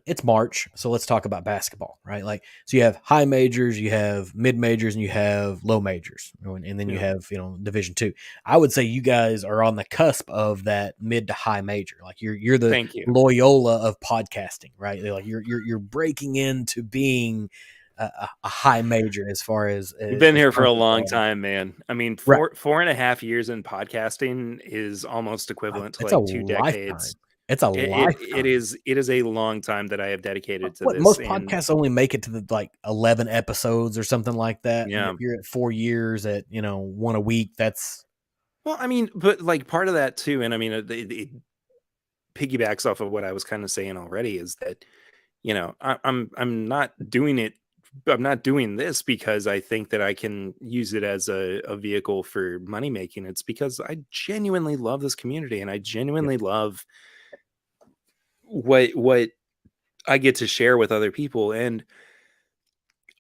it's March, so let's talk about basketball, right? Like, so you have high majors, you have mid majors, and you have low majors, and then you Yeah. have Division two. I would say you guys are on the cusp of that mid to high major. Like, you're the Thank you. Loyola of podcasting, right? Like, you're breaking into being a high major as far You've been as here for a content long quality. time, man. I mean, Right. 4.5 years in podcasting is almost equivalent to It's a like 2 lifetime. decades. It's a It lifetime. is a long time that I have dedicated to What, this. most And podcasts only make it to the, like, 11 episodes or something like that, and if yeah. you're at 4 years at, one a week, that's Well, I mean, but like, part of that too, and I mean, it piggybacks off of what I was kind of saying already, is that, I'm not doing it. I'm not doing this because I think that I can use it as a vehicle for money making. It's because I genuinely love this community, and I yeah. genuinely love what I get to share with other people. And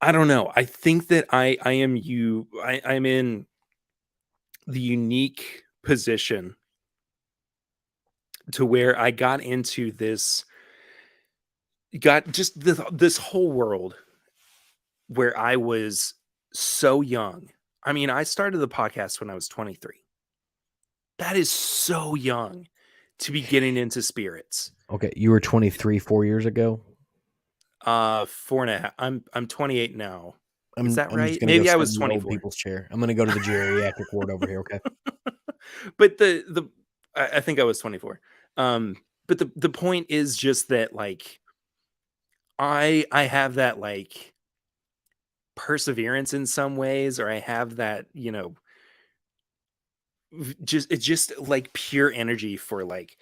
I don't know. I think that I'm in the unique position to where I got into this got just this whole world where I was so young. I mean, I started the podcast when I was 23. That is so young to be getting into spirits. Okay, you were 23 4 years ago. 4.5. I'm 28 now. Is that I'm just right? gonna go Maybe I sit was in the old 24. people's chair. I'm gonna go to the geriatric ward over here. Okay. But I think I was 24. But the point is just that like I have that like perseverance in some ways, or I have that, just it's just like pure energy for like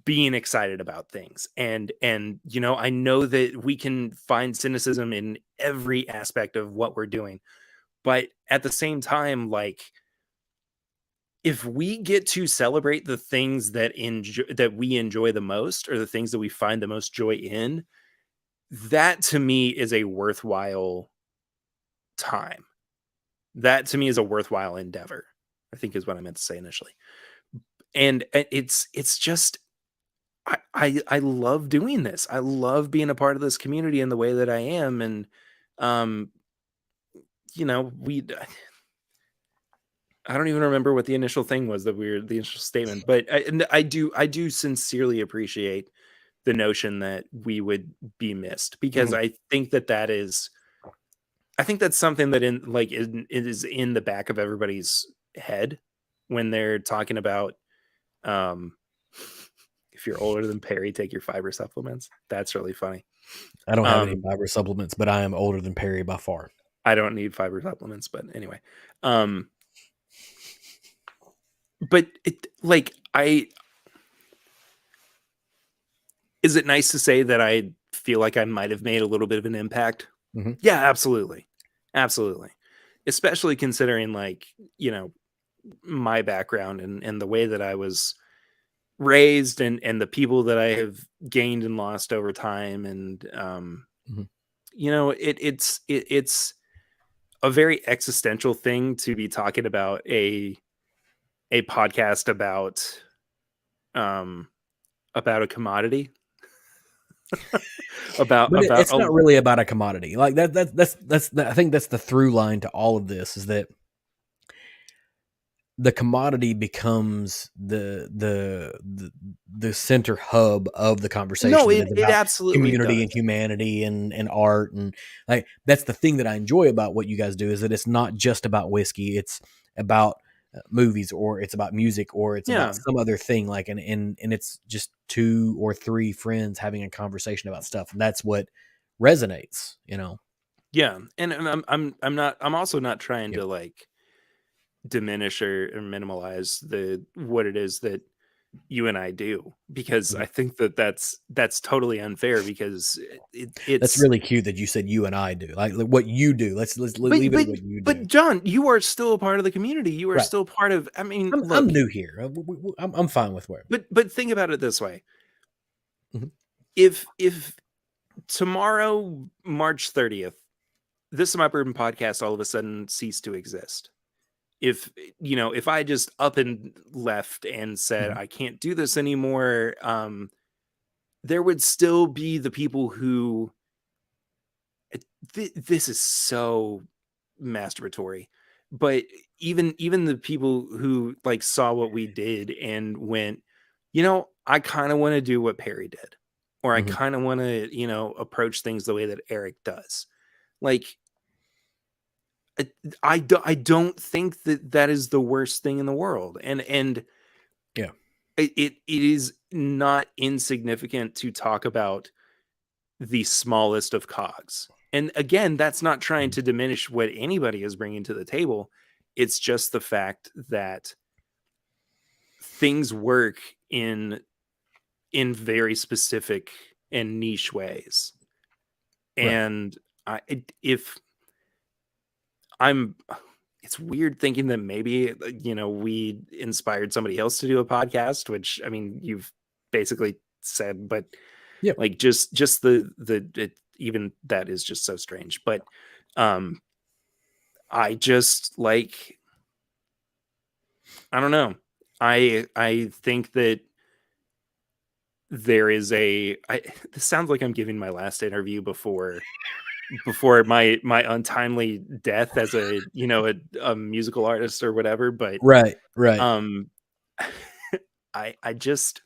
being excited about things. And I know that we can find cynicism in every aspect of what we're doing, but at the same time, like if we get to celebrate the things that we enjoy the most, or the things that we find the most joy in, that to me is a worthwhile time. That to me is a worthwhile endeavor, I think is what I meant to say initially. And it's just I love doing this. I love being a part of this community in the way that I am. And um, we I don't even remember what the initial thing was that we were the initial statement, but I do sincerely appreciate the notion that we would be missed, because Mhm. I think that's something that it is in the back of everybody's head when they're talking about um if you're older than Perry, take your fiber supplements. That's really funny. I don't have any Um fiber supplements, but I am older than Perry by far. I don't need fiber supplements, but anyway. Um but it like I is it nice to say that I feel like I might have made a little bit of an impact? Hmm. Yeah, absolutely. Absolutely. Especially considering like, my background and the way that I was raised, and the people that I have gained and lost over time. And Hmm. it's a very existential thing to be talking about a podcast um about a commodity, But about it's a not really about a commodity like that. I think that's the through line to all of this is that the commodity becomes the center hub of the no, conversation that it is it about absolutely community does. and humanity and art, and like that's the thing that I enjoy about what you guys do is that it's not just about whiskey. It's about movies, or it's about music, or it's about Yeah. some other thing, like and it's just two or three friends having a conversation about stuff, and that's what resonates. Yeah. And I'm also not trying Yeah. to like diminish or minimalize the what it is that you and I do, because Mhm. I think that that's totally unfair, because That's it's really cute that you said you and I do. Like what you do. Let's but leave it but at what you do. but John, you are still a part of the community. You are Right. still part of, I mean, I'm look, new here. I'm fine with where. but think about it this way. Mhm. If tomorrow, March 30th, This Is My Bourbon Podcast all of a sudden ceased to exist. If I just up and left and said Mhm. I can't do this anymore, there would still be the people who this is so masturbatory, but even the people who like saw what we did and went, I kind of want to do what Perry did, or I Mhm. kind of want to, approach things the way that Eric does. Like I, I don't think that that is the worst thing in the world, and Yeah. it is not insignificant to talk about the smallest of cogs. And again, that's not trying Mhm. to diminish what anybody is bringing to the table. It's just the fact that things work in very specific and niche ways. Right. And if I'm it's weird thinking that maybe we inspired somebody else to do a podcast, which I mean you've basically said, but Yeah. like just even that is just so strange. But um I just like, I don't know. I think that there is this sounds like I'm giving my last interview before my untimely death as a musical artist or whatever, but Right, right. um I just,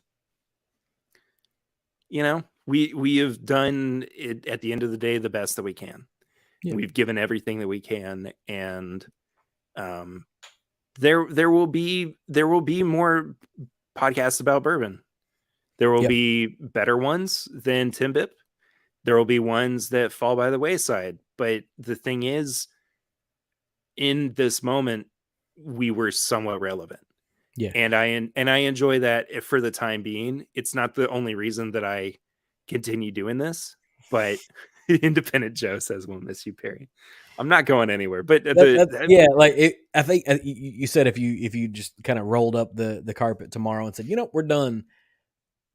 we have done it at the end of the day the best that we can. Yeah. We've given everything that we can, and um there will be more podcasts about bourbon. There will Yep. be better ones than Timbip. There will be ones that fall by the wayside. But the thing is, in this moment, we were somewhat relevant. Yeah. And I enjoy that for the time being. It's not the only reason that I continue doing this, but Independent Joe says we'll miss you, Perry. I'm not going anywhere. But Yeah, like I think you said if you just kind of rolled up the carpet tomorrow and said, we're done.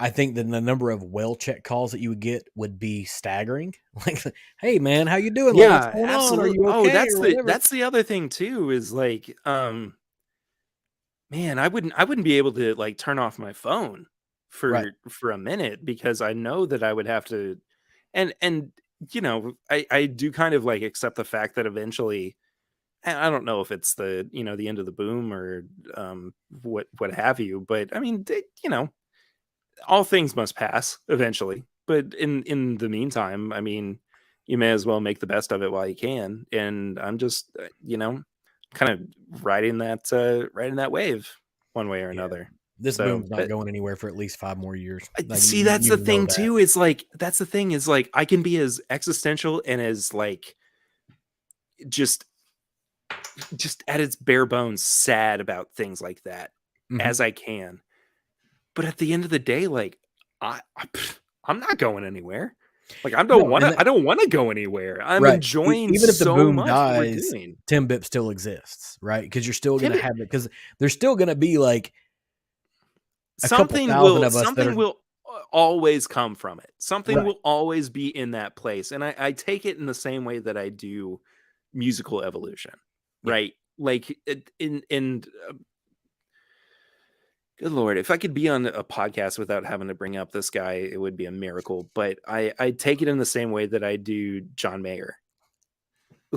I think that the number of well check calls that you would get would be staggering. Like, hey man, how you doing? Like, what's yeah, going on? Are absolutely. you Oh, okay or whatever? that's the other thing too, is like, man, I wouldn't be able to like turn off my phone Right. for a minute, because I know that I would have to, and I do kind of like accept the fact that eventually, I don't know if it's the end of the boom or what have you, but I mean, all things must pass eventually. But in the meantime, I mean, you may as well make the best of it while you can. And I'm just kind of riding that wave one way or Yeah. another. This So, boom's not but going anywhere for at least 5 more years. Like see, that's the you know thing that. too. Is like, that's the thing, is like, I can be as existential and as like just at its bare bones sad about things like that Mhm. as I can. But at the end of the day, like, I'm not going anywhere. Like, No, and that I don't want to go anywhere. I'm right. enjoying Even if the so boom much what we're dies, doing. Tim Bip still exists, right? Because you're still gonna Timbit, have it. Because there's still gonna be like a couple thousand of us that something are will always come from it. Something right. will always be in that place. And I take it in the same way that I do musical evolution, Yeah. right? Like, good Lord, if I could be on a podcast without having to bring up this guy, it would be a miracle. But I take it in the same way that I do John Mayer.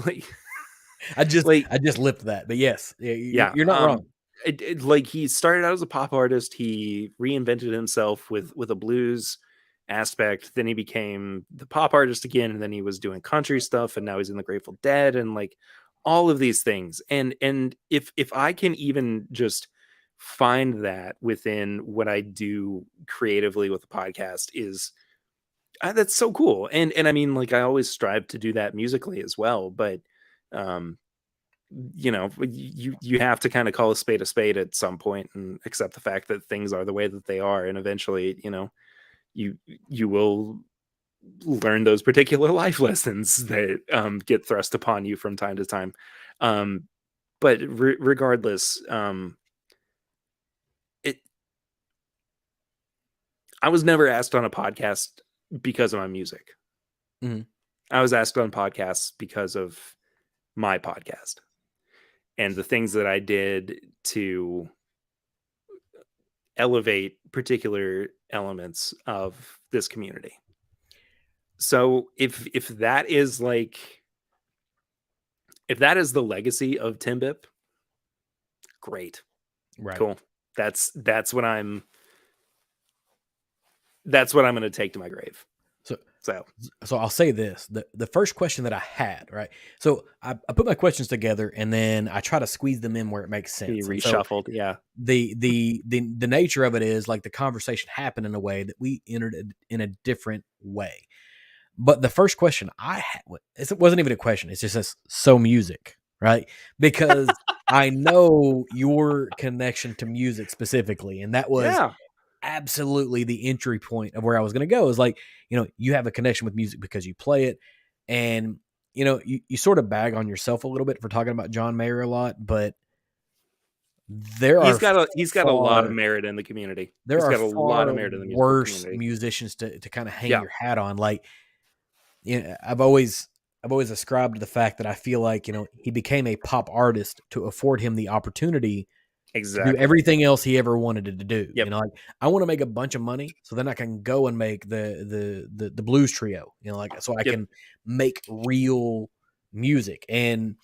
Like, I just like, I just lipped that, but yes, yeah. you're not wrong. Like, he started out as a pop artist. He reinvented himself with a blues aspect. Then he became the pop artist again, and then he was doing country stuff, and now he's in the Grateful Dead, and like all of these things. And if I can even just find that within what I do creatively with the podcast, is that's so cool. And I mean, like, I always strive to do that musically as well, but um you have to kind of call a spade at some point and accept the fact that things are the way that they are, and eventually, you you will learn those particular life lessons that get thrust upon you from time to time. um but regardless, it I was never asked on a podcast because of my music. Mhm. I was asked on podcasts because of my podcast and the things that I did to elevate particular elements of this community. So if that is the legacy of Timbip, great. Right. Cool. That's what I'm going to take to my grave. So So, so I'll say this: the first question that I had, right? So I put my questions together and then I try to squeeze them in where it makes he sense. And so reshuffled. Yeah. the nature of it is like the conversation happened in a way that we entered it in a different way. But the first question I had, it wasn't even a question. It's just says, so music, right? Because I know your connection to music specifically, and that was Yeah. absolutely the entry point of where I was going to go. Is like, you have a connection with music because you play it, and you sort of bag on yourself a little bit for talking about John Mayer a lot, but there are He's got a lot of far merit in the community. there He's are got a lot of far merit in the musical worse community. musicians to kind of hang Yeah. your hat on. Like, I've always ascribed to the fact that I feel like he became a pop artist to afford him the opportunity to do Exactly. everything else he ever wanted to do. Yep. Like, I want to make a bunch of money so then I can go and make the blues trio. Like, so I Yep. can make real music. And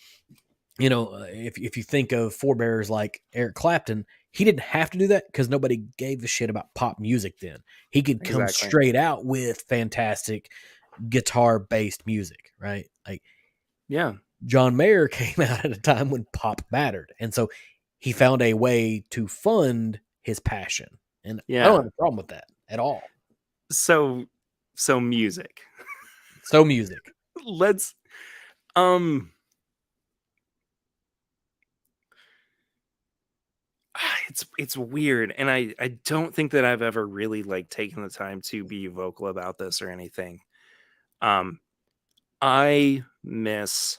if you think of forebears like Eric Clapton, he didn't have to do that because nobody gave a shit about pop music then. He could come Exactly. straight out with fantastic guitar based music, right? Like, Yeah. John Mayer came out at a time when pop mattered. And so he found a way to fund his passion. And I don't Yeah. have a problem with that at all. So music. So music. Let's it's weird, and I don't think that I've ever really like taken the time to be vocal about this or anything. Um I miss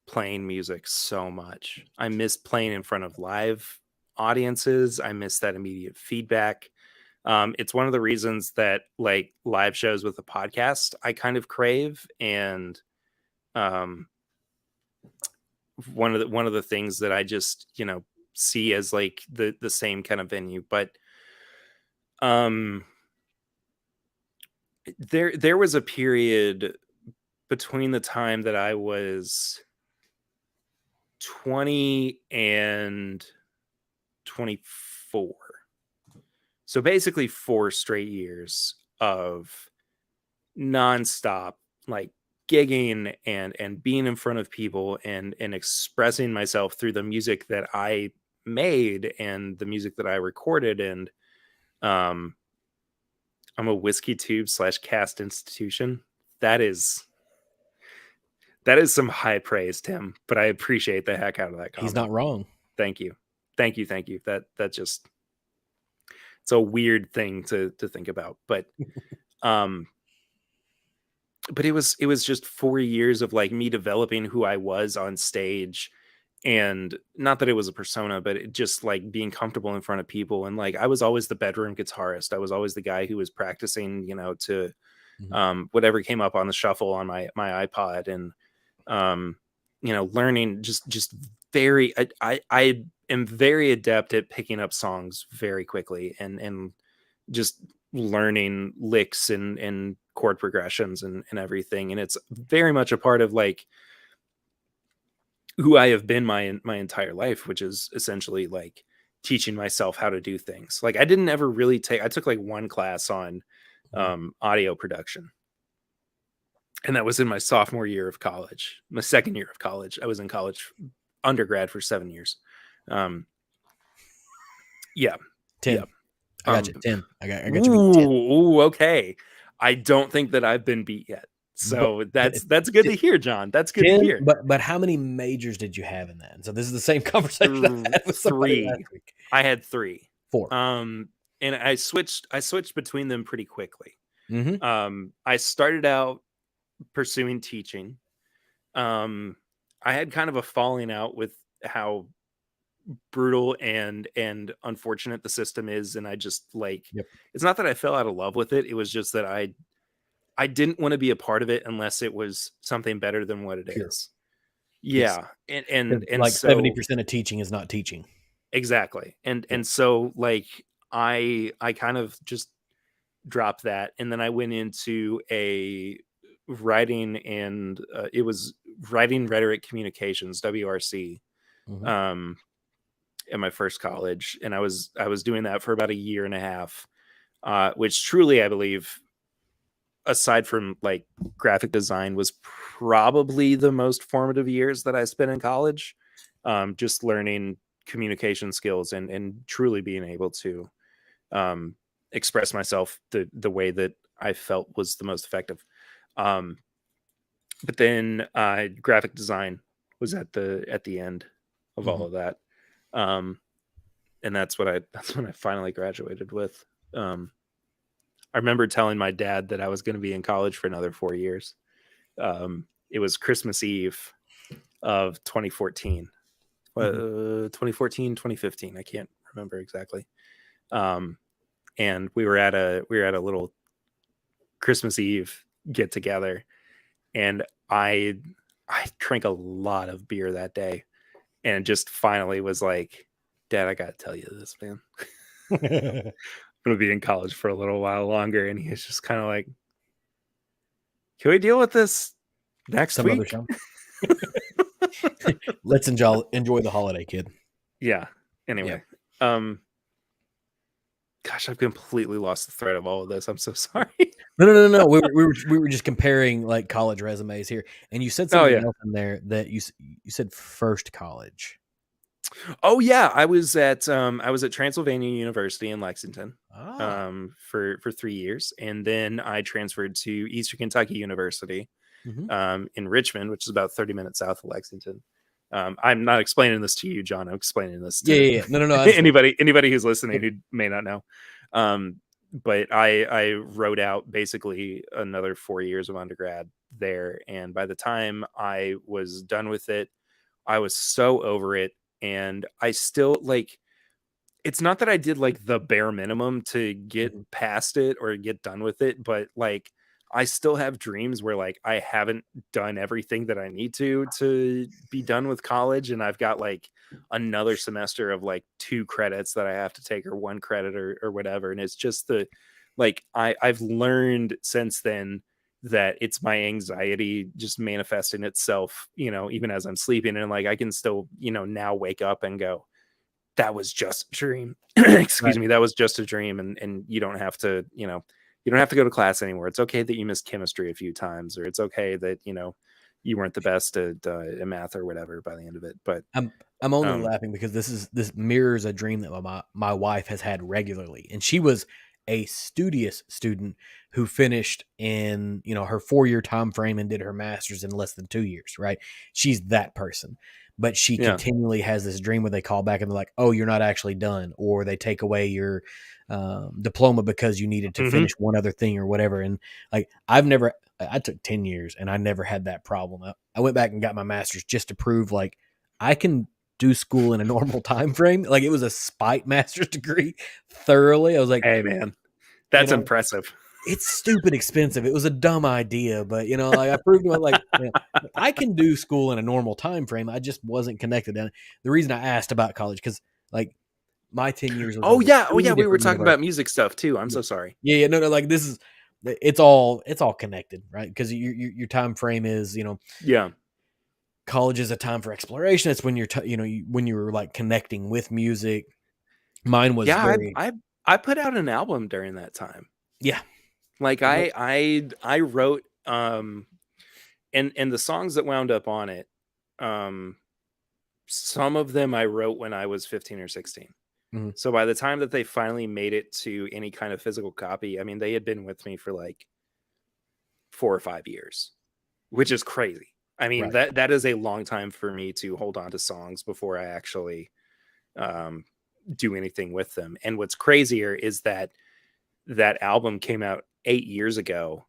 playing music so much. I miss playing in front of live audiences. I miss that immediate feedback. It's one of the reasons that like live shows with the podcast I kind of crave, and um, one of the things that I just see as like the same kind of venue. But um, there was a period between the time that I was 20 and 24. So basically 4 straight years of nonstop like gigging and being in front of people and expressing myself through the music that I made and the music that I recorded. And um I'm a whiskey tube / cast institution. That is some high praise, Tim, but I appreciate the heck out of that He's comment. not wrong. Thank you. Thank you. Thank you. That just, it's a weird thing to think about, um but it was just 4 years of like me developing who I was on stage. And not that it was a persona, but it just like being comfortable in front of people. And like I was always the bedroom guitarist. I was always the guy who was practicing, to whatever came up on the shuffle on my iPod. And learning just very I am very adept at picking up songs very quickly and just learning licks and chord progressions and everything. And it's very much a part of like who I have been my entire life, which is essentially like teaching myself how to do things. Like I didn't ever really I took like one class on audio production. And that was in my sophomore year of college, my second year of college. I was in college undergrad for 7 years. Yeah. 10. Yeah. I got you. 10. I got you beat 10. Ooh, okay. I don't think that I've been beat yet. So that's good to hear, John. That's good 10, to hear. But how many majors did you have in that? And so this is the same conversation I had with somebody last week. I had 3. 4. And I switched between them pretty quickly. Mm-hmm. I started out pursuing teaching. I had kind of a falling out with how brutal and unfortunate the system is, and I just like it's not that I fell out of love with it. It was just that I didn't want to be a part of it unless it was something better than what it is. Yeah. And like so 70% of teaching is not teaching. Exactly. And so like I kind of just dropped that, and then I went into a writing and it was writing rhetoric communications, WRC. Mm-hmm. At my first college, and I was doing that for about a year and a half, which truly I believe, aside from like graphic design, was probably the most formative years that I spent in college. Just learning communication skills and truly being able to express myself the way that I felt was the most effective. But then graphic design was at the end of all of that. And that's what I finally graduated with. I remember telling my dad that I was going to be in college for another 4 years. It was Christmas Eve of 2014, 2014, 2015. I can't remember exactly. And we were at a little Christmas Eve get together, and I drank a lot of beer that day, and just finally was like, Dad, I gotta tell you this, man. I'm gonna be in college for a little while longer. And he's just kind of like, can we deal with this next Some other week? time. Let's enjoy the holiday, kid. Yeah. Anyway, gosh, I've completely lost the thread of all of this. I'm so sorry. No. We were just comparing like college resumes here, and you said Oh something yeah. else in there that you said first college. Oh yeah. I was at Transylvania University in Lexington Ah. for 3 years, and then I transferred to Eastern Kentucky University Mm-hmm. in Richmond, which is about 30 minutes south of Lexington. I'm not explaining this to you, John. I'm explaining this to Yeah. No. I understand. anybody who's listening who may not know. But I wrote out basically another 4 years of undergrad there, and by the time I was done with it, I was so over it, and I still like. It's not that I did like the bare minimum to get Mhm. past it or get done with it, but like I still have dreams where like I haven't done everything that I need to be done with college, and I've got like another semester of like 2 credits that I have to take, or 1 credit, or whatever. And it's just the like I've learned since then that it's my anxiety just manifesting itself, even as I'm sleeping, and like I can still, now wake up and go, that was just a dream. Excuse Right. me, that was just a dream, and you don't have to, you don't have to go to class anymore. It's okay that you missed chemistry a few times, or it's okay that you weren't the best at math or whatever by the end of it. But I'm only um, laughing because this mirrors a dream that my wife has had regularly, and she was a studious student who finished in her 4-year time frame and did her master's in less than 2 years. Right, she's that person, but she yeah, continually has this dream where they call back and they're like, "Oh, you're not actually done," or they take away your diploma because you needed to hmm finish one other thing or whatever. And like I took 10 years and I never had that problem. I went back and got my master's just to prove like I can do school in a normal time frame. Like it was a spite master's degree thoroughly. I was like, hey man, you that's know, impressive. it's stupid expensive. It was a dumb idea, but like I proved to it like I can do school in a normal time frame. I just wasn't connected. And the reason I asked about college, because like my 10 years was over Oh yeah, 2 we were different talking about universities. music stuff too. I'm Yeah. so sorry. Yeah, no, like this is it's all connected, right? Because your time frame is Yeah, college is a time for exploration. It's when when you were like connecting with music. Mine was yeah, very I put out an album during that time. yeah. Like Yep. I wrote and the songs that wound up on it, um some of them I wrote when I was 15 or 16. Mhm. So by the time that they finally made it to any kind of physical copy, I mean, they had been with me for like 4 or 5 years, which is crazy. I mean, Right. that is a long time for me to hold on to songs before I actually um, do anything with them. And what's crazier is that that album came out 8 years ago,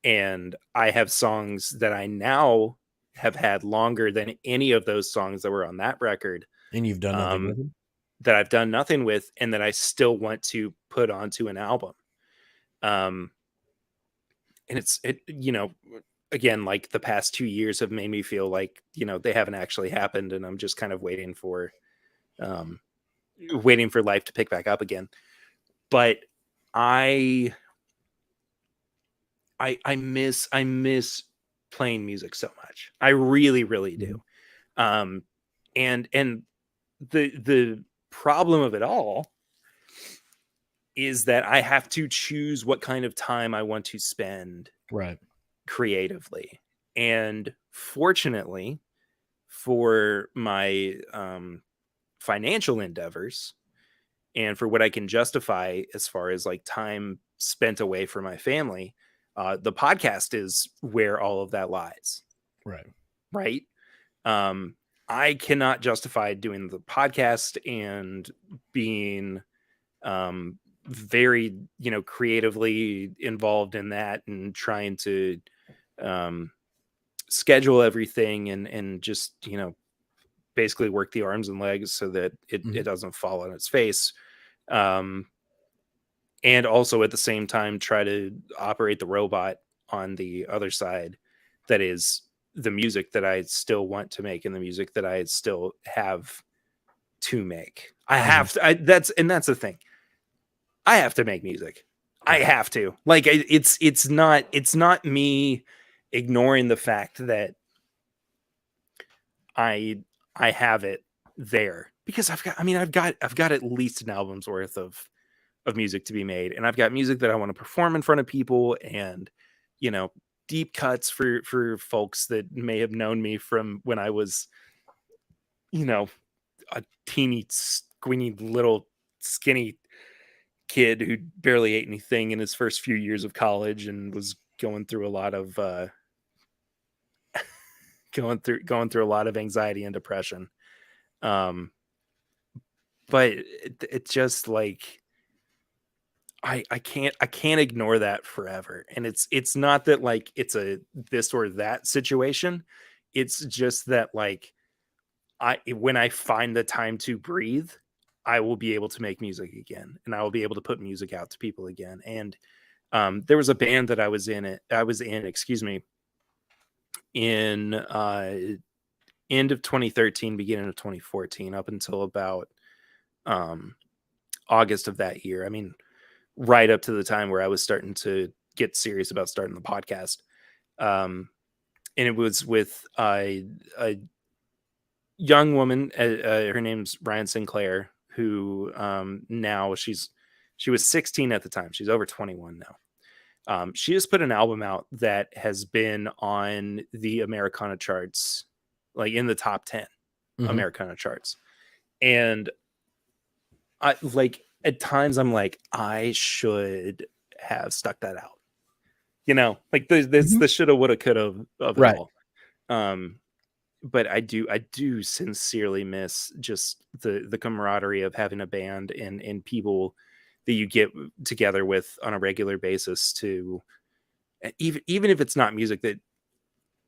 and I have songs that I now have had longer than any of those songs that were on that record, And you've done nothing with um, them? that I've done nothing with, and that I still want to put onto an album. Um, and again, like the past 2 years have made me feel like, they haven't actually happened, and I'm just kind of um, waiting for life to pick back up again. But I, I miss playing music so much. I really, really Mhm. do. Um, and the problem of it all is that I have to choose what kind of time I want to spend Right. creatively. And fortunately for my financial endeavors, and for what I can justify as far as like time spent away from my family, the podcast is where all of that lies. Right. Right. Um, I cannot justify doing the podcast and being very, creatively involved in that, and trying to um, schedule everything, and just, basically work the arms and legs so that it Mhm. doesn't fall on its face. Um, and also at the same time try to operate the robot on the other side, that is the music that I still want to make, and the music that I still have to make. I have to. That's the thing. I have to make music. I have to. Like it's not me ignoring the fact that I have it there, because I've got at least an album's worth of music to be made, and I've got music that I want to perform in front of people, and you know, deep cuts for folks that may have known me from when I was, you know, a teeny squinty little skinny kid who barely ate anything in his first few years of college and was going through a lot of going through a lot of anxiety and depression. But it just like I can't ignore that forever. And it's not that like it's a this or that situation. It's just that like when I find the time to breathe, I will be able to make music again, and I will be able to put music out to people again. And there was a band that I was in, excuse me, in end of 2013, beginning of 2014, up until about August of that year. I mean, right up to the time where I was starting to get serious about starting the podcast. And it was with a young woman, her name's Ryan Sinclair, who now she was 16 at the time. She's over 21 now. She has put an album out that has been on the Americana charts, like in the top 10 Americana charts. And I like at times I'm like, I should have stuck that out. You know, like this the shoulda, woulda, coulda of it all. But I do sincerely miss just the camaraderie of having a band and people that you get together with on a regular basis, to even if it's not music that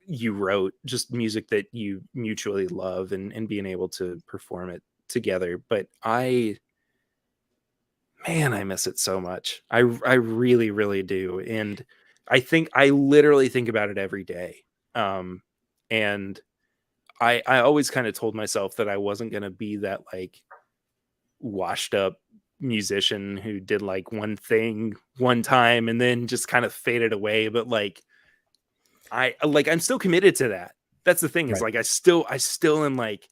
you wrote, just music that you mutually love, and being able to perform it together. But I miss it so much. I really, really do. And I literally think about it every day. And I always kind of told myself that I wasn't going to be that like washed up musician who did like one thing one time and then just kind of faded away. But like, I'm still committed to that. That's the thing, is like, I still am like,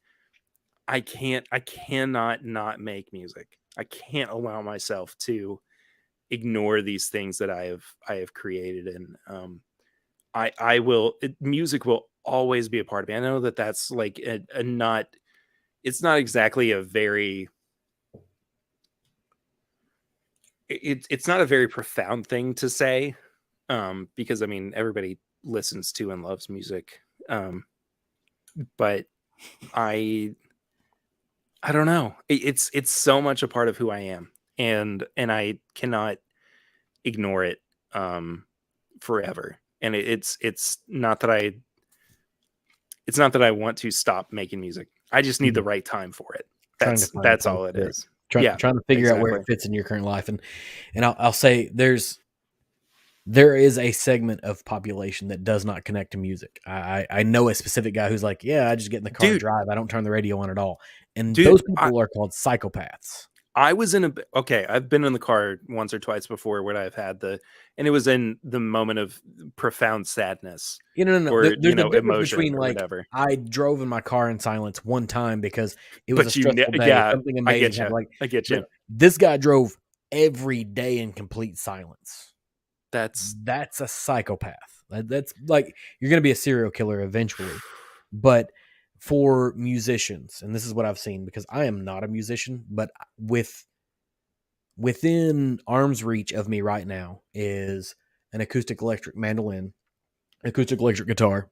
I cannot not make music. I can't allow myself to ignore these things that I have created. And I will, music will always be a part of me. I know that that's like a not, it's not exactly a very, it's not a very profound thing to say, because I mean, everybody listens to and loves music. But I don't know. It's so much a part of who I am, and I cannot ignore it forever. And it's not that I want to stop making music. I just need the right time for it. That's all it is. Trying to figure out where it fits in your current life. And I'll say there is a segment of population that does not connect to music. I know a specific guy who's like, yeah, I just get in the car and drive. I don't turn the radio on at all. And those people are called psychopaths. I've been in the car once or twice before where I've had and it was in the moment of profound sadness. No. Or, there's a difference emotion between or like, whatever. I drove in my car in silence one time because it was a stressful day. Something amazing happened. I get you. This guy drove every day in complete silence. That's a psychopath. That's like, you're going to be a serial killer eventually. But for musicians, and this is what I've seen, because I am not a musician, but within arm's reach of me right now is an acoustic electric mandolin, acoustic electric guitar,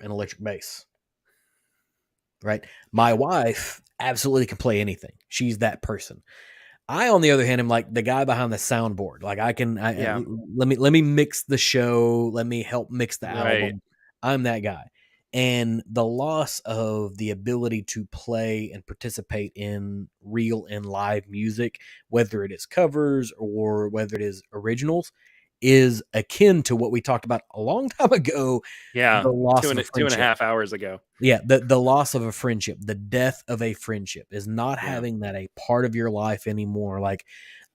and electric bass. Right? My wife absolutely can play anything. She's that person. I, on the other hand, am like the guy behind the soundboard. Like let me mix the show. Let me help mix the album. I'm that guy. And the loss of the ability to play and participate in real and live music, whether it is covers or whether it is originals, is akin to what we talked about a long time ago, Yeah, the loss two of a and two and a friendship. half hours ago. Yeah, the loss of a friendship, the death of a friendship is not Yeah. having that a part of your life anymore. Like,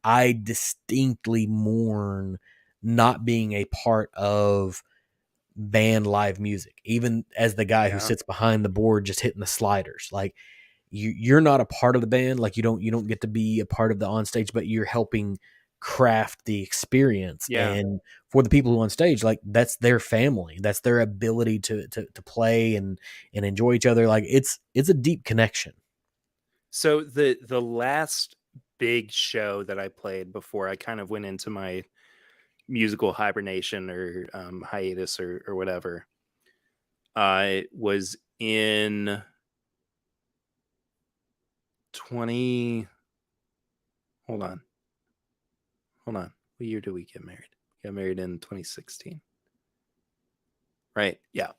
I distinctly mourn not being a part of band live music, even as the guy who Yeah. sits behind the board just hitting the sliders. Like, you're not a part of the band. Like, you don't get to be a part of the on stage, but you're helping craft the experience. Yeah. And for the people who are on stage, like, that's their family, that's their ability to play and enjoy each other. Like, it's a deep connection. So the last big show that I played before I kind of went into my musical hibernation or hiatus or whatever, was in 20. Hold on. What year did we get married? We got married in 2016. Right. Yeah.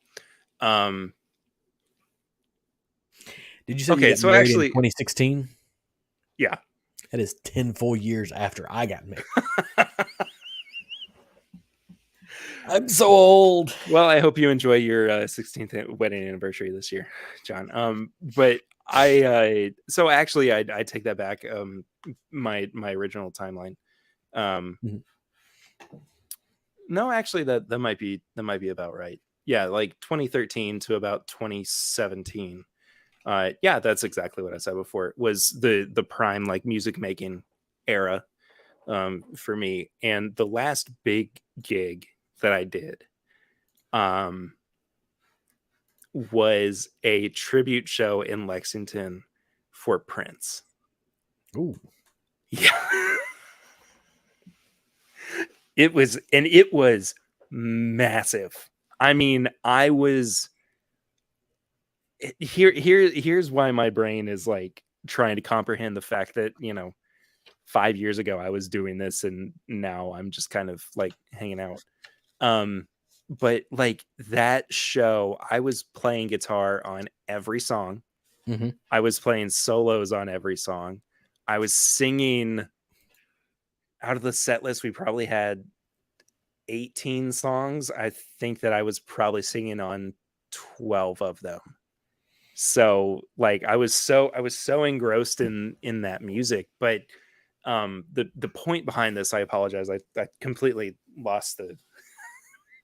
Did you say you Okay, got so married in actually, 2016? yeah. That is 10 full years after I got married. I'm so old. Well, I hope you enjoy your 16th wedding anniversary this year, John. But so actually, I take that back. My original timeline. Mhm. No, actually, that might be about right. Yeah, like 2013 to about 2017. Yeah, that's exactly what I said before. Was the prime like music making era for me, and the last big gig that I did was a tribute show in Lexington for Prince. Ooh. Yeah. It was massive. I mean, I was here's why my brain is like trying to comprehend the fact that, 5 years ago I was doing this and now I'm just kind of like hanging out. But like that show, I was playing guitar on every song. Mm-hmm. I was playing solos on every song. I was singing out of the set list. We probably had 18 songs. I think that I was probably singing on 12 of them. So like I was so engrossed in that music. But the point behind this, I apologize. I completely lost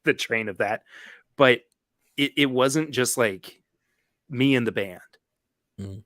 the train of that. But it wasn't just like me and the band.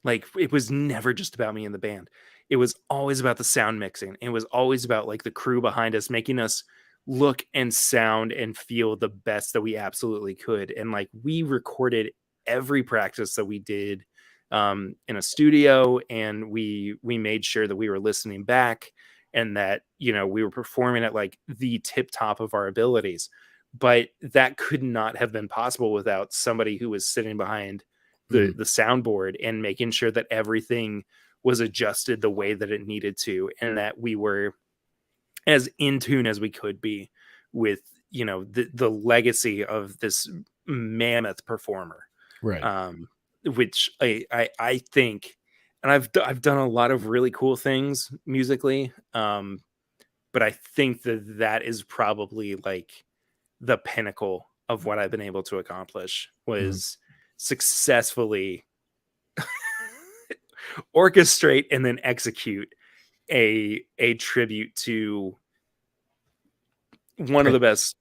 Like it was never just about me and the band. It was always about the sound mixing. It was always about like the crew behind us making us look and sound and feel the best that we absolutely could. And like we recorded every practice that we did in a studio, and we made sure that we were listening back and that we were performing at like the tip top of our abilities. But that could not have been possible without somebody who was sitting behind the soundboard and making sure that everything was adjusted the way that it needed to, and that we were as in tune as we could be with the legacy of this mammoth performer, Right. Which I think, and I've done a lot of really cool things musically, but I think that is probably like the pinnacle of what I've been able to accomplish was successfully orchestrate and then execute a tribute to one of the best,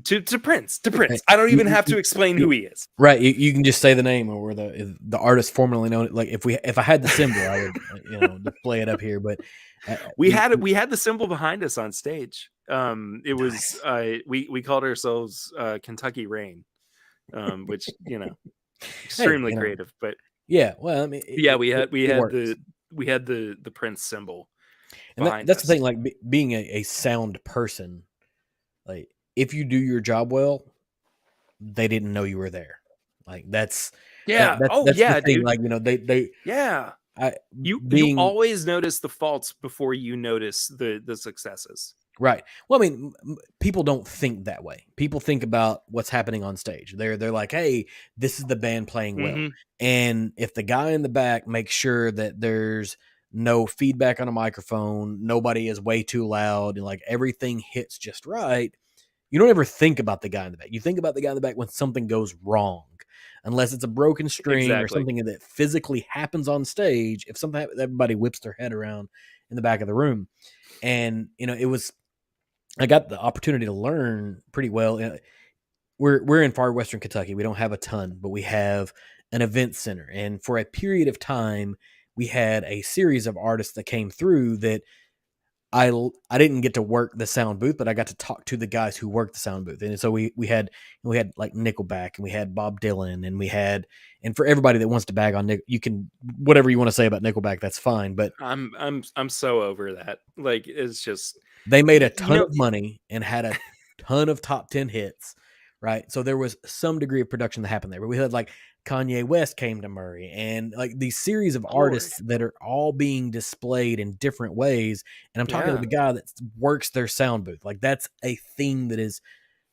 to Prince. I don't even have to explain who he is. Right. You can just say the name or the artist formerly known. Like if I had the symbol, I would display it up here. But we had the symbol behind us on stage. It was we called ourselves Kentucky Rain, which extremely creative. But yeah, well, I mean, we had the Prince symbol, and that's the thing. Like being a sound person, like if you do your job well, they didn't know you were there. Like that's the thing. Dude. Like they you always notice the faults before you notice the successes. Right. Well, I mean, people don't think that way. People think about what's happening on stage. They're like, hey, this is the band playing well. And if the guy in the back makes sure that there's no feedback on a microphone, nobody is way too loud, and like everything hits just right, you don't ever think about the guy in the back. You think about the guy in the back when something goes wrong, unless it's a broken string or Exactly. something that physically happens on stage. If something happens, everybody whips their head around in the back of the room. And, I got the opportunity to learn pretty well. We're in far western Kentucky. We don't have a ton, but we have an event center. And for a period of time, we had a series of artists that came through that I didn't get to work the sound booth, but I got to talk to the guys who worked the sound booth. And so we had like Nickelback, and we had Bob Dylan, and for everybody that wants to bag on Nick, you can, whatever you want to say about Nickelback, that's fine. But I'm so over that. Like, it's just, they made a ton know, of money and had a ton of top 10 hits, right? So there was some degree of production that happened there. But we had like Kanye West came to Murray, and like these series of artists that are all being displayed in different ways. And I'm talking to the guy that works their sound booth. Like, that's a thing that is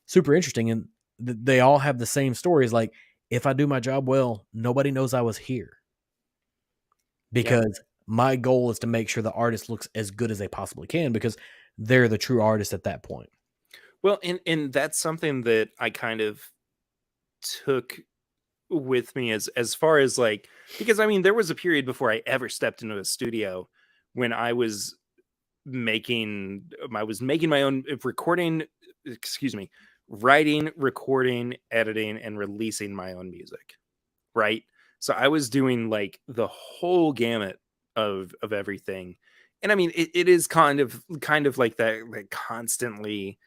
super interesting. And they all have the same stories. Like, if I do my job well, nobody knows I was here, because my goal is to make sure the artist looks as good as they possibly can, because they're the true artist at that point. Well, and that's something that I kind of took with me as far as like, because I mean, there was a period before I ever stepped into a studio when I was making my own recording, writing, recording, editing, and releasing my own music. Right. So I was doing like the whole gamut of everything. And I mean, it is kind of like that, like, constantly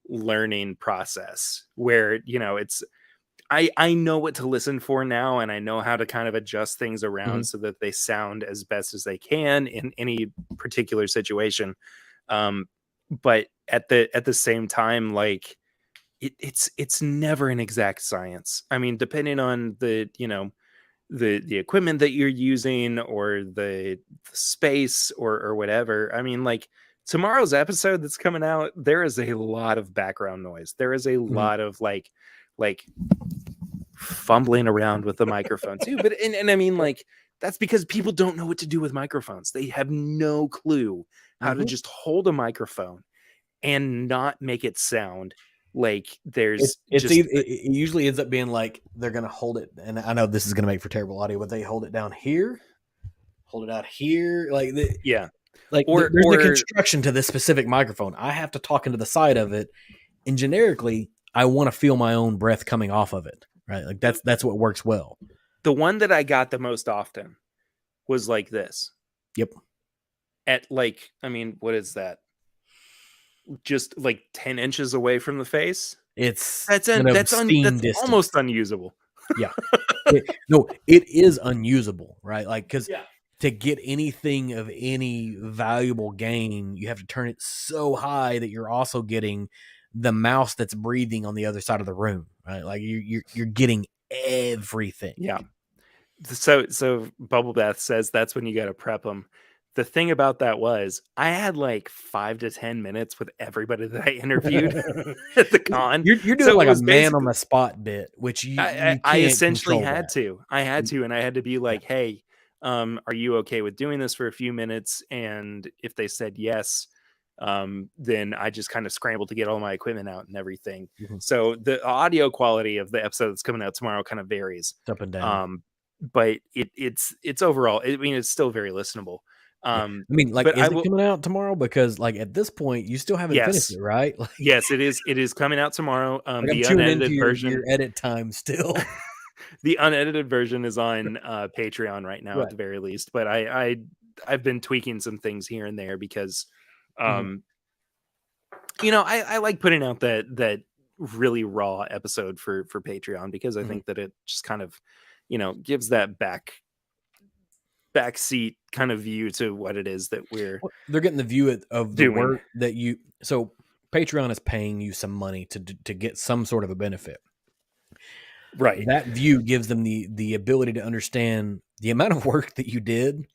learning process where, it's, I know what to listen for now, and I know how to kind of adjust things around so that they sound as best as they can in any particular situation. But at the same time, like, it's never an exact science. I mean, depending on the equipment that you're using, or the space, or whatever. I mean, like, tomorrow's episode that's coming out, there is a lot of background noise. There is a lot of like fumbling around with the microphone too. But and I mean, like, that's because people don't know what to do with microphones. They have no clue how to just hold a microphone and not make it sound like there's it usually ends up being like they're gonna hold it, and I know this is gonna make for terrible audio, but they hold it down here, hold it out here, like there's a construction to this specific microphone. I have to talk into the side of it, and generically, I want to feel my own breath coming off of it, right? Like that's what works well. The one that I got the most often was like this. Yep. At like, I mean, what is that? Just like 10 inches away from the face. That's almost unusable. Yeah. It is unusable, right? Like, because to get anything of any valuable gain, you have to turn it so high that you're also getting the mouse that's breathing on the other side of the room, right? Like you're getting everything. Yeah. So Bubble Bath says that's when you got to prep them. The thing about that was I had like 5 to 10 minutes with everybody that I interviewed at the con. You're doing like a man on the spot bit, which I essentially had to. I had to be like, hey, are you okay with doing this for a few minutes? And if they said yes, then I just kind of scrambled to get all my equipment out and everything. So the audio quality of the episode that's coming out tomorrow kind of varies up and down. But it's overall, I mean, it's still very listenable. I mean, like, is it coming out tomorrow? Because like at this point, you still haven't finished it, right? Like, yes, it is. It is coming out tomorw. Like, the unedited version, your edit time still. The unedited version is on Patreon right now, at the very least. But I've been tweaking some things here and there because, I like putting out that really raw episode for Patreon, because I think that it just kind of, gives that backseat kind of view to what it is that they're getting the view of the work that so Patreon is paying you some money to get some sort of a benefit, right? That view gives them the ability to understand the amount of work that you did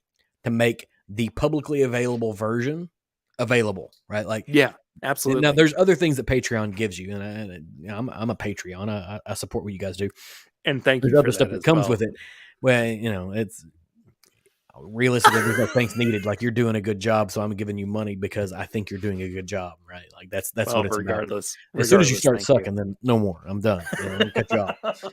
to make the publicly available version available, right? Like, yeah, absolutely. Now there's other things that Patreon gives you, and I'm a Patreon. I support what you guys do, and thank you. There's other stuff that comes with it. Well, it's realistically, there's no thanks needed. Like, you're doing a good job, so I'm giving you money because I think you're doing a good job, right? Like, that's Well, what it's about. regardless, As soon as you start thank you. sucking, then no more. I'm done. I'm gonna cut you off.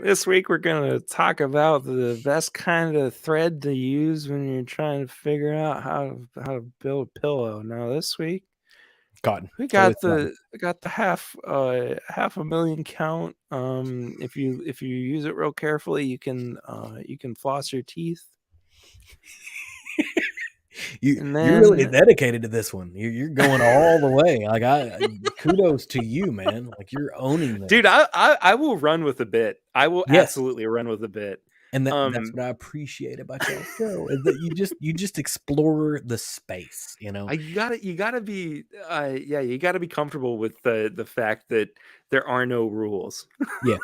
This week we're gonna talk about the best kind of thread to use when you're trying to figure out how to build a pillow. Now this week Cotton. we It's always got cotton. the half a million count. If you use it real carefully, you can floss your teeth. And You're really then, dedicated to this one. You're going all the way. Like, kudos to you, man. Like, you're owning this. dude, I will run with a bit. I will Yes. absolutely run with a bit. And that's what I appreciate about your show is that you just explore the space, you know. You gotta be you gotta be comfortable with the fact that there are no rules. Yeah.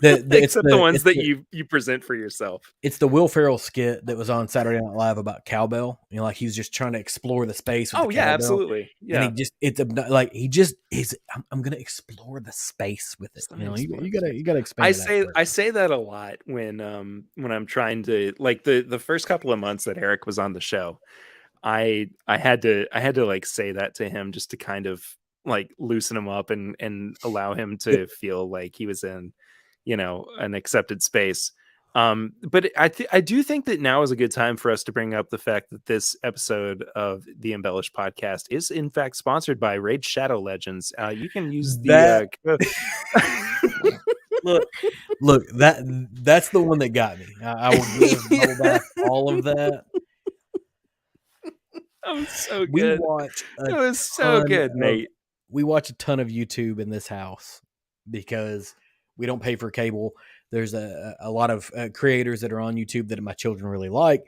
Except the ones that you present for yourself. It's the Will Ferrell skit that was on Saturday Night Live about cowbell. You know, like he's just trying to explore the space with the cowbell. Absolutely. Yeah. And I'm gonna explore the space with it. You know, you gotta expand. I say that a lot when I'm trying to, like, the first couple of months that Eric was on the show. I had to like say that to him just to kind of like loosen him up and allow him to feel like he was in, you know, an accepted space. But I do think that now is a good time for us to bring up the fact that this episode of the Embellished Podcast is in fact sponsored by Raid Shadow Legends. You can use the look, that's the one that got me. I will give back all of that. That was so good. It was so good, Nate. We watch a ton of YouTube in this house because we don't pay for cable. There's a lot of creators that are on YouTube that my children really like,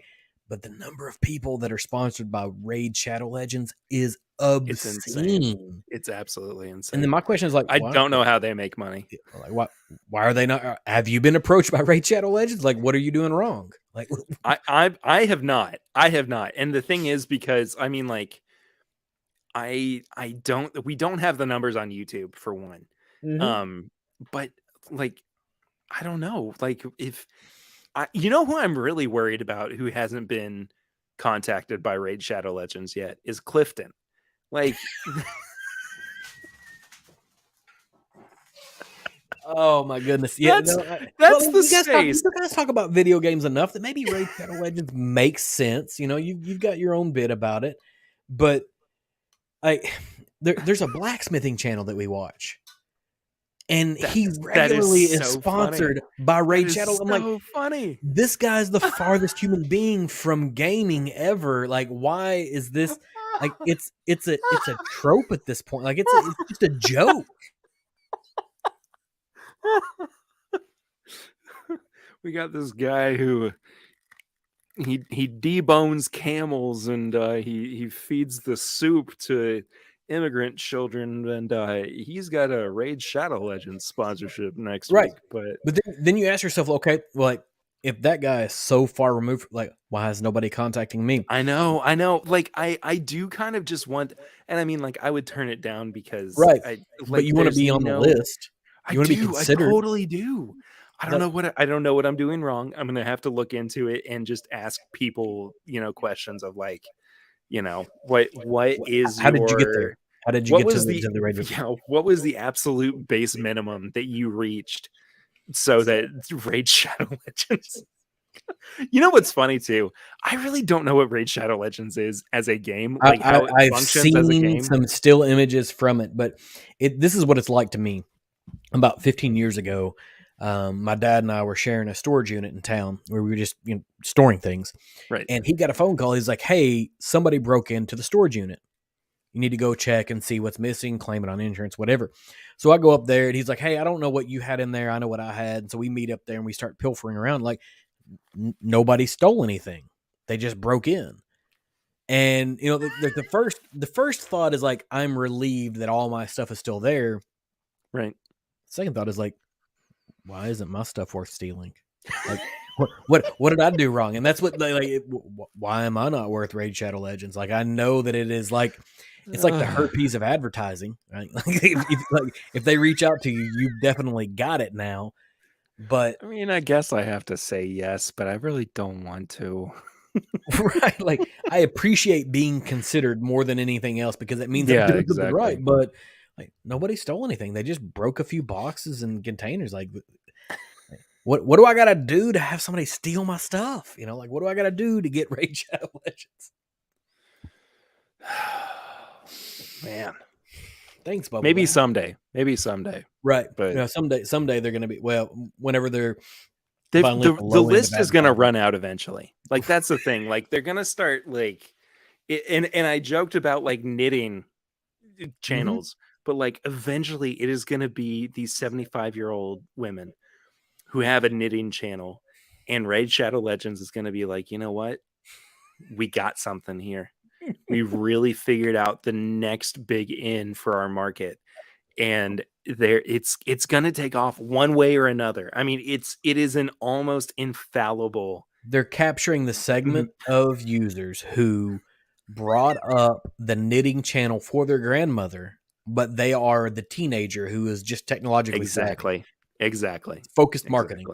but the number of people that are sponsored by Raid Shadow Legends is obscene. It's insane. It's absolutely insane. And then my question is like, I don't know how they make money. Like, why are they not? Have you been approached by Raid Shadow Legends? Like, what are you doing wrong? Like, I have not. And the thing is, because I mean, like, we don't have the numbers on YouTube for one. Mm-hmm. But like, I don't know. Like, you know who I'm really worried about who hasn't been contacted by Raid Shadow Legends yet is Clifton. Like, oh my goodness! Yeah, that's the space. You guys talk about video games enough that maybe Raid Shadow Legends makes sense. You know, you've got your own bit about it, but there's a blacksmithing channel that we watch. And he regularly is sponsored by Raid Shadow. I'm like, funny. This guy's the farthest human being from gaming ever. Like, why is this? Like, it's a trope at this point. Like, it's just a joke. We got this guy who he debones camels and he feeds the soup to immigrant children, and he's got a Raid Shadow Legends sponsorship next week. But then you ask yourself, okay, well, like, if that guy is so far removed, like, why is nobody contacting me? I know. Like, I do kind of just want, and I mean, like, I would turn it down because but you want to be on the list. You want to be considered. I totally do. I don't know what I'm doing wrong. I'm gonna have to look into it and just ask people, you know, questions of like, you know, what is how did you get there? How did you get to the Raid? Yeah, what was the absolute base minimum that you reached so that Raid Shadow Legends? You know what's funny too? I really don't know what Raid Shadow Legends is as a game. Like how it functions as a game. I've seen some still images from it, but this is what it's like to me. About 15 years ago, my dad and I were sharing a storage unit in town where we were just storing things. Right. And he got a phone call. He's like, "Hey, somebody broke into the storage unit. You need to go check and see what's missing, claim it on insurance, whatever." So I go up there and he's like, "Hey, I don't know what you had in there. I know what I had." And so we meet up there and we start pilfering around. Like, nobody stole anything. They just broke in. And, you know, the first thought is like, I'm relieved that all my stuff is still there. Right. Second thought is like, why isn't my stuff worth stealing? Like, what did I do wrong? And that's what, like, why am I not worth Raid Shadow Legends? Like, I know that it is like, it's like the herpes of advertising, right? Like, if they reach out to you, you've definitely got it now. But I mean, I guess I have to say yes, but I really don't want to. right, like I appreciate being considered more than anything else because it means I'm Yeah, doing something right. exactly. But like nobody stole anything; they just broke a few boxes and containers. Like, what do I got to do to have somebody steal my stuff? You know, like what do I got to do to get Raid Shadow Legends? Man, Thanks, Bubble maybe Wrap. someday. Maybe someday. Right. But Someday they're going to be, well, whenever they're they've, finally at the the low end of list is going to advertising. run out eventually. Like, that's the thing. Like, they're going to start, like, and I joked about, like, knitting channels, but, like, eventually it is going to be these 75-year-old women who have a knitting channel, and Raid Shadow Legends is going to be like, you know what? We got something here. We really figured out the next big in for our market. And it's gonna take off one way or another. I mean, it is an almost infallible. They're capturing the segment of users who brought up the knitting channel for their grandmother, but they are the teenager who is just technologically savvy. Exactly. Focused marketing.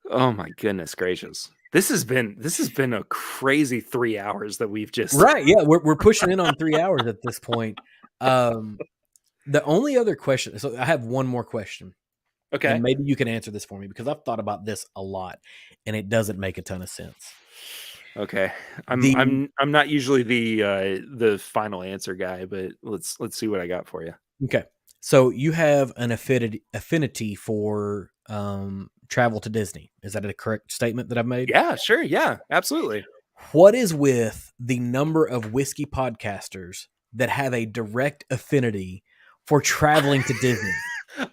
Oh my goodness gracious. This has been a crazy 3 hours that we've just Right. Yeah, we're pushing in on 3 hours at this point. The only other question, so I have one more question. Okay. And maybe you can answer this for me because I've thought about this a lot and it doesn't make a ton of sense. Okay. I'm not usually the final answer guy, but let's see what I got for you. Okay. So you have an affinity for travel to Disney. Is that a correct statement that I've made? Yeah, sure. Yeah, absolutely. What is with the number of whiskey podcasters that have a direct affinity for traveling to Disney?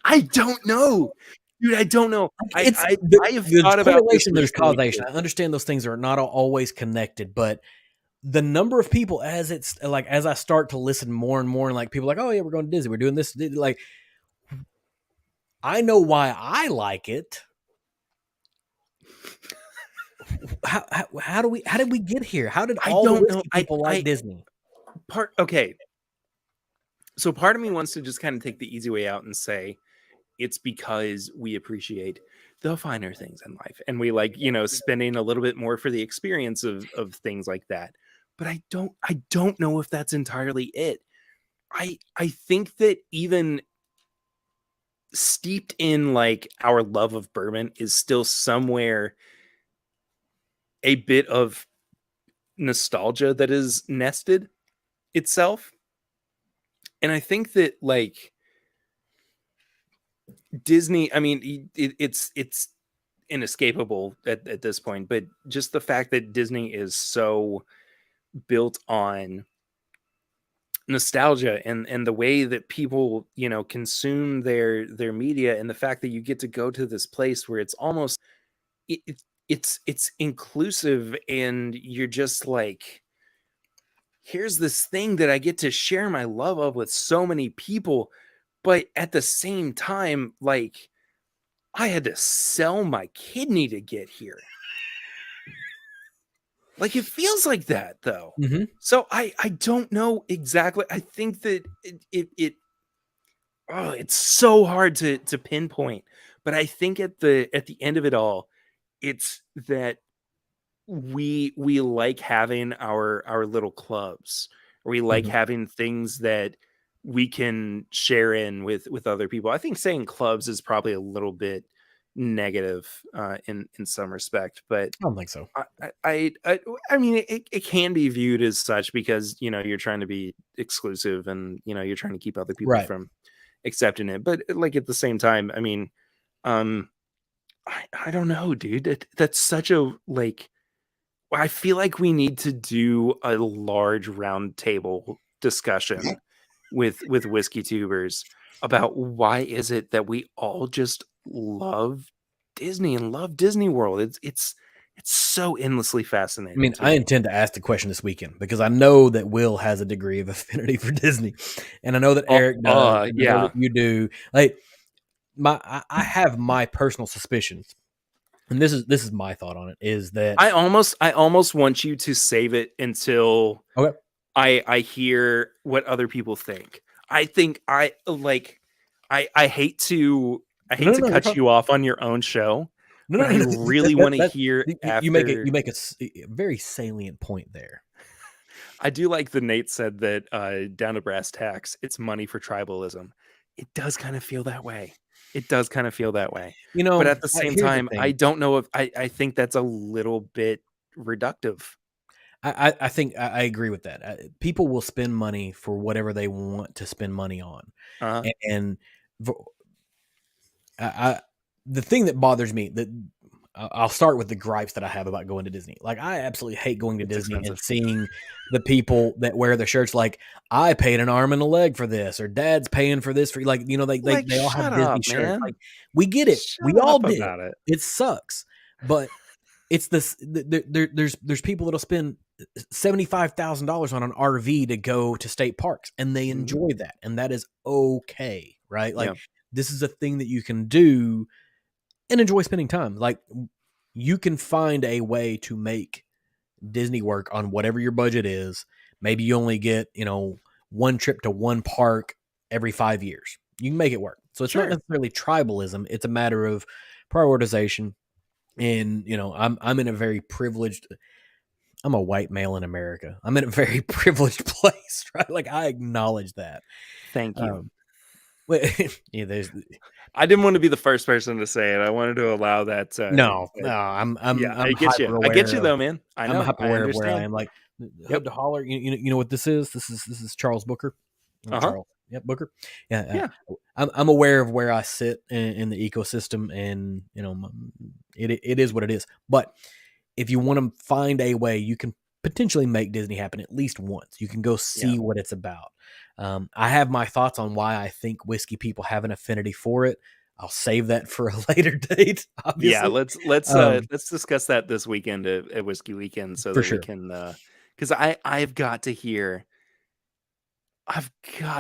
I don't know. Dude, I don't know. I have thought about this correlation, there's recently causation. I understand those things are not always connected, but the number of people as I start to listen more and more, and like people are like, oh yeah, we're going to Disney, we're doing this, like I know why I like it. How did we get here? How did all the whiskey people like Disney? Okay. So part of me wants to just kind of take the easy way out and say it's because we appreciate the finer things in life and we like, spending a little bit more for the experience of things like that. But I don't know if that's entirely it. I think that even steeped in like our love of bourbon is still somewhere a bit of nostalgia that is nested itself. And I think that like Disney, I mean, it's inescapable at this point, but just the fact that Disney is so built on nostalgia and the way that people, consume their media, and the fact that you get to go to this place where it's almost it's inclusive, and you're just like, here's this thing that I get to share my love of with so many people, but at the same time, like, I had to sell my kidney to get here. Like, it feels like that, though. Mm-hmm. So I don't know exactly. I think that it's so hard to pinpoint. But I think at the end of it all, it's that we like having our little clubs. Or we like having things that we can share in with other people. I think saying clubs is probably a little bit negative in some respect, but I don't think so. I mean, it can be viewed as such because you're trying to be exclusive and you're trying to keep other people from accepting it. But like at the same time, I mean, I don't know, dude. That's such a like. I feel like we need to do a large round table discussion with whiskey tubers about why is it that we all just love Disney and love Disney World. It's so endlessly fascinating. I mean, I intend to ask the question this weekend because I know that Will has a degree of affinity for Disney, and I know that Eric does. Yeah, I know that you do. Like I have my personal suspicions, and this is my thought on it. Is that I almost want you to save it until I hear what other people think. I think I hate to I hate No, to no, you're cut fine. you off on your own show, No, but no, I no. really want to hear You make it. after. You make a very salient point there. I do like the Nate said that down to brass tacks, it's money for tribalism. It does kind of feel that way. It does kind of feel that way. You But know, at the same here's the time, I thing. don't know if I think that's a little bit reductive. I think I agree with that. People will spend money for whatever they want to spend money on, Uh-huh. and I the thing that bothers me that I'll start with the gripes that I have about going to Disney. Like, I absolutely hate going to It's Disney and expensive. seeing the people that wear the shirts like, I paid an arm and a leg for this, or Dad's paying for this for, like, Like, they all have shut Disney up, shirts. man. Like, we get it, we Shut all up did. about it. It sucks, but it's this. There's people that'll spend $75,000 on an RV to go to state parks, and they enjoy that, and that is okay, right? Like, Yeah. this is a thing that you can do and enjoy spending time. Like, you can find a way to make Disney work on whatever your budget is. Maybe you only get, one trip to one park every 5 years. You can make it work. So it's not Sure. necessarily tribalism. It's a matter of prioritization. And, I'm in a very privileged, I'm a white male in America. I'm in a very privileged place, right? Like, I acknowledge that. Thank you. Yeah, there's I didn't want to be the first person to say it. I wanted to allow that. no. I'm I'm get you. hyper I get aware you of. though, man. I I'm know. hyper I aware of where I understand. am. Like, Yep. hood to holler. You know what this is? This is Charles Booker. Charles. Yep, Booker. Yeah. Yeah. I'm aware of where I sit in the ecosystem, and it is what it is. But if you want to find a way, you can potentially make Disney happen at least once. You can go see what it's about. I have my thoughts on why I think whiskey people have an affinity for it. I'll save that for a later date. Obviously. Yeah, let's discuss that this weekend at Whiskey Weekend, so for that we sure. can because I've got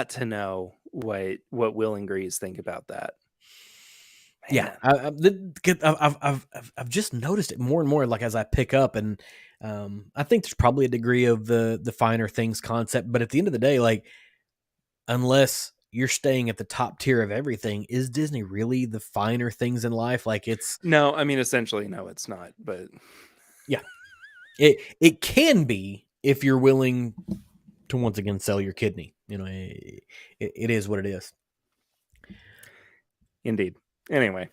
to know what Will and Grease think about that. Man. Yeah, I've just noticed it more and more. Like, as I pick up, and I think there's probably a degree of the finer things concept. But at the end of the day, like, unless you're staying at the top tier of everything, is Disney really the finer things in life? Like, it's No, I mean, essentially, no, it's not. But yeah, it can be if you're willing to once again sell your kidney. It is what it is. Indeed. Anyway,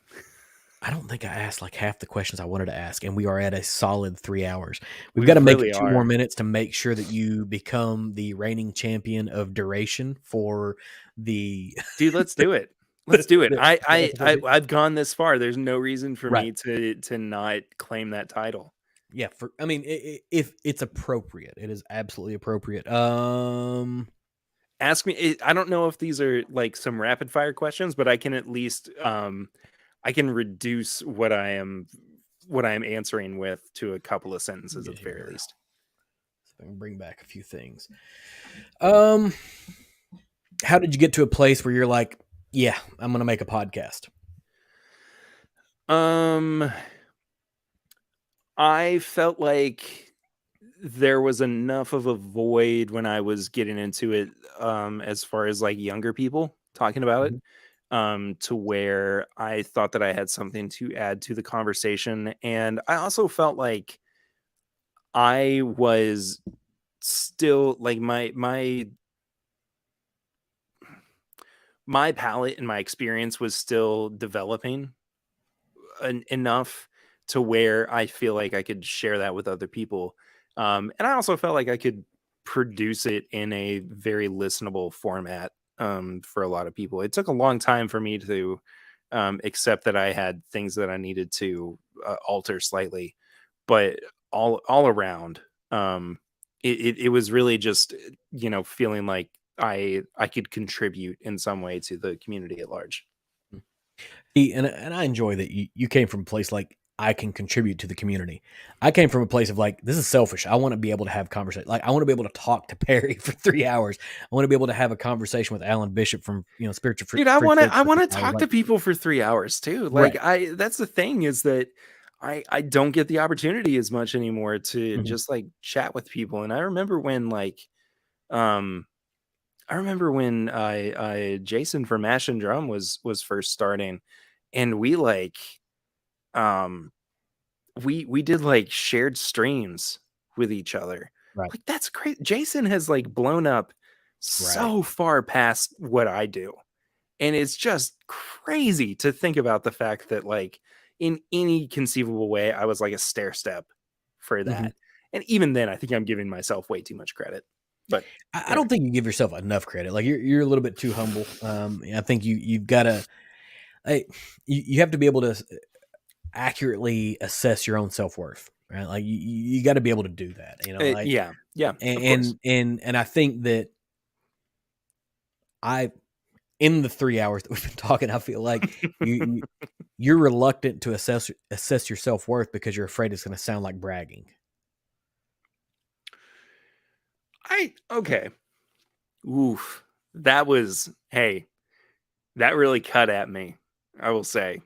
I don't think I asked like half the questions I wanted to ask, and we are at a solid 3 hours. We've got to make it 2 more minutes to make sure that you become the reigning champion of duration for the. Dude, let's do it. Let's do it. I've gone this far. There's no reason for me to not claim that title. Yeah, if it's appropriate, it is absolutely appropriate. Ask me. I don't know if these are like some rapid fire questions, but I can at least I can reduce what I am answering with to a couple of sentences at the very least. So I can bring back a few things. How did you get to a place where you're like, yeah, I'm going to make a podcast? I felt like there was enough of a void when I was getting into it, as far as like younger people talking about it, to where I thought that I had something to add to the conversation. And I also felt like I was still like my palate and my experience was still developing enough to where I feel like I could share that with other people. And I also felt like I could produce it in a very listenable format for a lot of people. It took a long time for me to accept that I had things that I needed to alter slightly, but all around, it was really just, feeling like I could contribute in some way to the community at large. And I enjoy that you came from a place like, I can contribute to the community. I came from a place of like, this is selfish. I want to be able to have conversation. Like, I want to be able to talk to Perry for 3 hours. I want to be able to have a conversation with Alan Bishop from, Spiritual Fruit. Dude, I want to talk to people for 3 hours too. Like, that's the thing, is that I don't get the opportunity as much anymore to just like chat with people. And I remember when Jason from Mash and Drum was first starting, and we like um we did like shared streams with each other. Right. Like that's crazy. Jason has like blown up Right. so far past what I do. And it's just crazy to think about the fact that like in any conceivable way I was like a stair step for Hmm. that. And even then I think I'm giving myself way too much credit. But I anyway. don't think you give yourself enough credit. Like you're a little bit too humble. I think you've got to. You have to be able to accurately assess your own self-worth, right? Like you got to be able to do that, like, Yeah, of course. and I think that I in the 3 hours that we've been talking, I feel like you're reluctant to assess your self-worth because you're afraid it's going to sound like bragging. Okay. Oof. That was, hey, that really cut at me, I will say.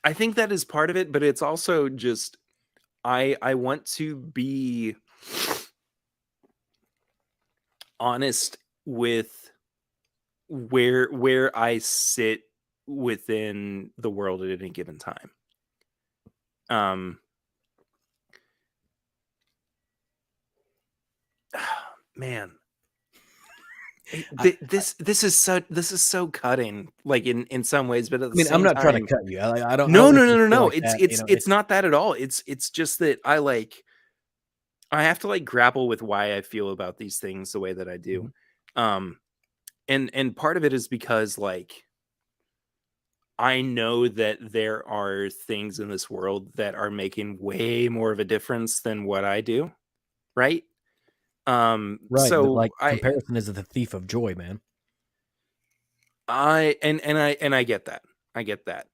I think that is part of it, but it's also just I want to be honest with where I sit within the world at any given time. Man, this is so cutting, like in some ways, but at I the mean, I'm same not trying to time, cut you. I don't. I no, don't no, want no, you to no, feel no. like It's that. it's it's not that at all. It's just that I have to like grapple with why I feel about these things the way that I do. Mhm. Um, and part of it is because like I know that there are things in this world that are making way more of a difference than what I do, right? Right, but So like comparison is the thief of joy, man. I get that. I get that.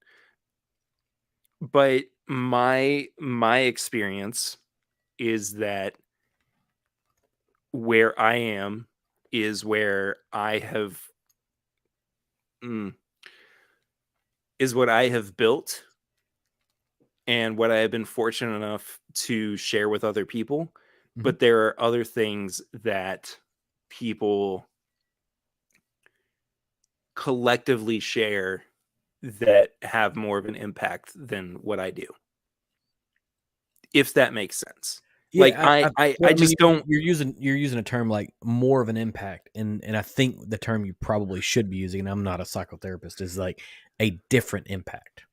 But my experience is that where I am is where I have mm, is what I have built and what I have been fortunate enough to share with other people. Mhm. But there are other things that people collectively share that have more of an impact than what I do. If that makes sense. Like Yeah, well, I I mean, just don't. you're using a term like more of an impact, and I think the term you probably should be using, and I'm not a psychotherapist, is like a different impact,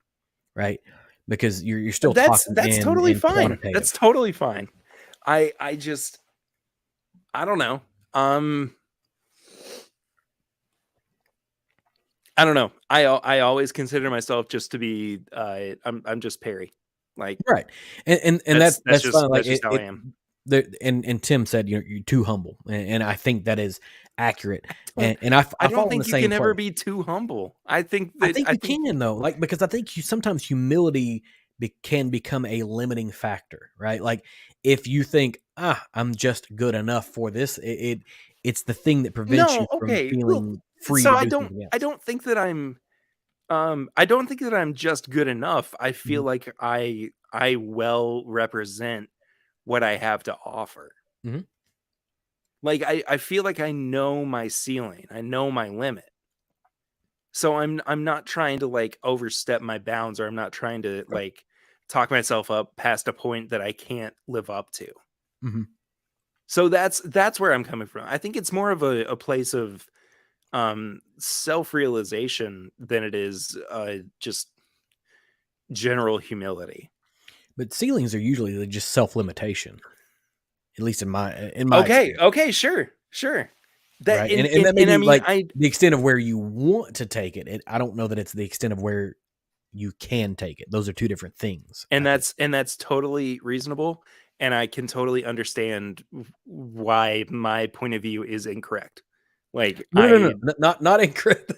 right? Because you're still talking That's totally in fine. That's quantitative. totally fine. I just I don't know. Um I don't know. I always consider myself just to be I'm just Perry. Like Right, and that's fine. Like that's just how I am. and Tim said you're too humble, and I think that is accurate. Don't And I I don't fall in the think you same can ever place. be too humble. I think I that think I you think can though, like because I think you sometimes humility can become a limiting factor, right? Like if you think I'm just good enough for this, it's the thing that prevents you no, from okay. Well, feeling free so to do something I else. don't think that I don't think that I'm just good enough. I feel Mhm. like I well represent what I have to offer. Mhm. Like I feel like I know my ceiling. I know my limit. So I'm not trying to like overstep my bounds or I'm not trying to like talk myself up past a point that I can't live up to. Mhm. So that's where I'm coming from. I think it's more of a place of self-realization than it is just general humility. But ceilings are usually just self limitation, at least in my Okay, experience. okay, sure, sure. That Right, and that may and I be, mean like, the extent of where you want to take it, I don't know that it's the extent of where you can take it. Those are 2 different things, I think. and that's totally reasonable, and I can totally understand why my point of view is incorrect. Like No, I not incorrect.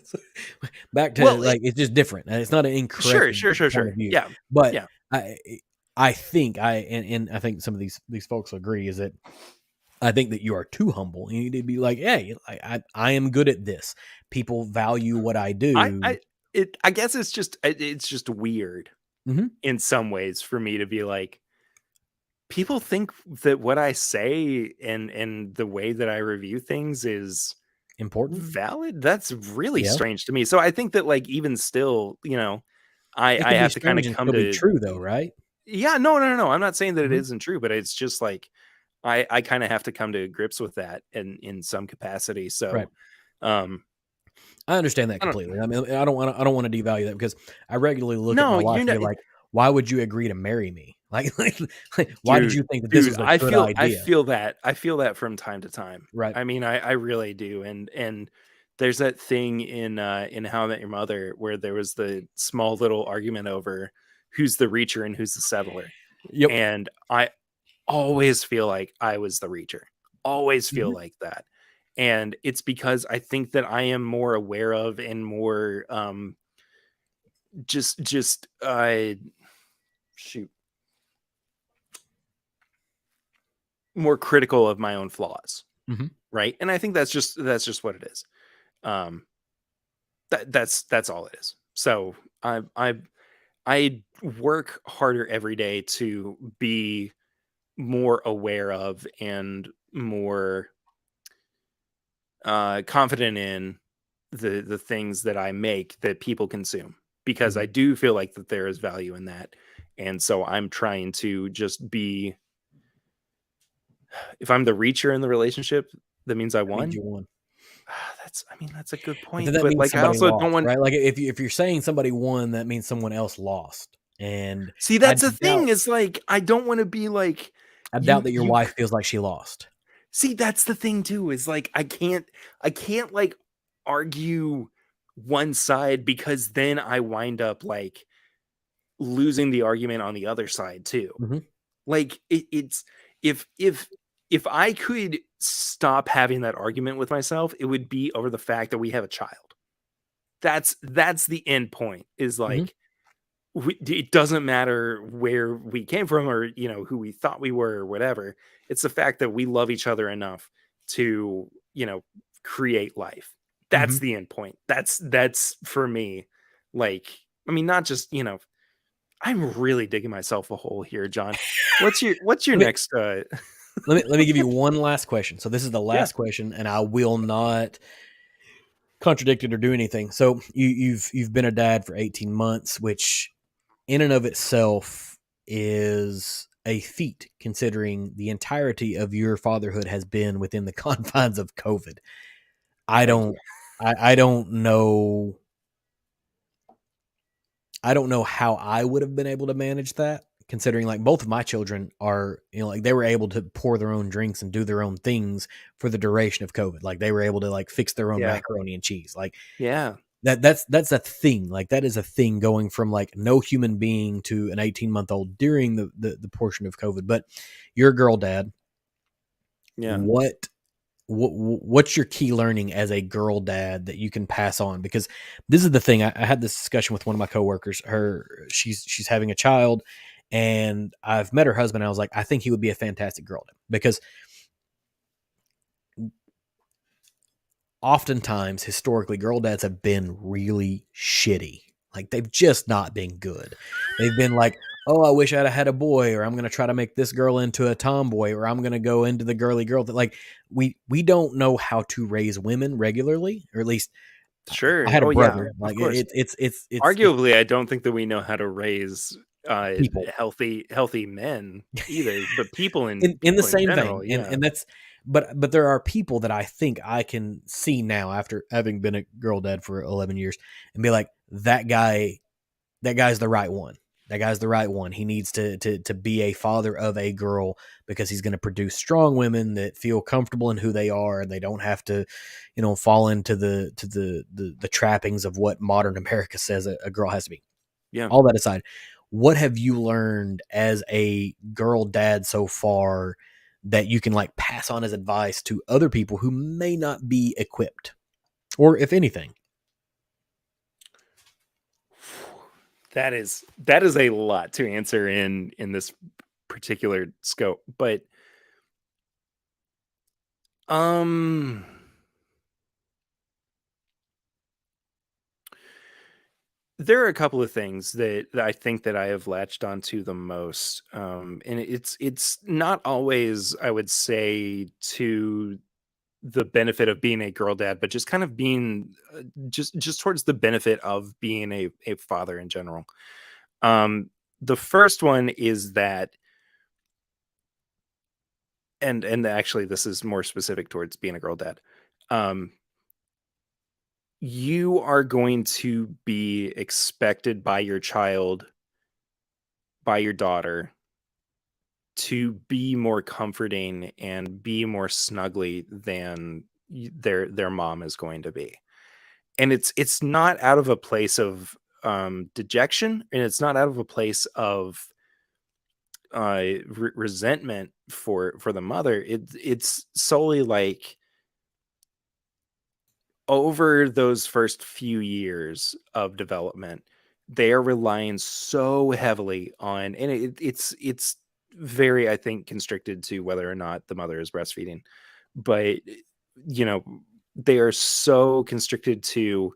Back to, well, like, it's just different, it's not an incorrect sure, sure, sure, point of sure. view, Yeah, but yeah. I I think and I think some of these folks agree is that I think that you are too humble. You need to be like, "Hey, I am good at this. People value what I do." I I guess it's just weird Mhm. in some ways for me to be like people think that what I say and the way that I review things is important. Valid? That's really Yeah. strange to me. So I think that, like, even still, It I can be have to kind strange of and come still be to true though, right? yeah, no, no, no, no. I'm not saying that it Mhm. isn't true, but it's just like I kind of have to come to grips with that in some capacity. Right. So um I understand that I don't completely. I mean, I don't wanna devalue that because I regularly look at my no, wife you're and not be like, "Why would you agree to marry me? Like, why did dude, you think that this dude, was a good idea?" I feel that from time to time. Right. I mean, I really do. And there's that thing in How I Met Your Mother where there was the small little argument over who's the reacher and who's the settler. Yep. And I always feel like I was the reacher. Always feel Mhm. like that. And it's because I think that I am more aware of and more just shoot, more critical of my own flaws, Mhm. right? And I think that's just what it is. Um that's all it is. So I work harder every day to be more aware of and more confident in the things that I make that people consume, because I Mhm. do feel like that there is value in that. And so I'm trying to just be, if I'm the reacher in the relationship, that means I That means won. you won. That's, I mean, that's a good But then point, that but means like I somebody also don't lost, want. right? Like, if you're saying somebody won, that means someone else lost, and See, I that's the doubt thing, is like I don't want to be like I doubt you that your you wife feels like she lost. see, that's the thing too, is like I can't like argue one side, because then I wind up like losing the argument on the other side too. Mhm. Like it's if I could stop having that argument with myself, it would be over the fact that we have a child. That's the end point, is Mhm. like it doesn't matter where we came from, or who we thought we were, or whatever. It's the fact that we love each other enough to create life. That's Mhm. the end point. That's for me. Like, I mean, not just I'm really digging myself a hole here, John. What's your Let me next let me give you one last question. So this is the yeah. last question, and I will not contradict it or do anything. So you've been a dad for 18 months, which in and of itself is a feat considering the entirety of your fatherhood has been within the confines of COVID. I Thank you. don't I don't know I don't know how I would have been able to manage that, considering like both of my children are, like they were able to pour their own drinks and do their own things for the duration of COVID. Like they were able to like fix their own Yeah. macaroni and cheese. Like Yeah. that's a thing. Like that is a thing, going from like no human being to an 18-month-old during the portion of COVID. But you're a girl dad. Yeah. What what's your key learning as a girl dad that you can pass on? Because this is the thing. I had this discussion with one of my coworkers. She's having a child, and I've met her husband. And I was like, I think he would be a fantastic girl dad, because oftentimes historically girl dads have been really shitty. Like they've just not been good. They've been like, oh, I wish I'd have had a boy, or I'm going to try to make this girl into a tomboy, or I'm going to go into the girly girl. That like we don't know how to raise women regularly, or at least I Sure. had a Oh yeah. brother. Of Like course. it's Arguably, I don't think that we know how to raise people healthy men either, but people in in the same general. vein, Yeah. and that's but there are people that I think I can see now after having been a girl dad for 11 years and be like, that guy's the right one. That guy's the right one. He needs to be a father of a girl, because he's going to produce strong women that feel comfortable in who they are, and they don't have to, fall into the trappings of what modern America says a girl has to be. Yeah. All that aside, what have you learned as a girl dad so far that you can like pass on as advice to other people who may not be equipped, or if anything? That is a lot to answer in this particular scope, but um there are a couple of things that I think that I have latched onto the most, and it's not always, I would say, to the benefit of being a girl dad, but just kind of being just towards the benefit of being a father in general. Um, the first one is that, and actually this is more specific towards being a girl dad. Um, you are going to be expected by your child, by your daughter, to be more comforting and be more snuggly than their mom is going to be. And it's not out of a place of dejection, and it's not out of a place of resentment for the mother. It's solely like, over those first few years of development, they are relying so heavily on, and it's very, I think, constricted to whether or not the mother is breastfeeding, but you know, they are so constricted to,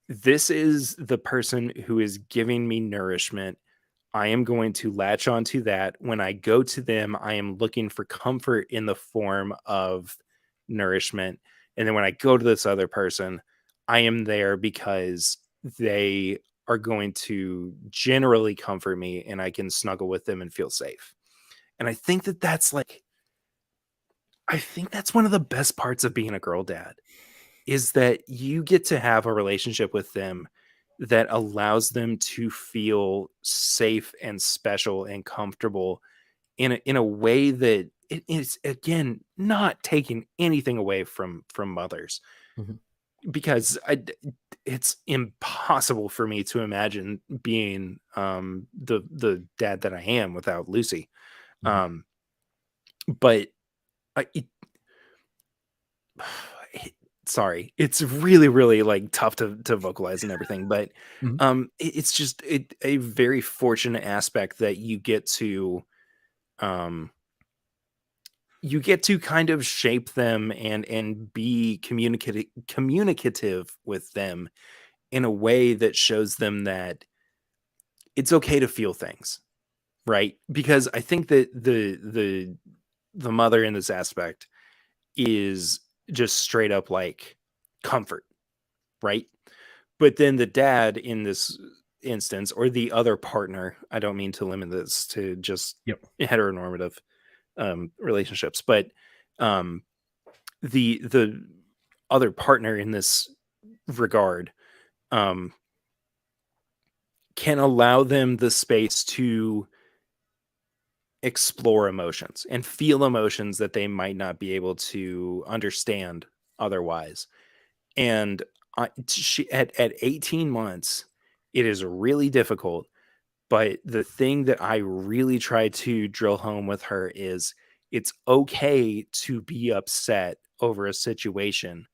this is the person who is giving me nourishment. I am going to latch onto that. When I go to them, I am looking for comfort in the form of nourishment. And then when I go to this other person, I am there because they are going to generally comfort me and I can snuggle with them and feel safe. And I think that that's like, I think that's one of the best parts of being a girl dad, is that you get to have a relationship with them that allows them to feel safe and special and comfortable in a way that it is, again, not taking anything away from mothers, Mhm. because it's impossible for me to imagine being the dad that I am without Lucy. Mhm. Um, but I, it- sorry, it's really, really like tough to vocalize and everything, but Mhm. it's just a very fortunate aspect that um you get to kind of shape them and be communicative with them in a way that shows them that it's okay to feel things, right? Because I think that the mother in this aspect is just straight up like comfort, right? But then the dad in this instance, or the other partner, I don't mean to limit this to just Yep. heteronormative relationships, but um, the other partner in this regard um, can allow them the space to explore emotions and feel emotions that they might not be able to understand otherwise. And at 18 months, it is really difficult. But the thing that I really try to drill home with her is, it's okay to be upset over a situation,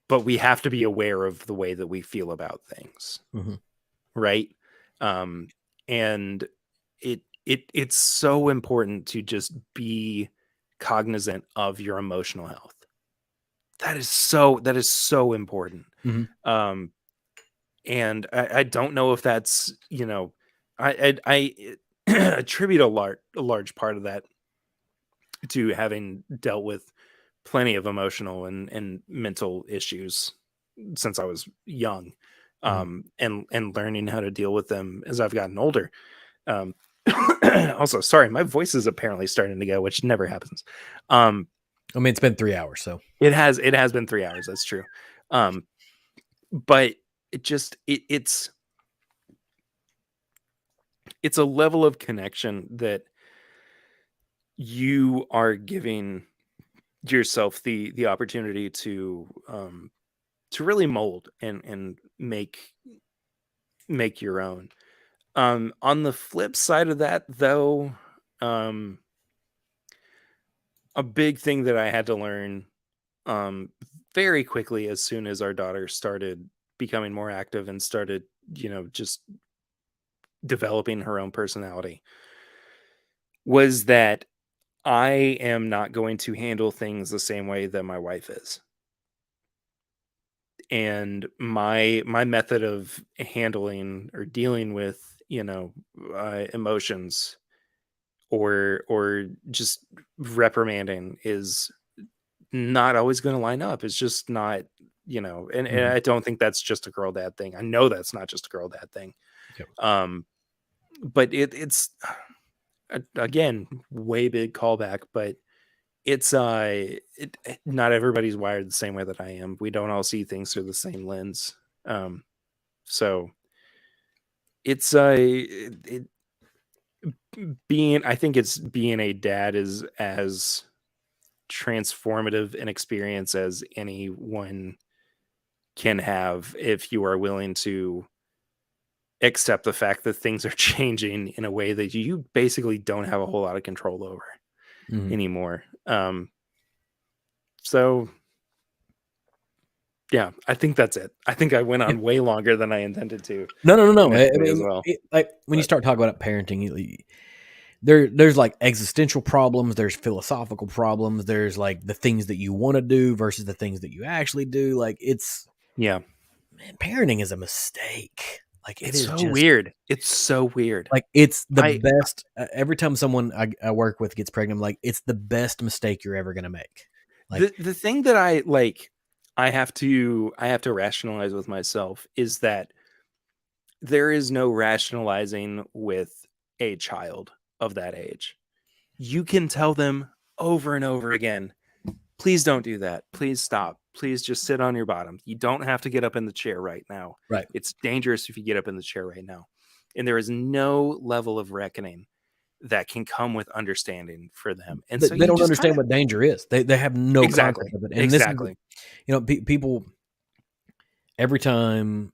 but we have to be aware of the way that we feel about things, Mhm. right? Um, and it's so important to just be cognizant of your emotional health. That is so important. Mhm. Um, and I don't know if that's, I attribute a large part of that to having dealt with plenty of emotional and mental issues since I was young, Mhm. and learning how to deal with them as I've gotten older. Um, also, sorry, my voice is apparently starting to go, which never happens. Um, I mean, it's been 3 hours, so. it has been 3 hours. That's true. Um, but it's a level of connection that you are giving yourself the opportunity to really mold and make your own. On the flip side of that, though, um, a big thing that I had to learn um, very quickly, as soon as our daughter started becoming more active and started, just developing her own personality, was that I am not going to handle things the same way that my wife is. And my method of handling or dealing with, emotions or just reprimanding is not always going to line up. It's just not, and Mhm. I don't think that's just a girl dad thing. I know that's not just a girl dad thing. Yep. But it's again, way big callback, but it's not everybody's wired the same way that I am. We don't all see things through the same lens. So it's I think it's being a dad is as transformative an experience as anyone can have if you are willing to accept the fact that things are changing in a way that you basically don't have a whole lot of control over Mhm. anymore. So yeah, I think that's it. I think I went Yeah. on way longer than I intended to No. I initially as mean, well. like when you But start talking about parenting, there's like existential problems, there's philosophical problems, there's like the things that you want to do versus the things that you actually do. Like yeah, man, parenting is a mistake. Like it it's is so just weird. It's so weird. like it's the I best. Every time someone I work with gets pregnant, I'm like it's the best mistake you're ever gonna make. Like the thing that I have to rationalize with myself is that there is no rationalizing with a child of that age. You can tell them over and over again, please don't do that. Please stop. Please just sit on your bottom. You don't have to get up in the chair right now. right, It's dangerous if you get up in the chair right now. And there is no level of reckoning that can come with understanding for them. And so they you don't just kind understand of what danger is. They have no concept exactly, of it, and this is exactly. people every time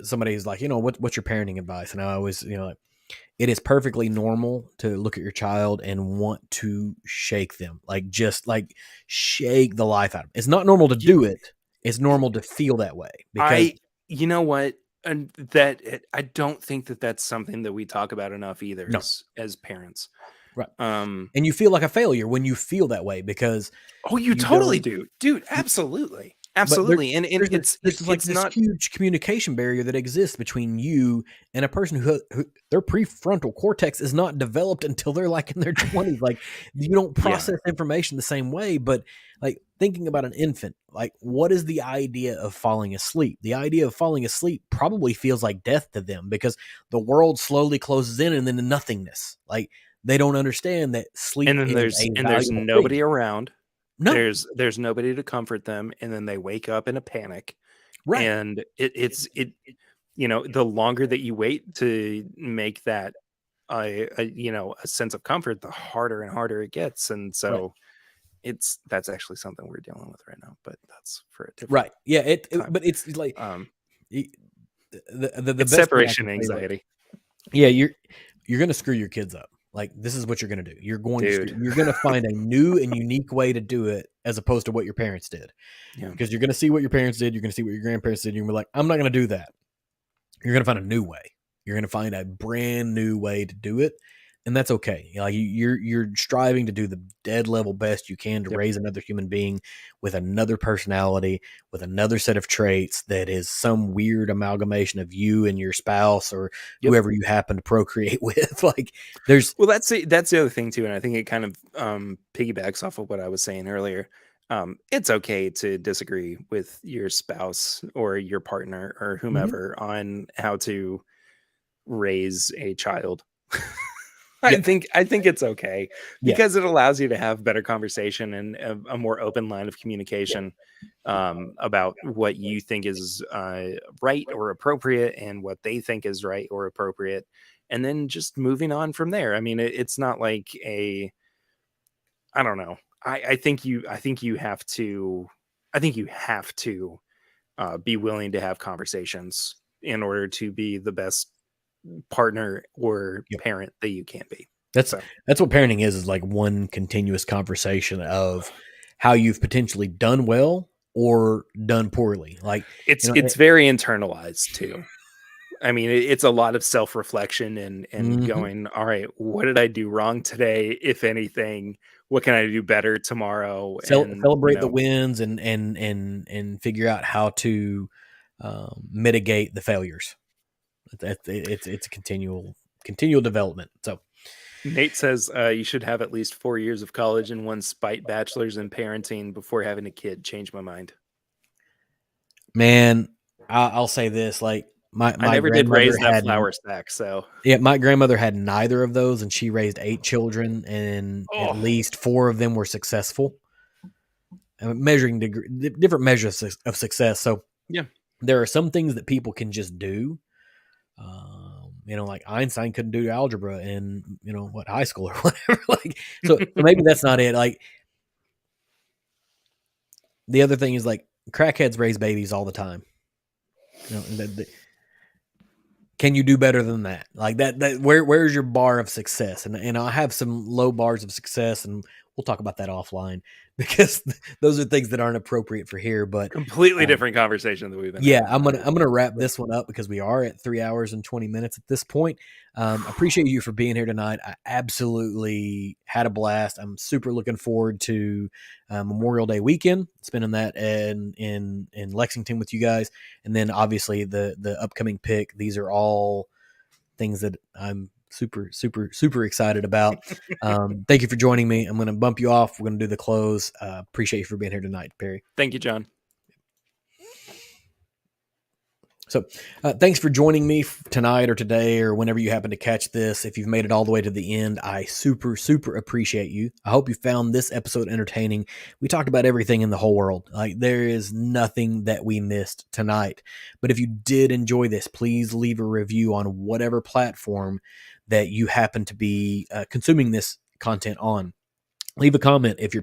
somebody's like, what's your parenting advice, and I always like, it is perfectly normal to look at your child and want to shake them, like just like shake the life out of them. It's not normal to You, do it. It's normal to feel that way because you know what? And I don't think that that's something that we talk about enough either no, as parents. right, Um, and you feel like a failure when you feel that way because oh, you you totally don't. do, dude. Absolutely, But there, absolutely. And there's just like it's this not. huge communication barrier that exists between you and a person who their prefrontal cortex is not developed until they're like in their 20s. Like you don't Yeah, process information the same way. But like thinking about an infant, like what is the idea of falling asleep? The idea of falling asleep probably feels like death to them because the world slowly closes in and then the nothingness. Like they don't understand that and sleep then is a there's valuable nobody thing. around. No, There's nobody to comfort them, and then they wake up in a panic. right, And the longer that you wait to make that a sense of comfort, the harder and harder it gets. And right. so that's actually something we're dealing with right now, but that's for a different Right. Yeah. time. But it's like Um, y- the it's best thing I separation can say, like, anxiety, yeah, you're gonna screw your kids up. Like this is what you're gonna do. dude. You're gonna find a new and unique way to do it as opposed to what your parents did. Yeah. Because you're gonna see what your parents did. You're gonna see what your grandparents did. You're gonna be like, I'm not gonna do that. You're gonna find a new way. You're gonna find a brand new way to do it, and that's okay. Like you're striving to do the dead level best you can to Yep. raise another human being with another personality, with another set of traits that is some weird amalgamation of you and your spouse or Yep. whoever you happen to procreate with. Like there's Well, that's the other thing too, and I think it kind of piggybacks off of what I was saying earlier. It's okay to disagree with your spouse or your partner or Mhm. whomever on how to raise a child. Yeah, I think it's okay yeah, because it allows you to have better conversation and a more open line of yeah, communication about what you think is right or appropriate and what they think is right or appropriate, and then just moving on from there. I mean, it's not like a I don't know. I think you have to be willing to have conversations in order to be the best partner or yeah. parent that you can be. That's So that's what parenting is like one continuous conversation of how you've potentially done well or done poorly. Like, you know, it's very internalized too. I mean, it's a lot of self-reflection and mhm. going, all right, what did I do wrong today? If anything, what can I do better tomorrow? And Celebrate the wins and figure out how to mitigate the failures. It's a continual development. So Nate says you should have at least 4 years of college and 1 spite bachelor's in parenting before having a kid. Change my mind. Man, I'll say this, like I my never did grandmother raise that had flour stack, so my grandmother had neither of those, and she raised 8 children, and at least 4 of them were successful. Measuring different measures of success. So yeah, there are some things that people can just do. Like Einstein couldn't do algebra in high school or whatever. Like, so maybe that's not it. Like, the other thing is, like, crackheads raise babies all the time. Can you do better than that? Like that where's your bar of success? And I have some low bars of success, and we'll talk about that offline because those are things that aren't appropriate for here. But completely different conversation that we've been having. I'm gonna wrap this one up because we are at 3 hours and 20 minutes at this point. Appreciate you for being here tonight. I absolutely had a blast. I'm super looking forward to Memorial Day weekend, spending that in Lexington with you guys, and then obviously the upcoming pick. These are all things that I'm super, super, super excited about. Thank you for joining me. I'm going to bump you off. We're going to do the close. Appreciate you for being here tonight, Perry. Thank you, John. So thanks for joining me tonight or today or whenever you happen to catch this. If you've made it all the way to the end, I super, super appreciate you. I hope you found this episode entertaining. We talked about everything in the whole world. Like, there is nothing that we missed tonight. But if you did enjoy this, please leave a review on whatever platform that you happen to be consuming this content on. Leave a comment if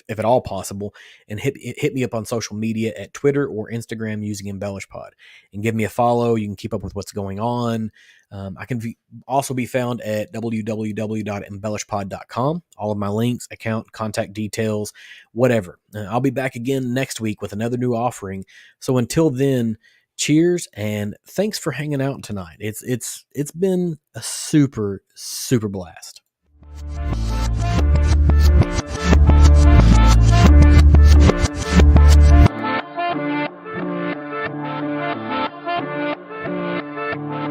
at all possible, and hit me up on social media at Twitter or Instagram using EmbellishPod, and give me a follow. You can keep up with what's going on. I can also be found at www.embellishpod.com. All of my links, account, contact details, whatever. I'll be back again next week with another new offering. So until then, cheers and thanks for hanging out tonight. It's been a super, super blast.